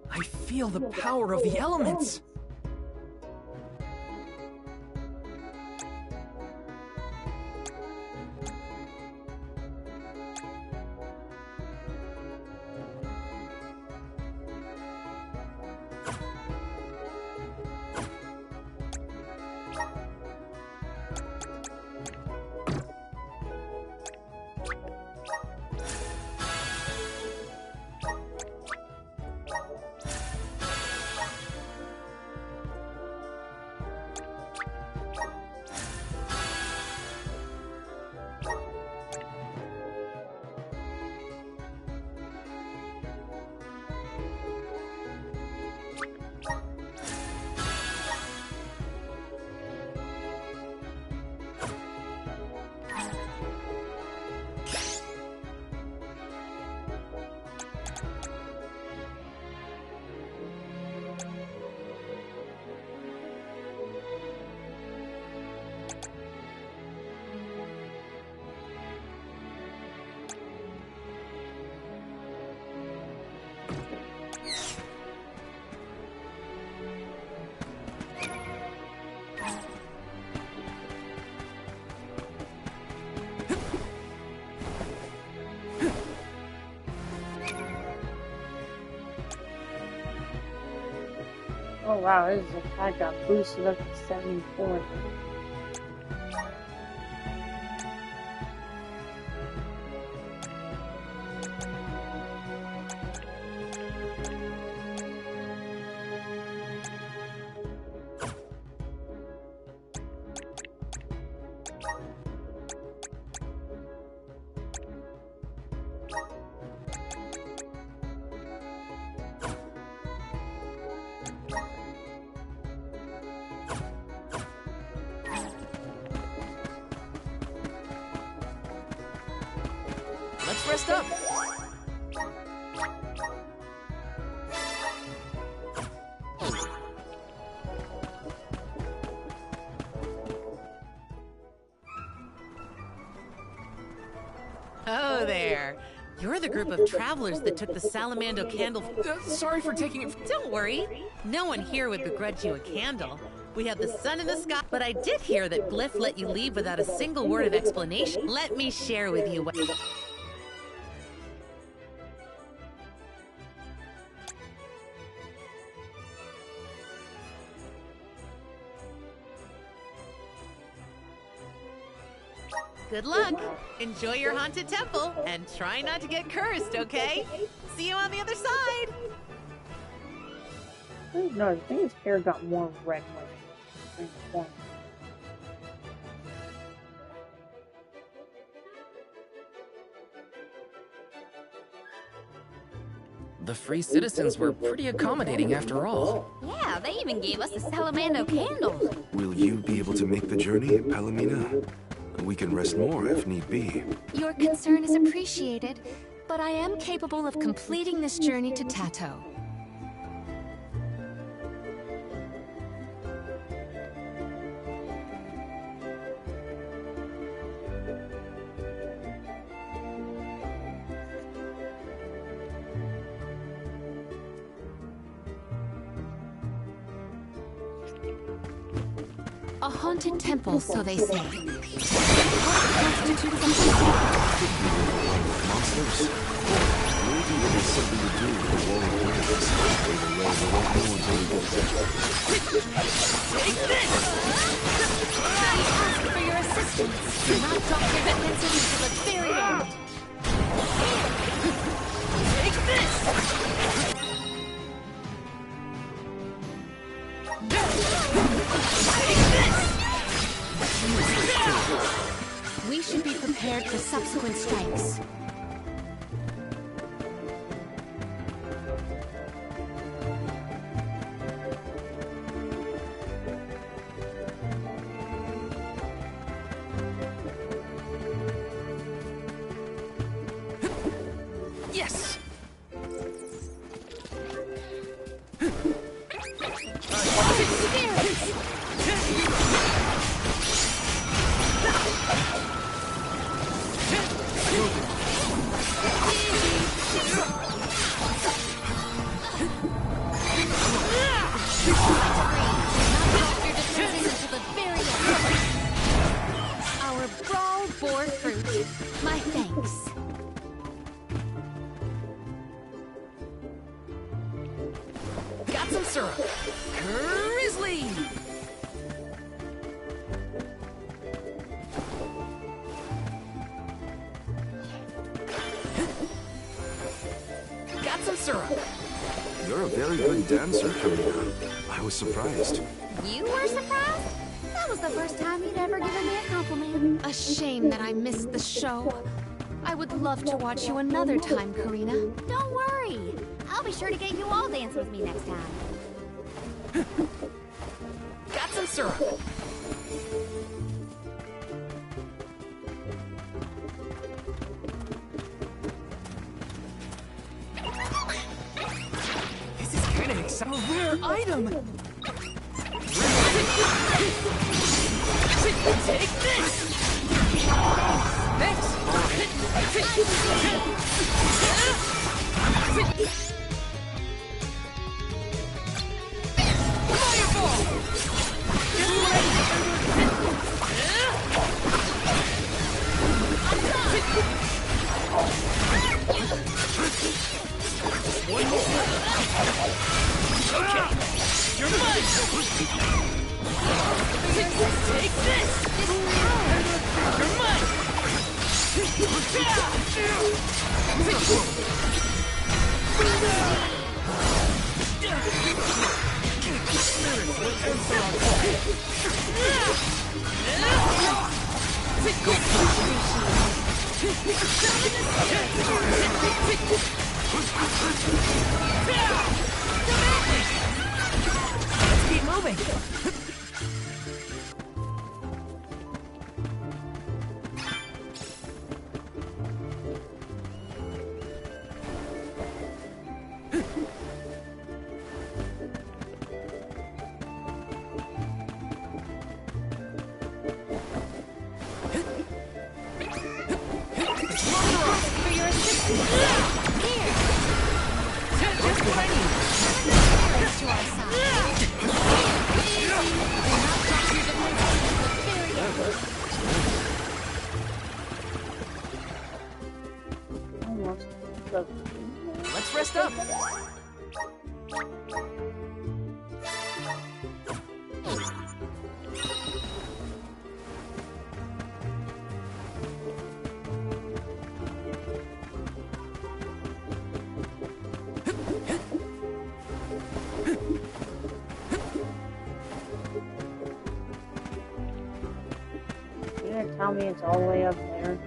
I feel the power of the elements! Oh wow, this attack got boosted up to 74. Let's rest up. Oh, there. You're the group of travelers that took the Salamando candle. Sorry for taking it. Don't worry. No one here would begrudge you a candle. We have the sun in the sky, but I did hear that Glyph let you leave without a single word of explanation. Let me share with you what... Good luck. Enjoy your haunted temple and try not to get cursed, okay? See you on the other side. No, I think his hair got more red when it The free citizens were pretty accommodating after all. Yeah, they even gave us a Salamando candle. Will you be able to make the journey, Palomina? We can rest more if need be. Your concern is appreciated, but I am capable of completing this journey to Tato. A haunted temple, so they say. Monsters? Maybe it has something to do with the wall of graves. They will learn they won't know until we get there. Take this! I ask for your assistance. Do not drop your defenses until the very end. Take this! We should be prepared for subsequent strikes. Yes! Our brawl bore fruit. My thanks. Got some syrup. Grizzly! Got some syrup. You're a very good dancer, Karina. I was surprised. You were surprised? That was the first time you'd ever given me a compliment. A shame that I missed the show. I would love to watch you another time, Karina. Don't worry. I'll be sure to get you all dancing with me next time. Got some syrup. This is kind of exciting. A rare item. Take this. Thanks. Okay, you're mine! Take this! You're mine! Let's keep moving. Let's rest up. gonna tell me it's all the way up there?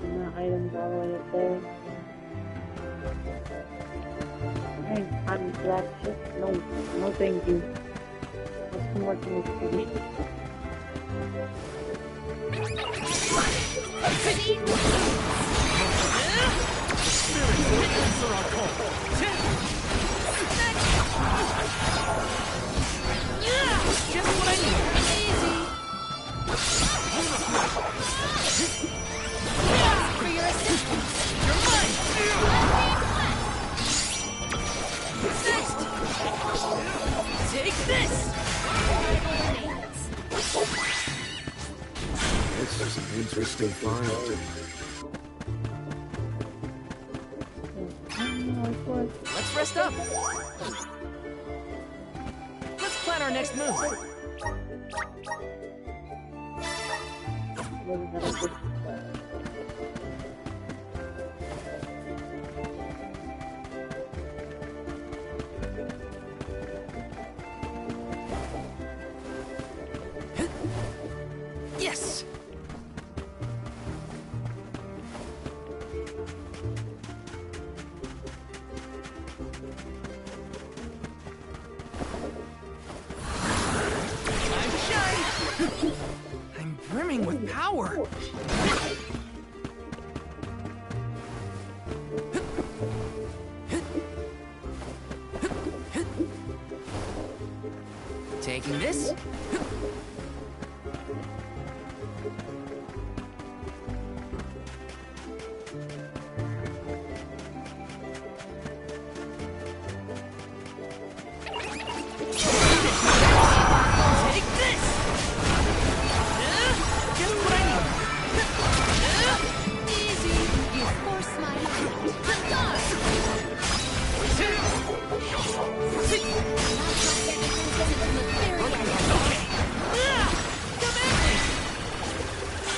And the items all the way up there. I ain't time for that shit. No, no thank you. That's too much work for me. Just what I need. Easy. For your assistance. You're mine. Next. Take this. This is an interesting find. Let's rest up. Let's plan our next move. Yes. I'm brimming with power. Taking this.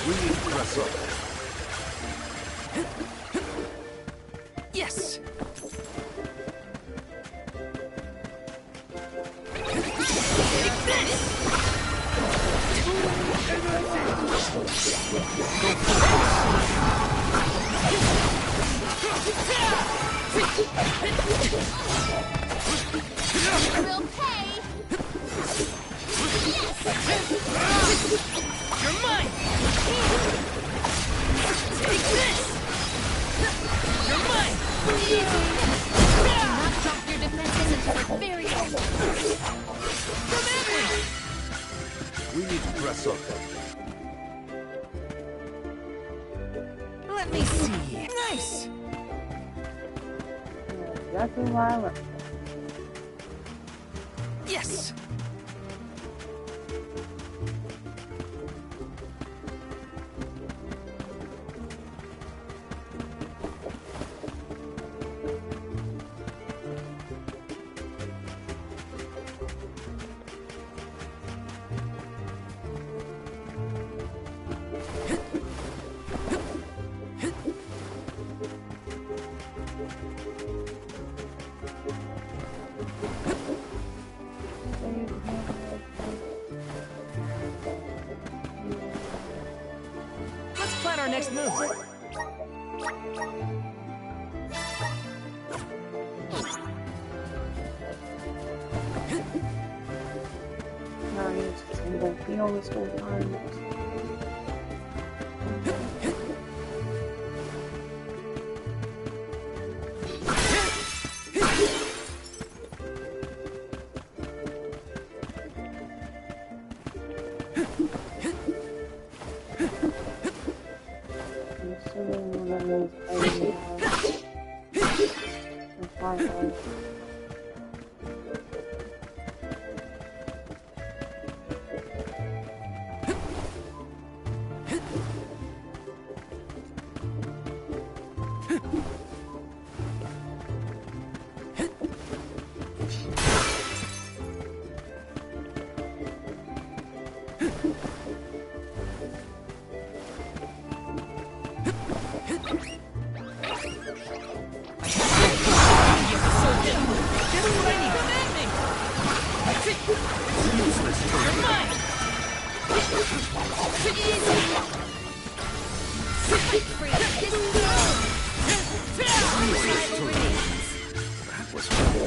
We need to press up. Yes. We'll pay. You're mine. Take this. You're mine. Easy. Do not drop your defenses until the very end. Come at me. We need to press up. Let me see. Nice. Exactly why I left. Yes. Let's plan our next move. No, he's single. He always goes on.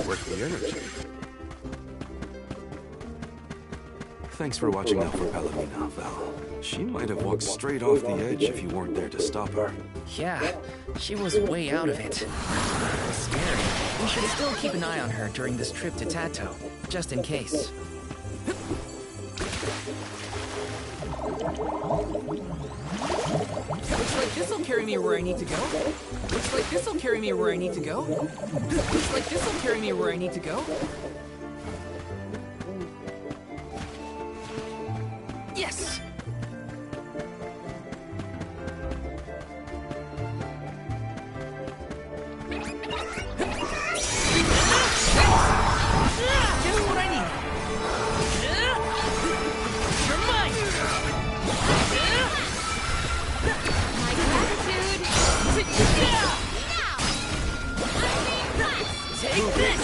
work the energy. Thanks for watching out for Palomina, Val. She might have walked straight off the edge if you weren't there to stop her. Yeah, she was way out of it. Scary. We should still keep an eye on her during this trip to Tato, just in case. Looks like this'll carry me where I need to go. Looks like this'll carry me where I need to go. Looks like this'll carry me where I need to go. Yes! Just what I need. You're mine! My gratitude. Take this!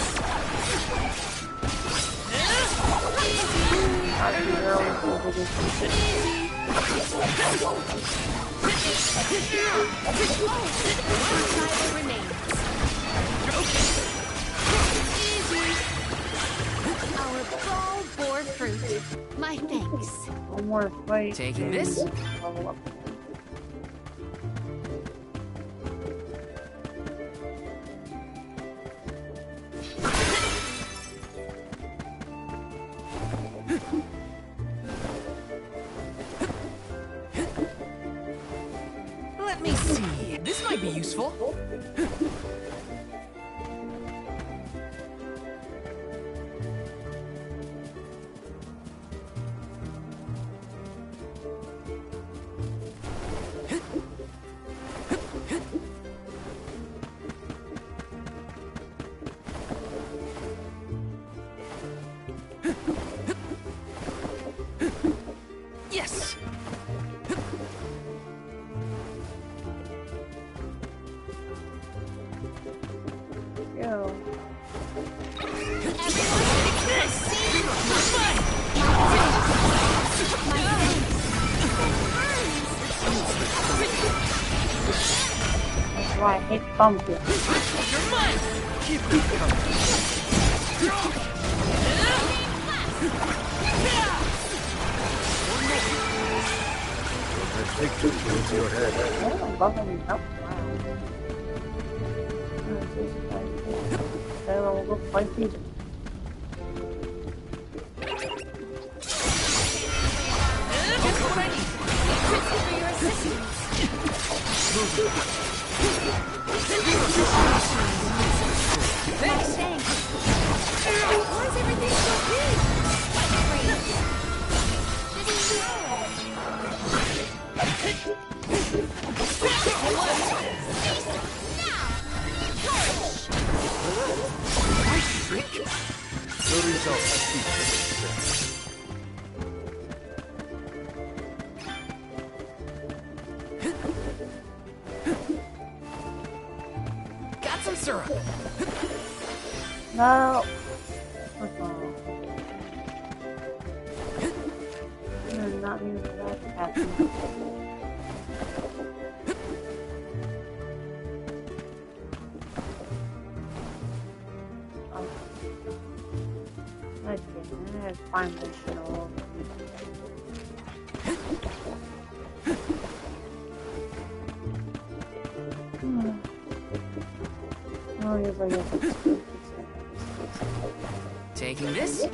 Our ball bore fruit. My thanks. One more fight. Taking this? Level up. Let me see. This might be useful. Yes! Yo. That's why I hate bumping. You're mine! Keep it coming. That picture goes to your head. Oh, I'm bumping up. Wow. We'll go fight people. Just what I need. Thank you for your assistance. Thanks. Thanks. Why is everything so big? The result speaks. Got some syrup. No. No, not even that happened. Okay, I have find this shit all over. Oh, yes, I guess it's Taking this?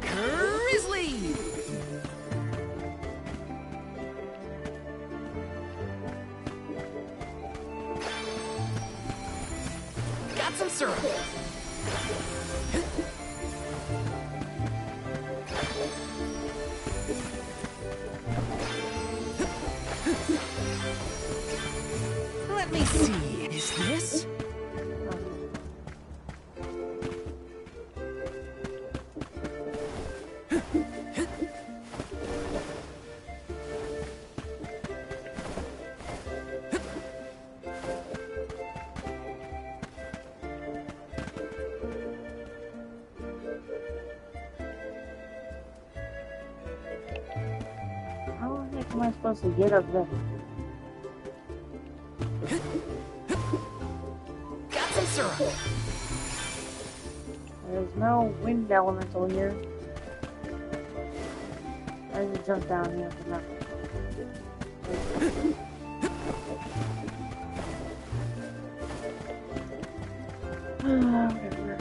Grizzly! Got some syrup. Let me see. Is this? How am I supposed to get up there? Got some syrup. There's no wind elemental here. I just jump down here for nothing. Whatever.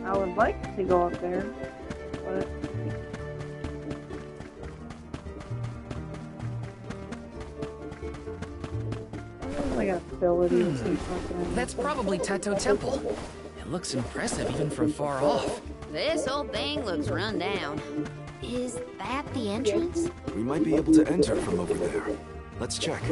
I would like to go up there, but I got ability to see something. That's probably Tato Temple. It looks impressive even from far off. This whole thing looks run down. Is that the entrance? We might be able to enter from over there. Let's check.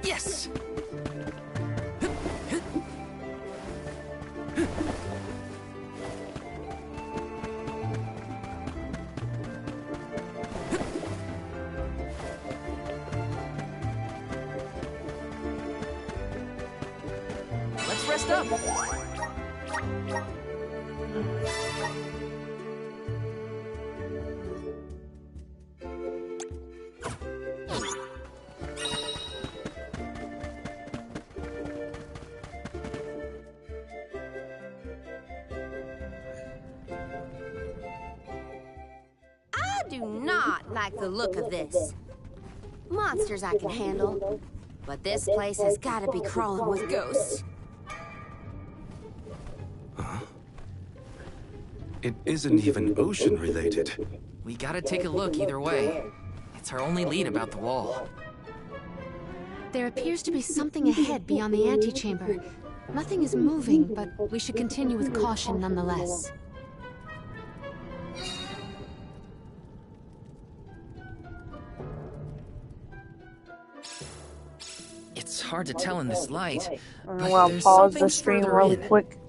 Yes! Let's rest up. I do not like the look of this. Monsters I can handle, but this place has got to be crawling with ghosts. It isn't even ocean related. We gotta take a look either way. It's our only lead about the wall. There appears to be something ahead beyond the antechamber. Nothing is moving, but we should continue with caution nonetheless. It's hard to tell in this light, but Well, there's pause something the stream further really in. quick.